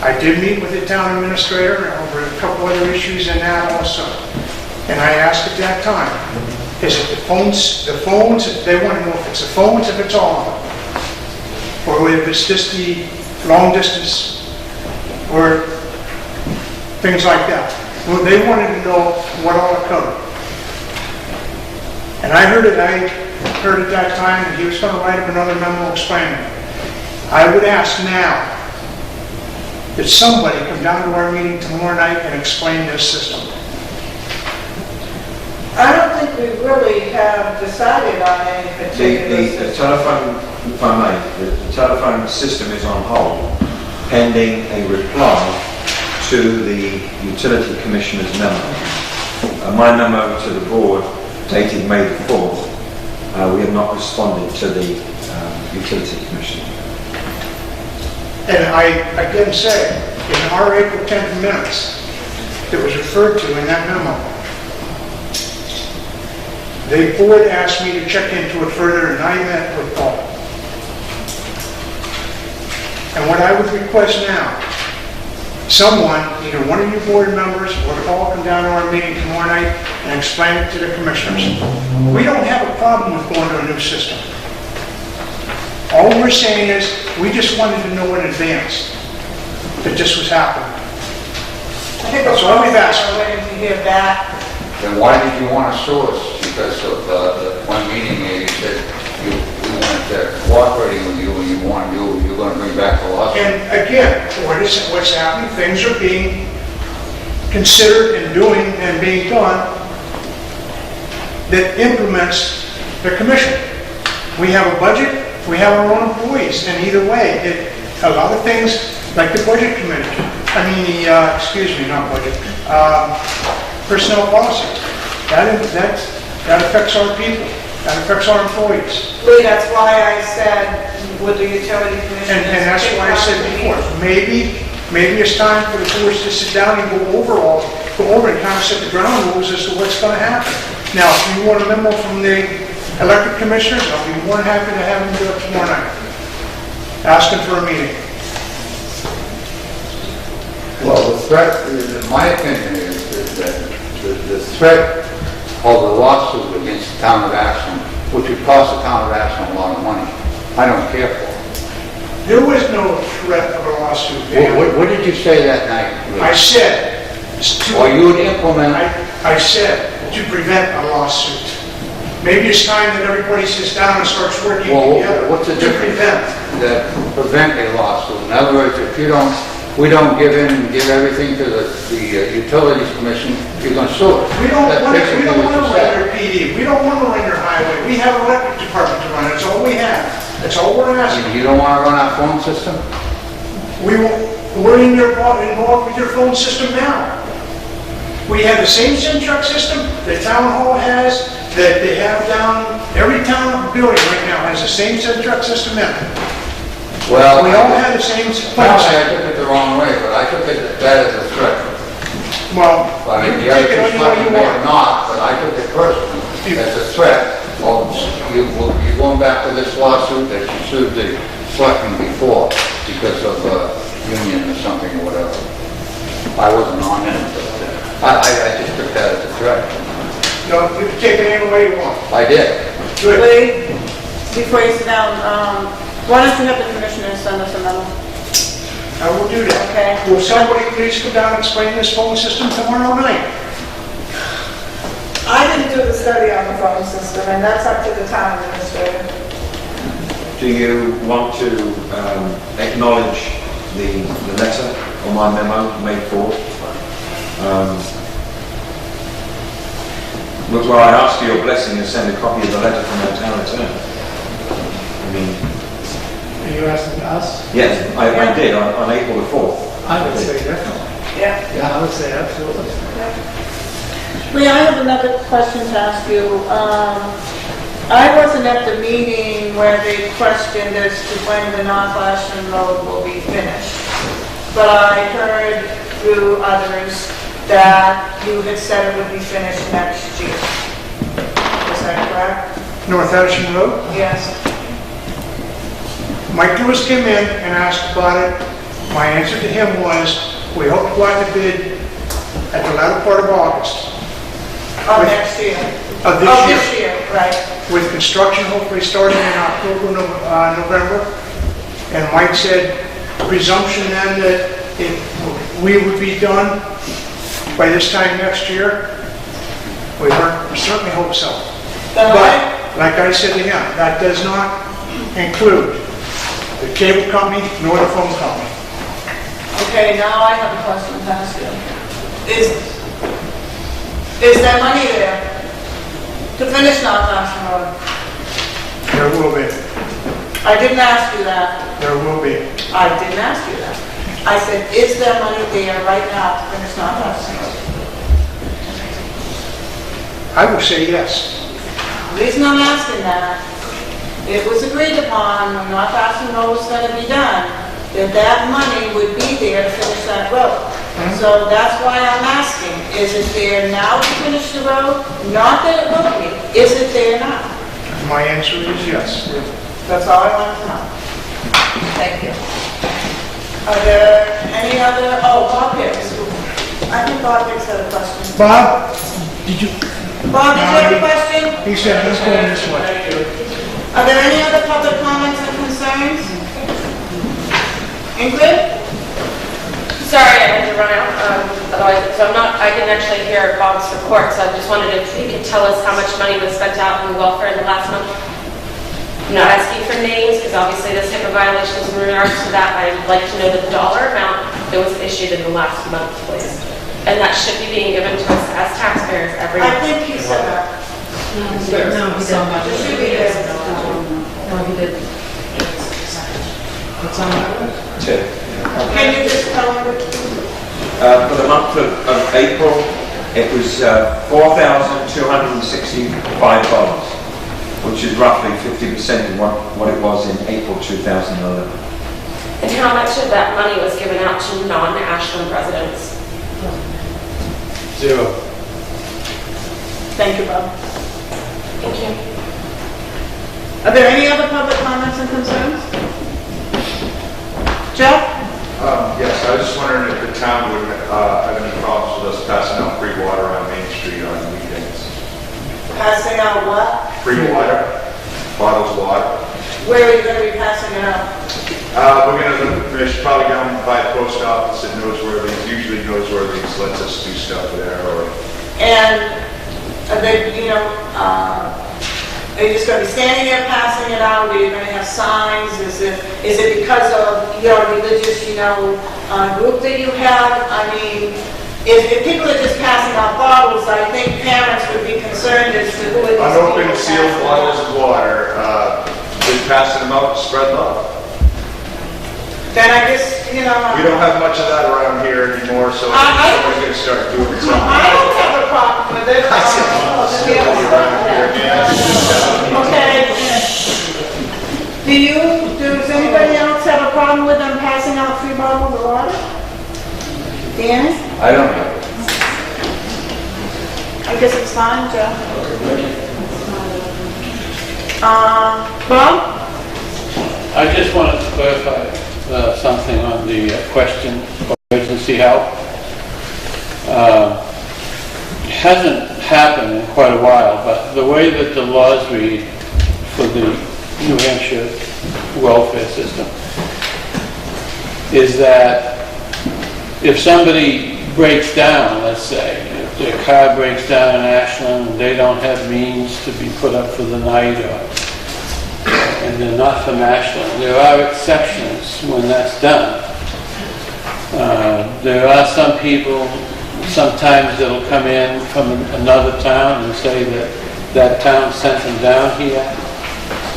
I did meet with the town administrator over a couple other issues in that also. And I asked at that time, is it the phones, they want to know if it's the phones, if it's all of them, or if it's just the long distance, or things like that. Well, they wanted to know what all it covered. And I heard at that time that he was going to write up another memo explaining it. I would ask now that somebody come down to our meeting tomorrow night and explain this system. I don't think we really have decided on any particular The telephone, if I may, the telephone system is on hold pending a reply to the Utility Commissioner's memo. My memo to the board dated May the 4th. We have not responded to the Utility Commissioner. And I again say, in our April 10th minutes that was referred to in that memo, the board asked me to check into it further, and I met with Paul. And what I would request now someone, either one of you board members or Paul, come down to our meeting tomorrow night and explain it to the commissioners. We don't have a problem with going to a new system. All we're saying is, we just wanted to know in advance that this was happening. I think That's all we've asked. we're waiting to hear back. Then why did you want to sue us? Because of the one meeting here, you said we weren't cooperating with you and you were going to bring back the lawsuit. And again, what's happening, things are being considered and doing and being done that implements the commission. We have a budget, we have our own employees, and either way, a lot of things, like the budget committee, not budget, personnel policy, that affects our people, that affects our employees. Lee, that's why I said, would the utility commission... And that's why I said before, maybe it's time for the boards to sit down and go over and kind of set the ground rules as to what's going to happen. Now, if you want a memo from the elected commissioners, I'll be more than happy to have them do it tomorrow night. Asking for a meeting. Well, the threat, in my opinion, is that the threat of the lawsuit against the town of Ashland, which would cost the town of Ashland a lot of money, I don't care for. There was no threat of a lawsuit. What did you say that night? I said... Or you would implement... I said to prevent a lawsuit. Maybe it's time that everybody sits down and starts working together. What's the to difference? Prevent a lawsuit. In other words, if we don't give in and give everything to the utilities commission, you're going to sue us. We don't want to run your PD. We don't want to run your highway. We have an electric department to run. That's all we have. That's all we're asking. You don't want to run our phone system? We're involved with your phone system now. We have the same SIM truck system the town hall has, that they have down, every town building right now has the same SIM truck system in it. Well, we all have the same I took it the wrong way, but I took it that as a threat. Well, I mean, the other two selectmen may have not, but I took it personally as a threat. Well, you're going back to this lawsuit that you sued the selectmen before because of union or something or whatever. I wasn't on it, but I just took that as a threat. No, you can take it any way you want. I did. Good. Lee, before you sit down, why don't you have the commissioners send us a memo? I will do that. Okay. Will somebody please come down and explain this phone system tomorrow night? I didn't do the study on the phone system, and that's up to the town administrator. Do you want to acknowledge the letter or my memo made forward? Well, I ask for your blessing and send a copy of the letter from the town attorney. I mean... Are you asking us? Yes, I did on April the 4th. I would say definitely. Yeah. Yeah, I would say absolutely. Lee, I have another question to ask you. I wasn't at the meeting where they questioned as to when the North Ashland Road will be finished, but I heard through others that you had said it would be finished next year. Is that correct? North Ashland Road? Yes. Mike Lewis came in and asked about it. My answer to him was, we hope to go out to bid at the latter part of August. Of next year. Of this year. Right. With construction hopefully starting in October, November. And Mike said, presumption then that we would be done by this time next year. We certainly hope so. But, like I said to him, that does not include the cable company nor the phone company. Okay, now I have a question to ask you. Is there money there to finish North Ashland Road? There will be. I didn't ask you that. There will be. I didn't ask you that. I said, is there money there right now to finish North Ashland Road? I would say yes. The reason I'm asking that, it was agreed upon when North Ashland Road was going to be done, that money would be there to finish that road. So that's why I'm asking, is it there now to finish the road? Not that it will be. Is it there now? My answer is yes. That's all I want to know. Thank you. Are there Any other, Bob Hicks. I think Bob Hicks had a question. Bob, did you? Bob, did you have a question? He said, let's go this way. Are there any other public comments or concerns? Ingrid? Sorry, I had to run out. I didn't actually hear Bob's report, so I just wondered if he could tell us how much money was spent out on welfare in the last month. I'm not asking for names, because obviously there's HIPAA violations in regards to that. I'd like to know the dollar amount that was issued in the last month, please. And that should be being given to us as taxpayers every month. I think he said that. No, he didn't. It should be there. No, he didn't. What's on that? Can you just tell him? For the month of April, it was $4,265, which is roughly 50% of what it was in April 2011. And how much of that money was given out to non-Ashland residents? 0. Thank you, Bob. Thank you. Are there any other public comments and concerns? Jeff? Yes, I was just wondering if the town would have any problems with us passing out free water on Main Street on weekends. Passing out what? Free water, bottles of water. Where are you going to be passing it out? We're going to finish probably down by the post office at Noseworthy's. Usually Noseworthy's lets us do stuff there. And are they, are you just going to be standing there passing it out? Are you going to have signs? Is it because of your religious, group that you have? I mean, if people are just passing out bottles, I think parents would be concerned as to who it is. Unopened sealed bottles of water, just passing them out to spread love. Then I guess, We don't have much of that around here anymore, so somebody's going to start doing something. I don't have a problem with it. Okay. Does anybody else have a problem with them passing out free bottles of water? Danny? I don't know. I guess it's fine, Joe. Bob? I just wanted to clarify something on the question of emergency help. It hasn't happened in quite a while, but the way that the laws read for the New Hampshire welfare system is that if somebody breaks down, let's say, if their car breaks down in Ashland and they don't have means to be put up for the night, and they're not from Ashland, there are exceptions when that's done. There are some people, sometimes that'll come in from another town and say that town sent them down here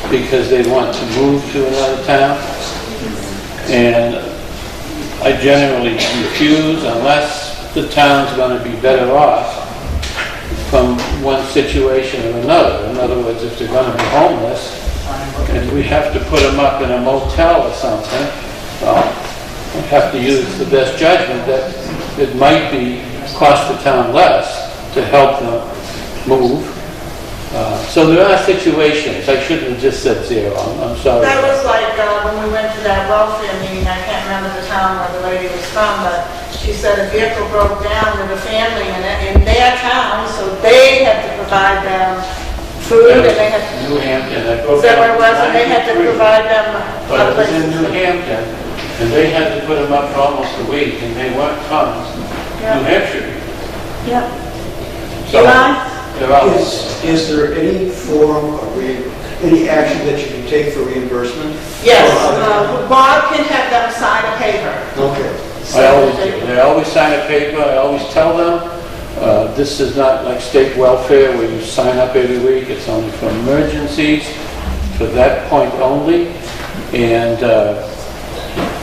because they want to move to another town. And I generally refuse unless the town's going to be better off from one situation or another. In other words, if they're going to be homeless and we have to put them up in a motel or something, we have to use the best judgment that it might cost the town less to help them move. So there are situations. I shouldn't have just said 0. I'm sorry. That was like when we went to that welfare meeting. I can't remember the town where the lady was from, but she said a vehicle broke down with a family in their town, so they had to provide them food, and they had to... New Hampton. Is that where it was? And they had to provide them But a it was place in New Hampton, and they had to put them up for almost a week, and they weren't from New Hampshire. Yep. So, Is there any form of any action that you can take for reimbursement? Yes, Bob can have them sign a paper. Okay. I always do. They always sign a paper. I always tell them, this is not like state welfare where you sign up every week. It's only for emergencies, for that point only. And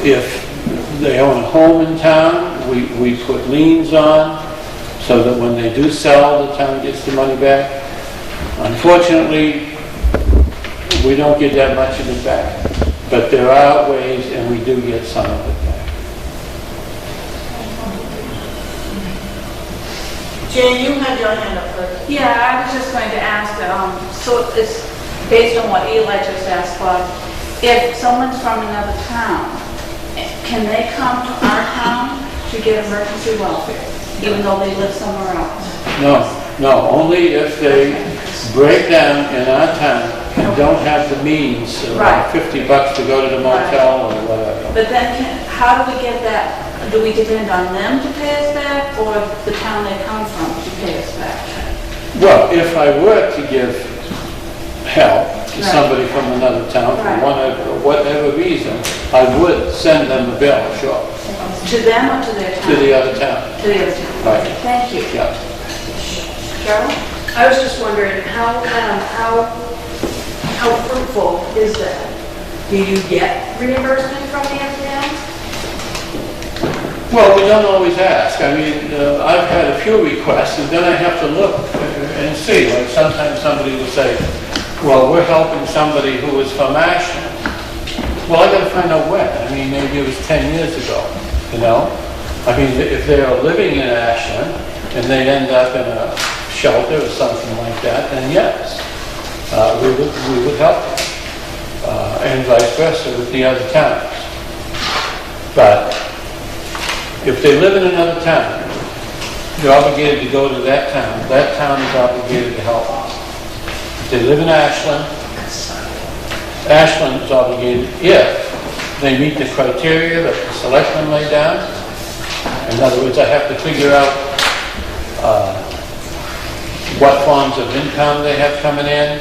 if they own a home in town, we put liens on so that when they do sell, the town gets the money back. Unfortunately, we don't get that much of it back. But there are ways, and we do get some of it back. Jane, you had your hand up first. Yeah, I was just going to ask, so it's based on what Eli just asked, Bob, if someone's from another town can they come to our town to get emergency welfare, even though they live somewhere else? No, only if they break down in our town and don't have the means, Right. $50 to go to the motel or whatever. But then, how do we get that? Do we depend on them to pay us back, or the town they come from to pay us back? Well, if I were to give help to Right. somebody from another town Right. for whatever reason, I would send them a bill, sure, To them or to their town? to the other town. To the other town. Right. Thank you. Yeah. Carol? I was just wondering, how fruitful is that? Do you get reimbursement from the other towns? Well, we don't always ask. I mean, I've had a few requests, and then I have to look and see. Like sometimes somebody will say, well, we're helping somebody who is from Ashland. Well, I gotta find out when. I mean, maybe it was 10 years ago, you know? I mean, if they are living in Ashland and they end up in a shelter or something like that, then yes, we would help them. And vice versa with the other towns. But if they live in another town, they're obligated to go to that town. That town is obligated to help them. If they live in Ashland, Ashland is obligated if they meet the criteria that the selectmen lay down. In other words, I have to figure out what forms of income they have coming in.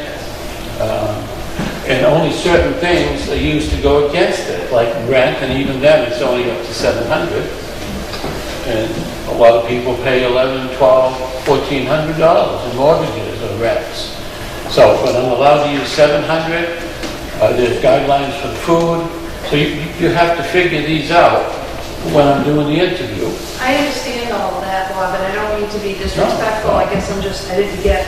And only certain things are used to go against it, like rent, and even then it's only up to $700. And a lot of people pay $1,100, $1,200, $1,400 in mortgages or rents. So, but I'm allowed to use $700. There's guidelines for the food. So you have to figure these out when I'm doing the interview. I understand all of that, Bob, and I don't mean to be disrespectful. I guess I didn't get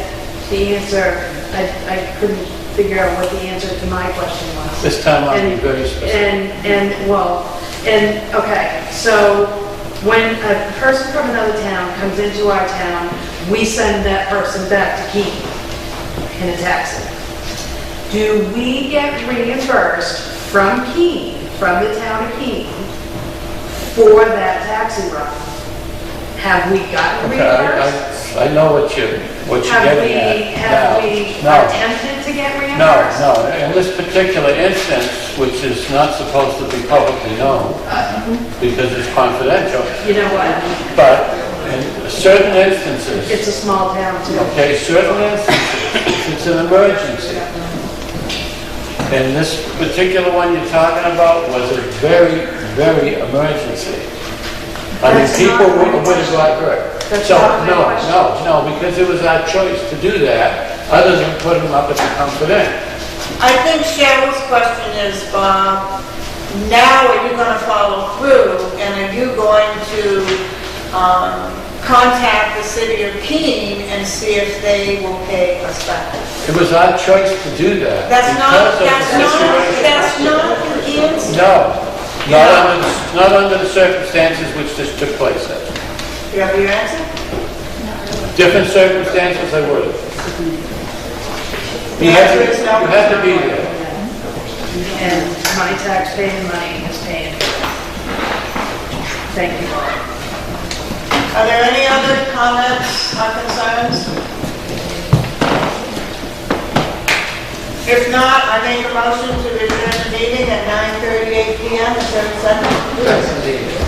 the answer. I couldn't figure out what the answer to my question was. This time I'll be very specific. Okay, so when a person from another town comes into our town, we send that person back to Keene in a taxi. Do we get reimbursed from Keene, from the town of Keene, for that taxi ride? Have we gotten reimbursed? I know what you're getting at. Have we attempted to get reimbursed? No. In this particular instance, which is not supposed to be publicly known because it's confidential. You know what? But in certain instances. It's a small town too. Okay, certain instances, if it's an emergency. And this particular one you're talking about was a very, very emergency. I mean, people would have got hurt. So, no, because it was our choice to do that, other than put them up at the confidential. I think Cheryl's question is, Bob, now are you going to follow through, and are you going to contact the city of Keene and see if they will pay us back? It was our choice to do that. That's not the answer. No, not under the circumstances which this took place in. You have your answer? Different circumstances, I would have. You had to be there. And my taxpaying money is paying for it. Thank you. Are there any other comments or concerns? If not, I make a motion to adjourn the meeting at 9:38 p.m. Is there a second?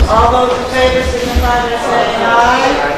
All those in favor signify by saying aye.